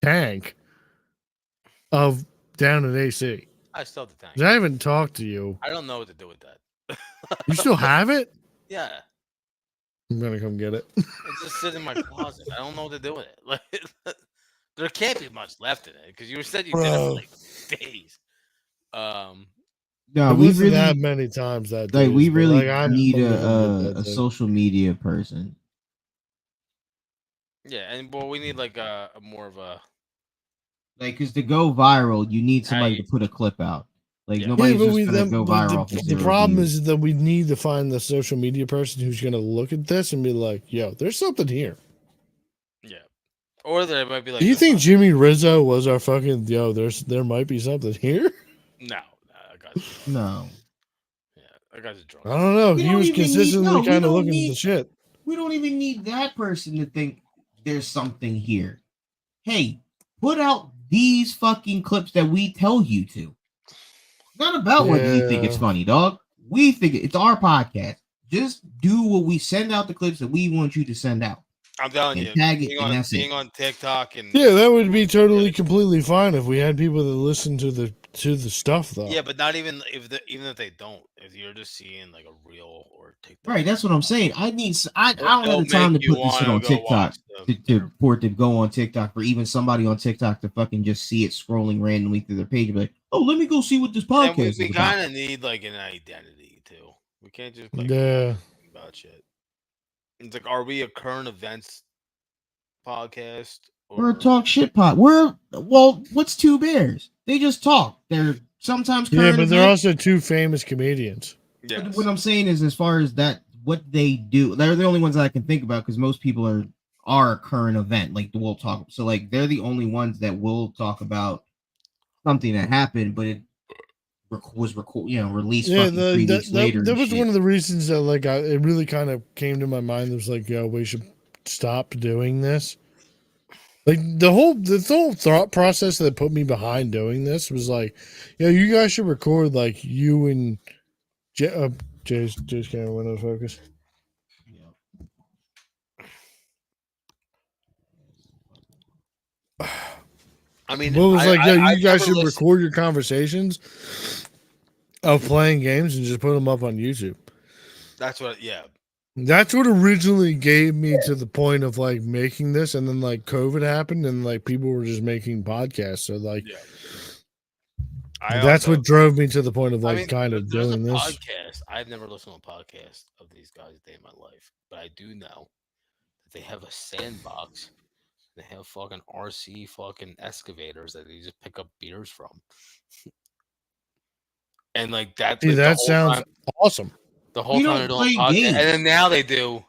tank of down at AC?
I still have the tank.
'Cause I haven't talked to you.
I don't know what to do with that.
You still have it?
Yeah,
I'm gonna come get it.
it's just sitting in my closet. I don't know what to do with it. Like, there can't be much left in it because you said you did it for
Bro.
like days.
no,
It
we
wasn't that
really
many times that day.
like we really
I'm
need
gonna go get
a
that thing.
social media person.
yeah, and well, we need like a more of a
Like, because to go viral, you need somebody
I-
to put a clip out. Like,
Yeah.
nobody's
but
just gonna go
but
viral off of
the
zero
problem
views.
is that we need to find the social media person who's gonna look at this and be like, "Yo, there's something here."
yeah, or there might be like.
Do you
a-
think Jimmy Rizzo was our fucking there might be something here?
No, that guy's
No,
yeah, that guy's a drunk.
I don't know.
We
He
don't
was
even need-
consistently
no, we
kind of
don't
looking at
need-
the shit.
we don't even need that person to think there's something here. Hey, put out these fucking clips that we tell you to. It's not about whether you think it's
Yeah.
funny, dog. We think it's our podcast. Just do what we send out the clips that we want you to send out.
I'm telling
And
you,
tag it,
being
and
on
that's it.
being on TikTok and
Yeah, that would be totally completely fine if we had people that listen to the stuff though.
yeah, but not even even if they don't, if you're just seeing like a reel or TikTok,
Right, that's what I'm saying. I don't have
It'll
the time to
make you
put this shit
wanna
on
go
TikTok
watch
for it to go on TikTok, for even somebody on TikTok to fucking just see it scrolling randomly through their page and be like, oh, let me go see what this
And
podcast
we
is about.
kind of need like an identity too. We can't just like
Yeah.
about shit. It's like, are we a current events podcast
We're a talk shit pot. What's Two Bears? They just talk. They're sometimes
Yeah,
current
but they're
events.
also two famous comedians.
Yes.
But what I'm saying is, as far as that, what they do, they're the only ones that I can think about because most people are a current event. Like we'll talk. So like they're the only ones that will talk about something that happened, but it was released
Yeah,
fucking 3 weeks later.
that
and
was
shit.
one of the reasons that like it really kind of came to my mind. It was like, yo, we should stop doing this. Like the whole thought process that put me behind doing this was like, yo, you guys should record like you and Jay's camera window focus.
I mean,
Well, it was like, yo,
I
you guys
never
should
listened-
record your conversations of playing games and just put them up on YouTube.
That's what. Yeah.
That's what originally gave me to the point of like making this, and then like COVID happened, and like people were just making podcasts. So like,
Yeah.
that's what drove me to the point of like kind of
there's
doing
a
this.
podcast. I've never listened to a podcast of these guys a day in my life, but I do know that they have a sandbox. They have fucking RC fucking excavators that they just pick up beers from. And like that,
Dude,
like, the
that
whole
sounds
time,
awesome.
the whole
We
time
don't
they're doing
play
podcast,
games.
and then now they do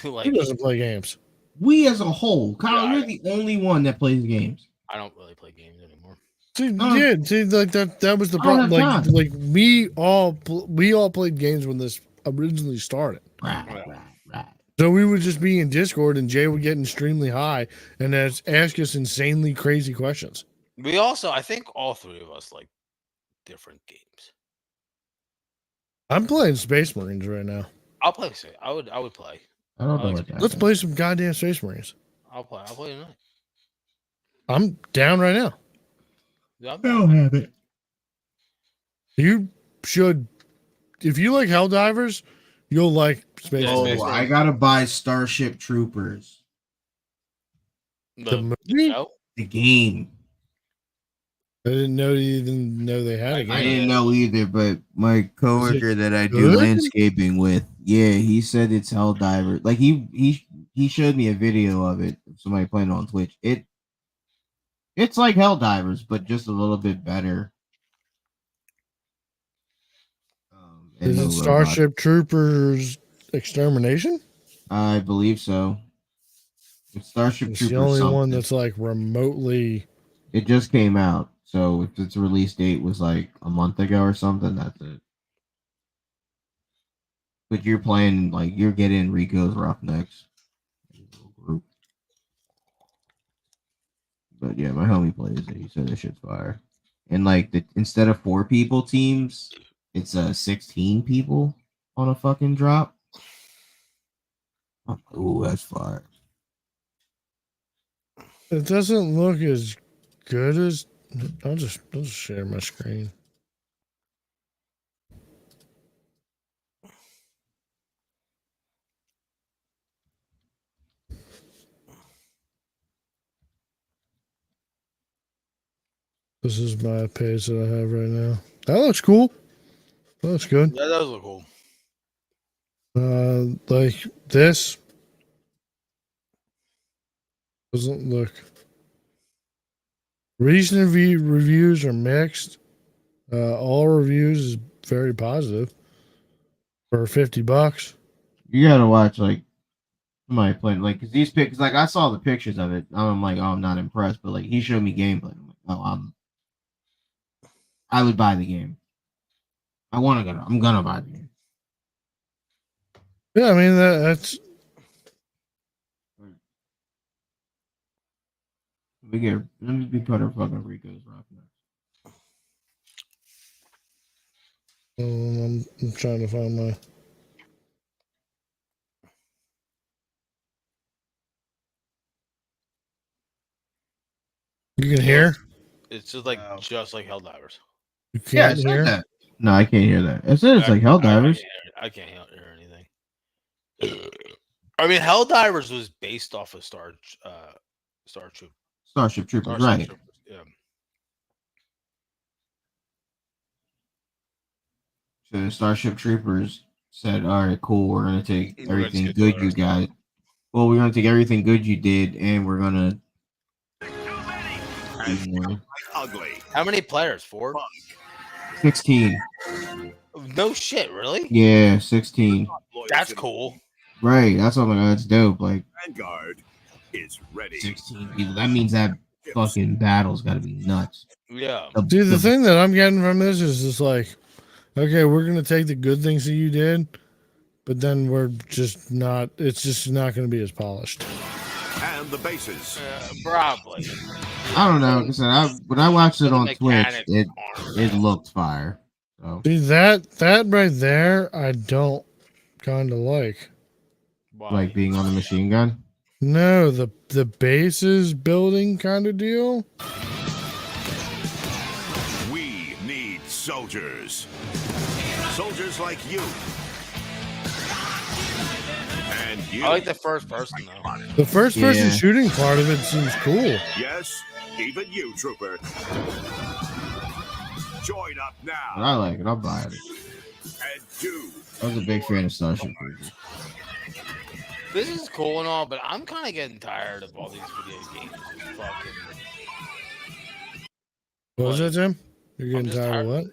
like
Who doesn't play games?
We as a whole, Kyle,
Yeah,
you're the only one that plays games.
I don't really play games anymore.
See,
Uh,
yeah, see, like that was the
I don't
problem.
have
Like,
time.
we all played games when this originally started.
Right.
So we would just be in Discord, and Jay would get extremely high and ask us insanely crazy questions.
We also, I think, all three of us like different games.
I'm playing Space Marines right now.
I'll play. I would play.
I don't know
like
what that
Let's
is.
play some goddamn Space Marines.
I'll play tonight.
I'm down right now.
Yeah,
I don't have it.
You should, if you like Helldivers, you'll like Space
Yeah,
Marines.
Oh, I gotta buy Starship Troopers,
The movie?
show?
the game.
I didn't know you even know they had a game.
I didn't know either, but my coworker that I do
good?
landscaping with, yeah, he said it's Helldiver. Like he showed me a video of it. Somebody playing on Twitch. It's like Helldivers, but just a little bit better. And
Is
no
it
robots.
Starship Troopers Extermination?
I believe so. It's Starship
It's
Troopers.
the only one
something.
that's like remotely.
It just came out, so if its release date was like a month ago or something, that's it. But you're playing like you're getting Rico's Roughnecks group. But yeah, my homie plays it. He said this shit's fire. and like instead of 4 people teams, it's 16 people on a fucking drop. Oh, that's fire.
It doesn't look as good as. I'll just share my screen. This is my page that I have right now. That looks cool. That looks good.
That does look cool.
Like this doesn't look. Recent reviews are mixed. All reviews is very positive for $50.
You gotta watch like somebody playing like because these pictures. Like I saw the pictures of it. I'm like, oh, I'm not impressed. But like he showed me gameplay. I'm like, oh, I would buy the game. I'm gonna buy the game.
Yeah, I mean that's.
Let me be put her fucking Rico's rock next.
I'm trying to find my. You can hear.
It's just like Helldivers.
You
Yeah,
can't
it said
hear.
that. No, I can't hear that. It said it's like Helldivers.
I can't hear anything. I mean, Helldivers was based off of Starship
Troopers, right?
Troopers. Yeah.
So the Starship Troopers said, "All right, cool. We're gonna take
We're gonna
everything
skip
good
the
you
rest.
got. Well, we're gonna take everything good you did, and we're gonna."
Ugly.
How many players? 4?
16.
No shit, really?
Yeah, 16.
That's cool.
Right. That's what that's dope. Like
Vanguard is ready.
16 people. That means that fucking battle's got to be nuts.
Yeah.
See, the thing that I'm getting from this is just like, okay, we're gonna take the good things that you did, but then we're just not. It's just not gonna be as polished.
And the bases.
Probably.
I don't know. Like I said, when I watched it
The
on Twitch,
mechanics
it
aren't bad.
looked fire. So
See that right there, I don't kind of like.
Why?
like being on the machine gun.
No, the bases building kind of deal.
We need soldiers. Soldiers like you. And you.
I like the first person though.
The first person
Yeah.
shooting part of it seems cool.
Yes, even you, Trooper. Join up
But
now
I like it. I'll buy it.
and do.
I was a big fan of Starship Troopers.
This is cool and all, but I'm kind of getting tired of all these video games. Just fucking.
What was that, Tim? You're
I'm
getting
just
tired of what?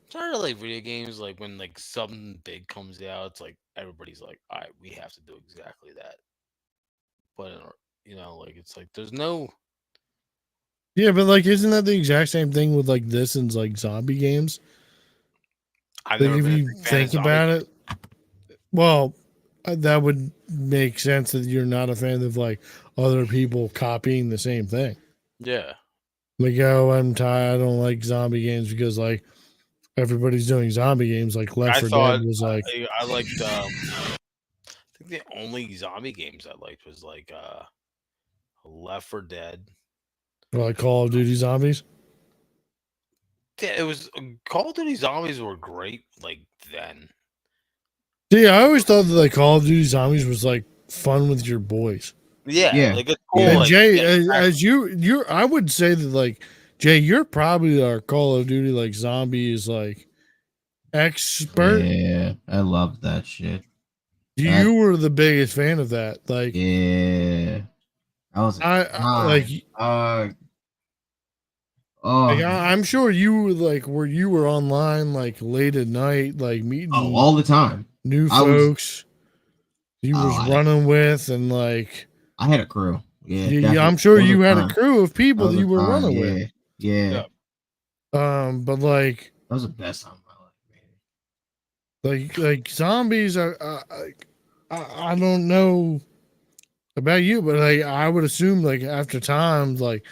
Tired of like video games, like when like something big comes out, it's like everybody's like, "All right, we have to do exactly that." But you know, like it's like there's no.
Yeah, but like, isn't that the exact same thing with like this and like zombie games?
I've
Like,
never
if
been a
you
big fan of
think
zombie
about it, well, that would make sense that you're not a fan of like other people copying the same thing.
Yeah.
Like, oh, I'm tired. I don't like zombie games because like everybody's doing zombie games. Like Left
I
4
thought
Dead was like,
I liked. I think the only zombie games I liked was like Left 4 Dead.
like Call of Duty Zombies.
Yeah, it was Call of Duty Zombies were great. Like then.
See, I always thought that like Call of Duty Zombies was like fun with your boys.
Yeah,
Yeah.
like it's cool.
Yeah.
And
like,
Jay,
yeah,
as you're, I would say that like Jay, you're probably our Call of Duty like zombies like expert.
Yeah, I love that shit.
You were the biggest fan of that. Like,
Yeah, I was.
I'm sure you were like where you were online like late at night, like meeting
all the time.
new
I was-
folks. You was running with and like
I had a crew. Yeah,
yeah, I'm sure you had a crew of people that you were running
yeah,
with.
Yeah,
But like
that was the best time of my life, man.
like zombies are I don't know about you, but like I would assume like after time like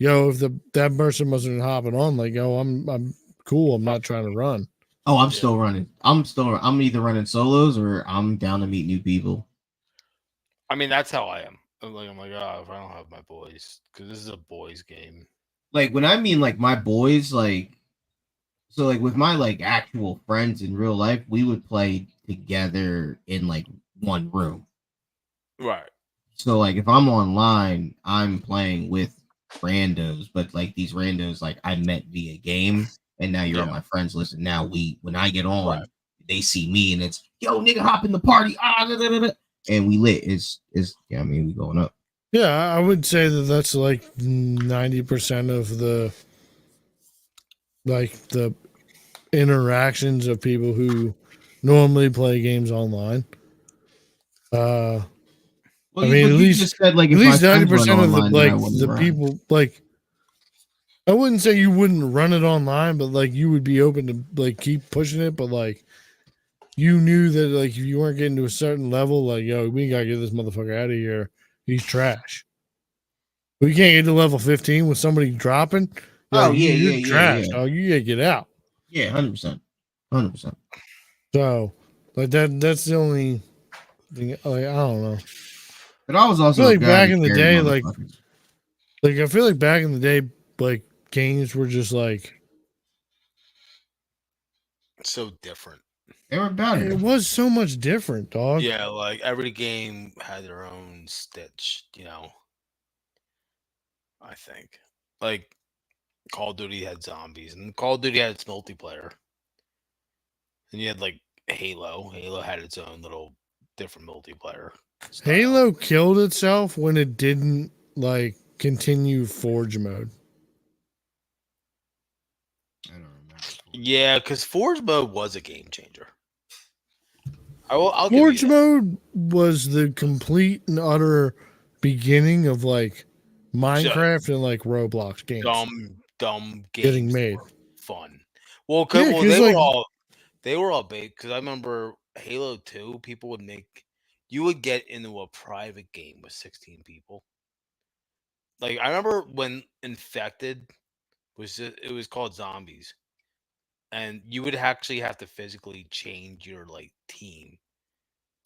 yo, if that person wasn't hopping on, like, yo, I'm cool. I'm not trying to run.
Oh, I'm still running. I'm either running solos or I'm down to meet new people.
I mean, that's how I am. I'm like, oh, if I don't have my boys, because this is a boys game.
Like when I mean like my boys, like so like with my like actual friends in real life, we would play together in like one room.
Right.
So like if I'm online, I'm playing with randos, but like these randos like I met via game and now you're on my friends list. And now when I get on, they see me and it's yo nigga hop in the party. And we lit. It's yeah, I mean we going up.
Yeah, I would say that's like 90% of the interactions of people who normally play games online.
Well,
I mean, at least
just said like
at
if my
least
friends
90%
run
of
online, then I wouldn't
the
run.
people like. I wouldn't say you wouldn't run it online, but like you would be open to like keep pushing it. But like you knew that like if you weren't getting to a certain level, like yo, we gotta get this motherfucker out of here. He's trash. We can't get to level 15 with somebody dropping.
Oh
You're trash. Oh, you gotta get out.
Yeah, 100%. 100%.
So like that's the only thing. Like I don't know.
But I was also
I feel like
a guy
back
that
in the
carried
day, like
motherfuckers.
I feel like back in the day, like games were just like
So different.
They were better.
it was so much different, dog.
Yeah, like every game had their own stitch, you know. I think. Like Call of Duty had zombies and Call of Duty had its multiplayer. And you had like Halo. Halo had its own little different multiplayer style.
Halo killed itself when it didn't like continue Forge mode.
I don't remember.
Yeah, because Forge mode was a game changer. I'll give
Forge
you that.
mode was the complete and utter beginning of like Minecraft and like Roblox games
Dumb games
getting made.
were fun. Well,
Yeah,
well
'cause, like-
they were all big because I remember Halo 2, you would get into a private game with 16 people. Like I remember when Infected it was called Zombies. And you would actually have to physically change your like team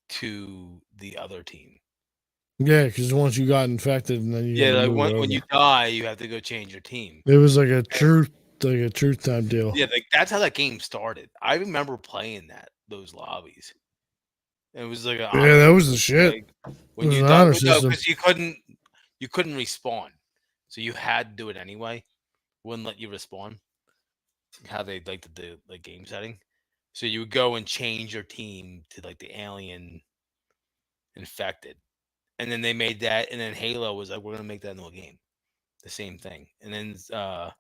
to the other team.
Yeah, because once you got infected and then you had to move
when you
over.
die, you have to go change your team.
It was like a truth time deal.
Yeah, like that's how that game started. I remember playing those lobbies. It was like
that was the shit.
Like, when
It was
you
an
died,
honor system.
because you couldn't respawn, so you had to do it anyway. Wouldn't let you respawn. How they like to do the game setting. So you would go and change your team to like the alien infected. And then they made that, and then Halo was like, we're gonna make that into a game. The same thing. And then that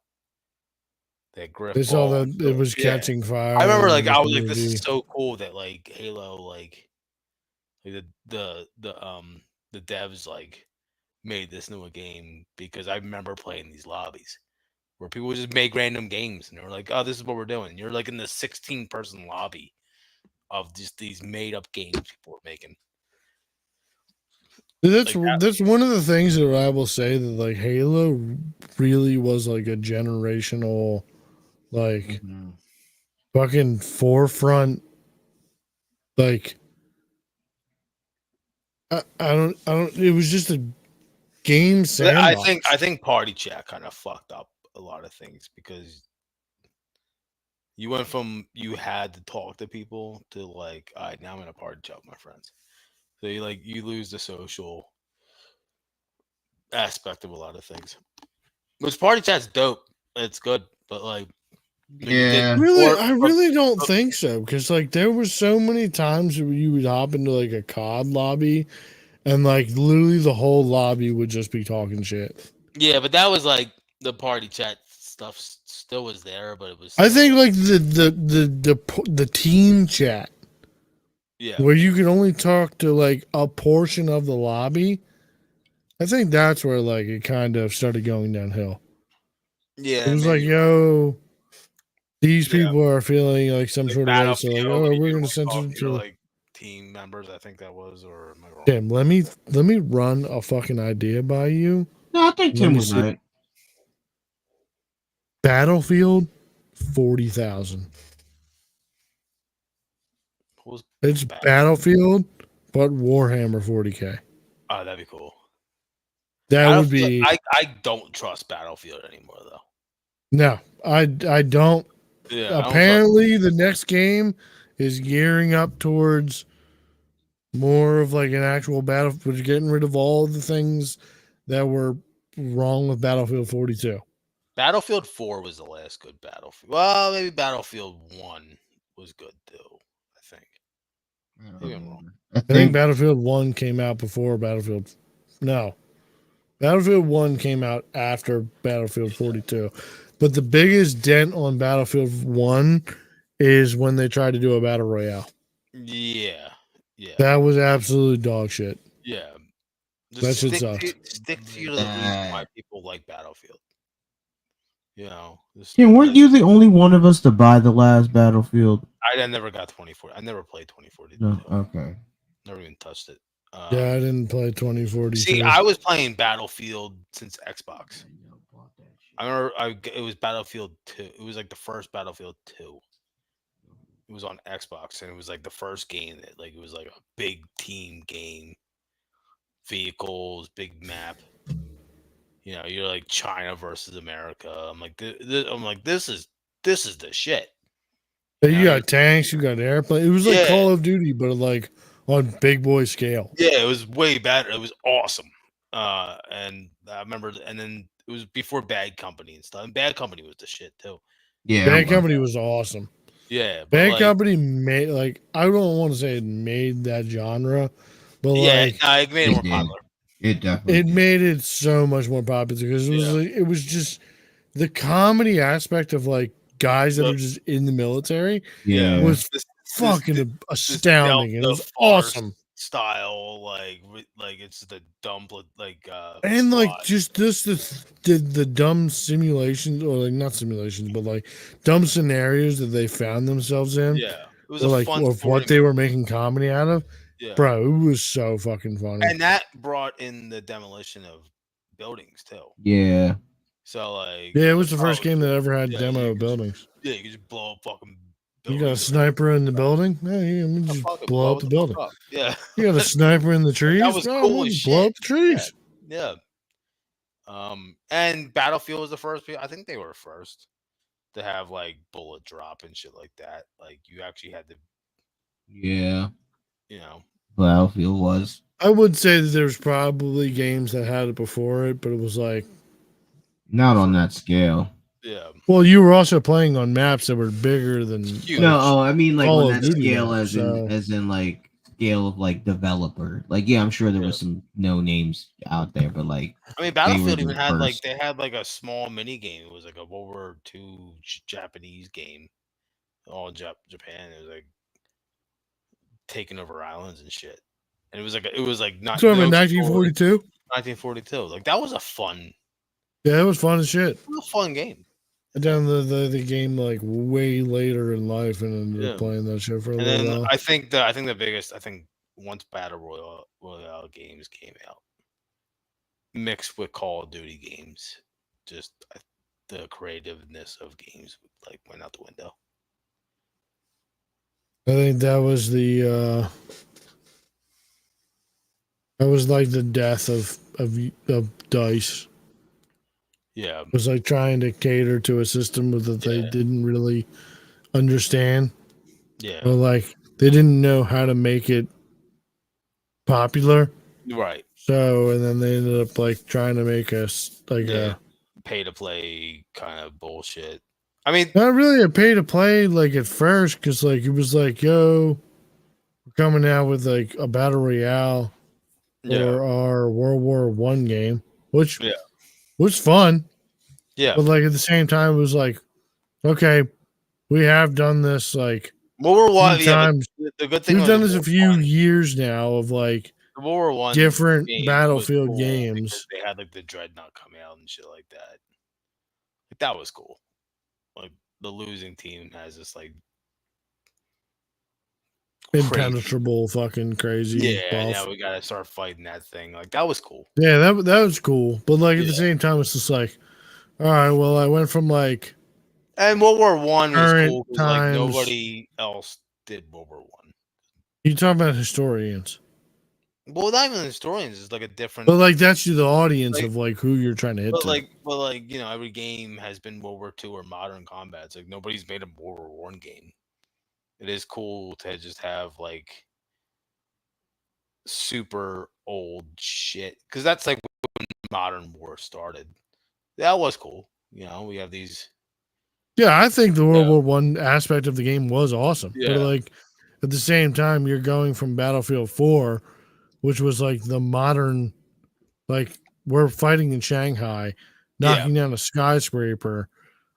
Griff.
They saw that it was catching fire.
I remember like
and
I was like,
movie.
this is so cool that like Halo like the devs like made this new a game because I remember playing these lobbies where people would just make random games and they were like, oh, this is what we're doing. You're like in the 16-person lobby of just these made up games people were making.
That's
Like
that's one of the things that I will say that like Halo really was like a generational like fucking forefront like I don't it was just a game sandbox.
I think Party Chat kind of fucked up a lot of things because you went from you had to talk to people to like, all right, now I'm in a party chat with my friends. So you lose the social aspect of a lot of things. Which Party Chat's dope. It's good, but like
Yeah.
I really don't think so because like there was so many times where you would hop into like a COD lobby and like literally the whole lobby would just be talking shit.
Yeah, but that was like the Party Chat stuff still was there, but it was.
I think like the team chat, where you can only talk to like a portion of the lobby. I think that's where like it kind of started going downhill.
Yeah,
it was like, yo, these
Yeah.
people are feeling like some sort of way, so like,
Battlefield,
oh,
you
we're
can
gonna
only
send
talk
them
to your,
to.
like team members. I think that was, or am I wrong?
Damn, let me run a fucking idea by you.
No, I think
Let
Tim
me
was
see.
right.
Battlefield, 40,000.
What was
It's
Bat-
Battlefield, but Warhammer 40K.
Oh, that'd be cool.
That would
Battlefield,
be
I don't trust Battlefield anymore though.
no. I don't.
Yeah, I don't trust-
Apparently, the next game is gearing up towards more of like an actual Battlefield, getting rid of all the things that were wrong with Battlefield 42.
Battlefield 4 was the last good Battlefield. Well, maybe Battlefield 1 was good too. I think.
I don't
Maybe I'm
remember.
wrong.
I
I think
think
Battlefield 1 came out before Battlefield. No. Battlefield 1 came out after Battlefield 42. But the biggest dent on Battlefield 1 is when they tried to do a battle royale.
Yeah, yeah,
That was absolute dog shit.
yeah.
That shit sucks.
Stick to the reason why people like Battlefield. You know,
yeah, weren't you the only one of us to buy the last Battlefield?
I never got 2040. I never played 2040.
No, okay.
Never even touched it.
Yeah, I didn't play 2042.
See, I was playing Battlefield since Xbox. I remember it was Battlefield 2. It was like the first Battlefield 2. It was on Xbox, and it was like the first game that like it was like a big team game, vehicles, big map. You know, you're like China versus America. I'm like, this is the shit.
You
know,
got tanks, you got airplanes. It was like
Yeah.
Call of Duty, but like on big boy scale.
Yeah, it was way better. It was awesome. And I remember, and then it was before Bad Company and stuff. And Bad Company was the shit too.
Yeah.
Bad Company was awesome.
Yeah, but
Bad
like,
Company made like I don't want to say it made that genre, but
yeah,
like
no, it made it more
did.
popular.
It definitely.
it made it so much more popular because it was
Yeah.
like it was just the comedy aspect of like guys that
The-
are just in the military
yeah.
was
This
fucking astounding. It
Delta
was
farce
awesome.
style, like it's the dumb,
And like
squad.
just the dumb simulations or like not simulations but like dumb scenarios that they found themselves in
Yeah, it was
or
a
like
fun
of
story
what they
to
were
me.
making comedy out of.
Yeah,
Bro, it was so fucking funny.
and that brought in the demolition of buildings too.
Yeah.
So like,
Yeah, it was the first
oh,
game that ever had
yeah,
demo
you
of
could just-
buildings.
Yeah, you could just blow up fucking.
You got a
buildings.
sniper in the building? Yeah, let me
Oh,
just
fuck it,
blow up
it
the
fuck
building.
up. Yeah,
You got a sniper in the trees?
was
Bro,
cool
let
as
me blow
shit.
up the trees.
yeah. And Battlefield was the first. I think they were first to have like bullet drop and shit like that. Like you actually had to,
Yeah.
you know.
Battlefield was.
I would say that there's probably games that had it before it, but it was like,
Not on that scale.
Yeah.
well, you were also playing on maps that were bigger than
Huge.
No, oh, I mean like
Call
on
of
that
Duty
scale
now,
as in like scale of like developer. Like yeah, I'm sure there was some no names out there, but like
I mean,
they were
Battlefield
the
even had like
first.
they had like a small mini game. It was like a World War II Japanese game, all Japan. It was like taking over islands and shit. And it was like not
so I'm in
no story.
1942.
1942. Like that was a fun
Yeah, it was fun as shit.
game.
I down the game like way later in life and ended
Yeah.
up playing that shit for a
And
little
then
while.
I think the biggest once Battle Royale games came out, mixed with Call of Duty games, just the creativeness of games like went out the window.
I think that was that was like the death of DICE.
Yeah,
It was like trying to cater to a system that they
Yeah.
didn't really understand.
yeah,
Or like they didn't know how to make it popular.
right.
So and then they ended up like trying to make us like
Yeah. Pay to play kind of bullshit. I mean,
not really a pay to play like at first because like it was like yo, we're coming out with like a battle royale
yeah,
or our World War One game, which
Yeah.
was fun.
yeah.
But like at the same time, it was like, okay, we have done this like
World War One.
few
Yeah,
times.
but the good thing
We've
was
done
the
this a
World
few
War One-
years now of like
the World War One
different
game was
Battlefield
cool
games.
because they had like the Dreadnought come out and shit like that. Like that was cool. Like the losing team has this like crazy-
Impenetrable, fucking crazy.
Yeah,
buff.
now we gotta start fighting that thing. Like that was cool.
Yeah, that was cool. But like at the
Yeah.
same time, it's just like, All right, well, I went from like
And World War One was
current
cool because like
times.
nobody else did World War One.
You talking about historians,
Well, not even historians. It's like a
but
different.
like that's the audience
Like,
of like who you're trying to hit to.
but like every game has been World War Two or modern combat. It's like nobody's made a World War One game. It is cool to just have like super old shit because that's like when modern war started. That was cool. We have these.
Yeah, I think the World
Yeah.
War One aspect of the game was awesome, but
Yeah.
like at the same time, you're going from Battlefield 4, which was like the modern, like we're fighting in Shanghai, knocking down a skyscraper.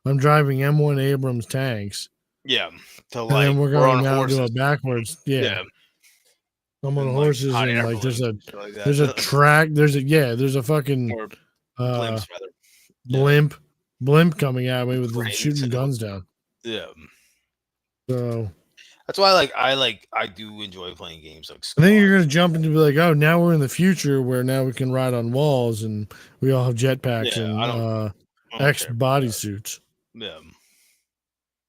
I'm driving M1 Abrams tanks,
Yeah. To
and then
like
we're
we're
going
on
now to a
horses.
backwards. Yeah,
Yeah.
I'm on
And like
horses,
hot
and
air
like
balloons and shit like that.
there's a track, there's a fucking
Or
uh
blimps rather.
blimp coming at me with the
Great
shooting
too.
guns down.
Yeah.
So
That's why I do enjoy playing games like
I think you're
Squad.
gonna jump into be like, oh, now we're in the future where now we can ride on walls and we all have jetpacks
Yeah,
and
I don't
X
care about that.
bodysuits.
Yeah.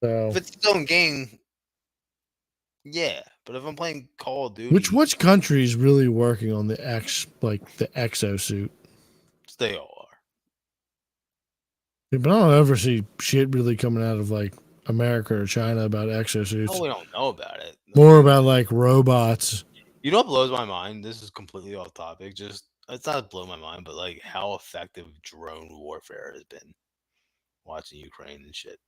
So
If it's its own game, yeah. But if I'm playing Call of Duty,
which country is really working on the X, like the exosuit?
they all are.
Yeah, but I don't ever see shit really coming out of like America or China about
No,
exosuits.
we don't know about it.
More about like robots.
You know what blows my mind? This is completely off topic. Just it's not blow my mind, but like how effective drone warfare has been. Watching Ukraine and shit.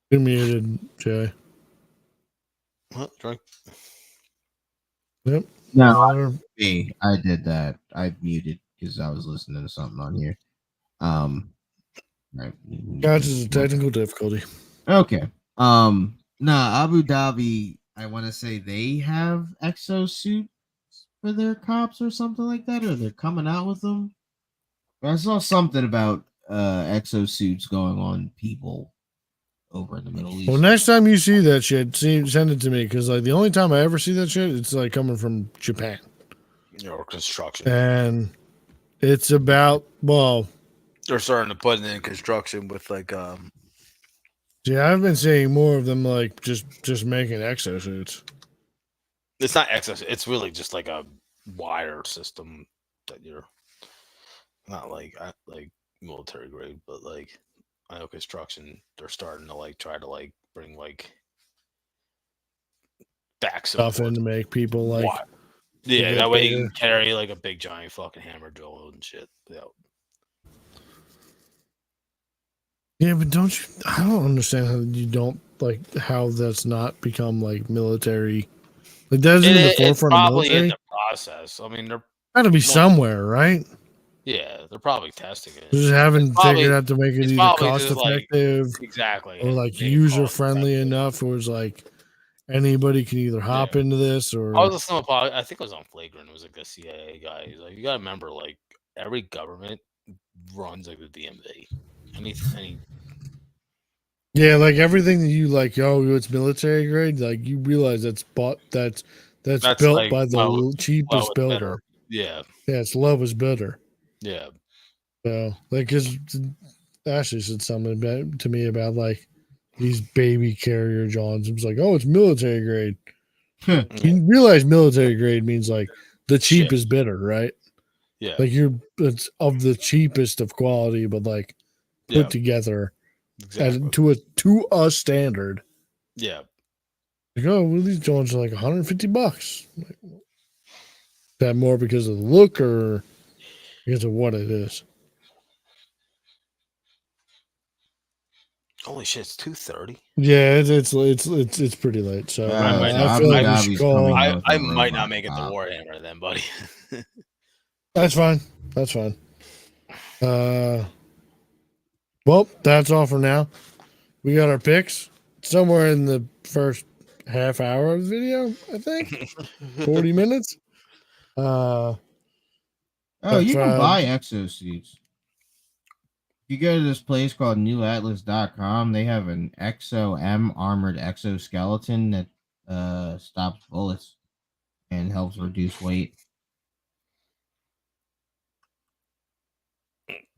You're muted, Jay.
What? Drink?
Yep.
No, I did that. I muted because I was listening to something on here. Right.
Guys, is a technical difficulty.
Okay. Nah, Abu Dhabi, I want to say they have exosuits for their cops or something like that, or they're coming out with them. I saw something about exosuits going on people over in the Middle East.
Well, next time you see that shit, send it to me because like the only time I ever see that shit, it's like coming from Japan,
Or construction.
and it's about
They're starting to put it in construction with like
yeah, I've been seeing more of them like just making exosuits.
it's not excess. It's really just like a wire system that you're not like military grade, but like I know construction. They're starting to like try to like bring like back
Stuff
support.
in to make people like
Why? Yeah,
get
that way you
bigger.
can carry like a big giant fucking hammer drill and shit. Yeah.
Yeah, but don't you? I don't understand how you don't like how that's not become like military. Like that's in the
It's
forefront of
probably in
military.
the process. I mean, they're
Got to be
no-
somewhere, right?
yeah, they're probably testing it.
Just haven't
probably-
figured out to make it
it's
either
probably
cost
just, like,
effective
Exactly.
or like
Maybe
user
cost
friendly
effective.
enough, where it's like anybody can either hop into this or.
I was listening to I think it was on Flagrant. It was like a CIA guy. He's like, you gotta remember, like every government runs like the DMV. Any
Yeah, like everything that you like, oh, it's military grade. Like you realize that's that's
That's,
built
like,
by the cheapest
lowest bidder.
builder.
Yeah,
Yeah, it's lowest bidder.
yeah,
So, like, because Ashley said something about, to me about like these baby carrier Johns. It was like, oh, it's military grade. You realize military grade means like the cheapest bidder, right?
yeah,
Like it's of the cheapest of quality, but like put
yeah,
together
exactly.
to a standard.
Yeah,
Like, oh, well, these joints are like $150. Like, is that more because of the look or because of what it is?
holy shit, it's 2:30.
Yeah, it's pretty late. So I feel like we should call.
I might not make it to Warhammer then, buddy.
That's fine. That's fine. Well, that's all for now. We got our picks somewhere in the first half hour of the video, I think. 40 minutes.
Oh, you can buy exosuits. If you go to this place called newatlas.com, they have an XOM armored exoskeleton that stops bullets and helps reduce weight.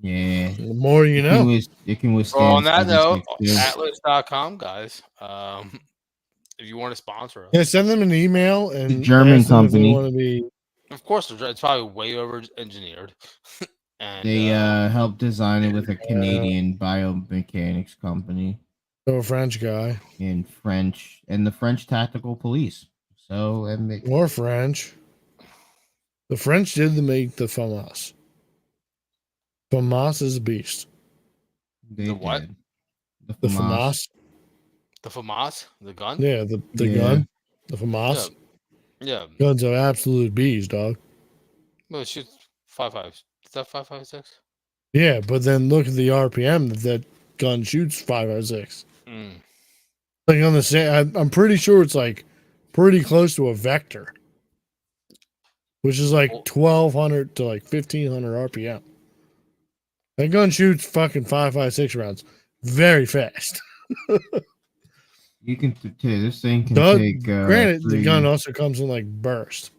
Yeah.
The more you know.
It can withstand.
Well, on that note,
76 too.
Atlas.com, guys. If you want to sponsor us,
Yeah, send them an email and
German
ask them if they
company.
want to be.
of course, it's probably way over engineered. And
They helped design it with a Canadian biomechanics company
A French guy.
in French and the French tactical police. So
Or French. The French did make the FAMAS. FAMAS is a beast.
they
The what?
did.
The FAMAS.
The FAMAS, the gun.
Yeah, the
Yeah.
gun. The FAMAS.
Yeah.
Guns are absolute bees, dog.
Well, it shoots 5.5. Is that 5.56?
Yeah, but then look at the RPM that gun shoots 5.06. Like on the same, I'm pretty sure it's like pretty close to a vector, which is like 1,200 to like 1,500 RPM. That gun shoots fucking 5.56 rounds very fast.
You can this thing can
Doug,
take.
granted, the
3
gun also comes in like burst.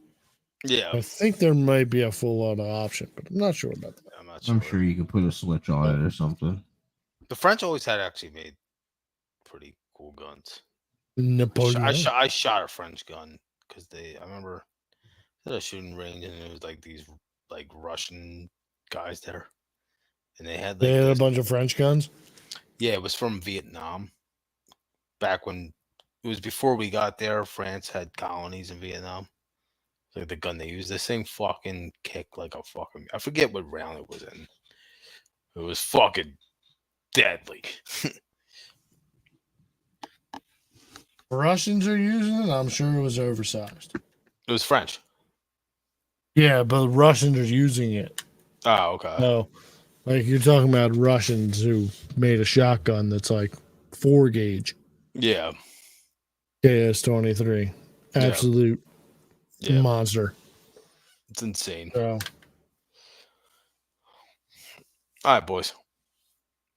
Yeah.
I think there might be a full auto option, but I'm not sure about that.
I'm not sure.
I'm sure you could put a switch on it or something.
The French always had actually made pretty cool guns.
Napoleon.
I shot a French gun because I remember at a shooting range and it was like these like Russian guys there, and they had like
a bunch of French guns.
Yeah, it was from Vietnam. Back when it was before we got there, France had colonies in Vietnam. Like the gun they used, this thing fucking kicked like a fucking. I forget what round it was in. It was fucking deadly.
Russians are using it. I'm sure it was oversized.
It was French.
Yeah, but Russians are using it.
Oh, okay.
So, like you're talking about Russians who made a shotgun that's like 4 gauge.
Yeah.
KS-23. Absolute monster.
It's insane.
So.
All right, boys.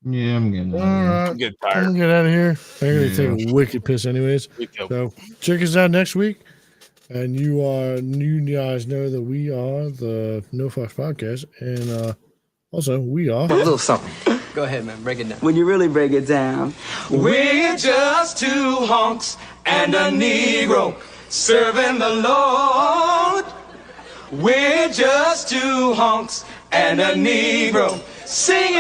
Yeah, I'm getting.
All right.
I'm getting tired.
I'm gonna get out of here. I'm gonna take a wicked piss, anyways. So check us out next week. And you guys know that we are the No Fox Podcast, and also we are
A little something. Go ahead, man. Break it down.
When you really break it down.
We're just 2 honks and a Negro serving the Lord. We're just 2 honks and a Negro singing.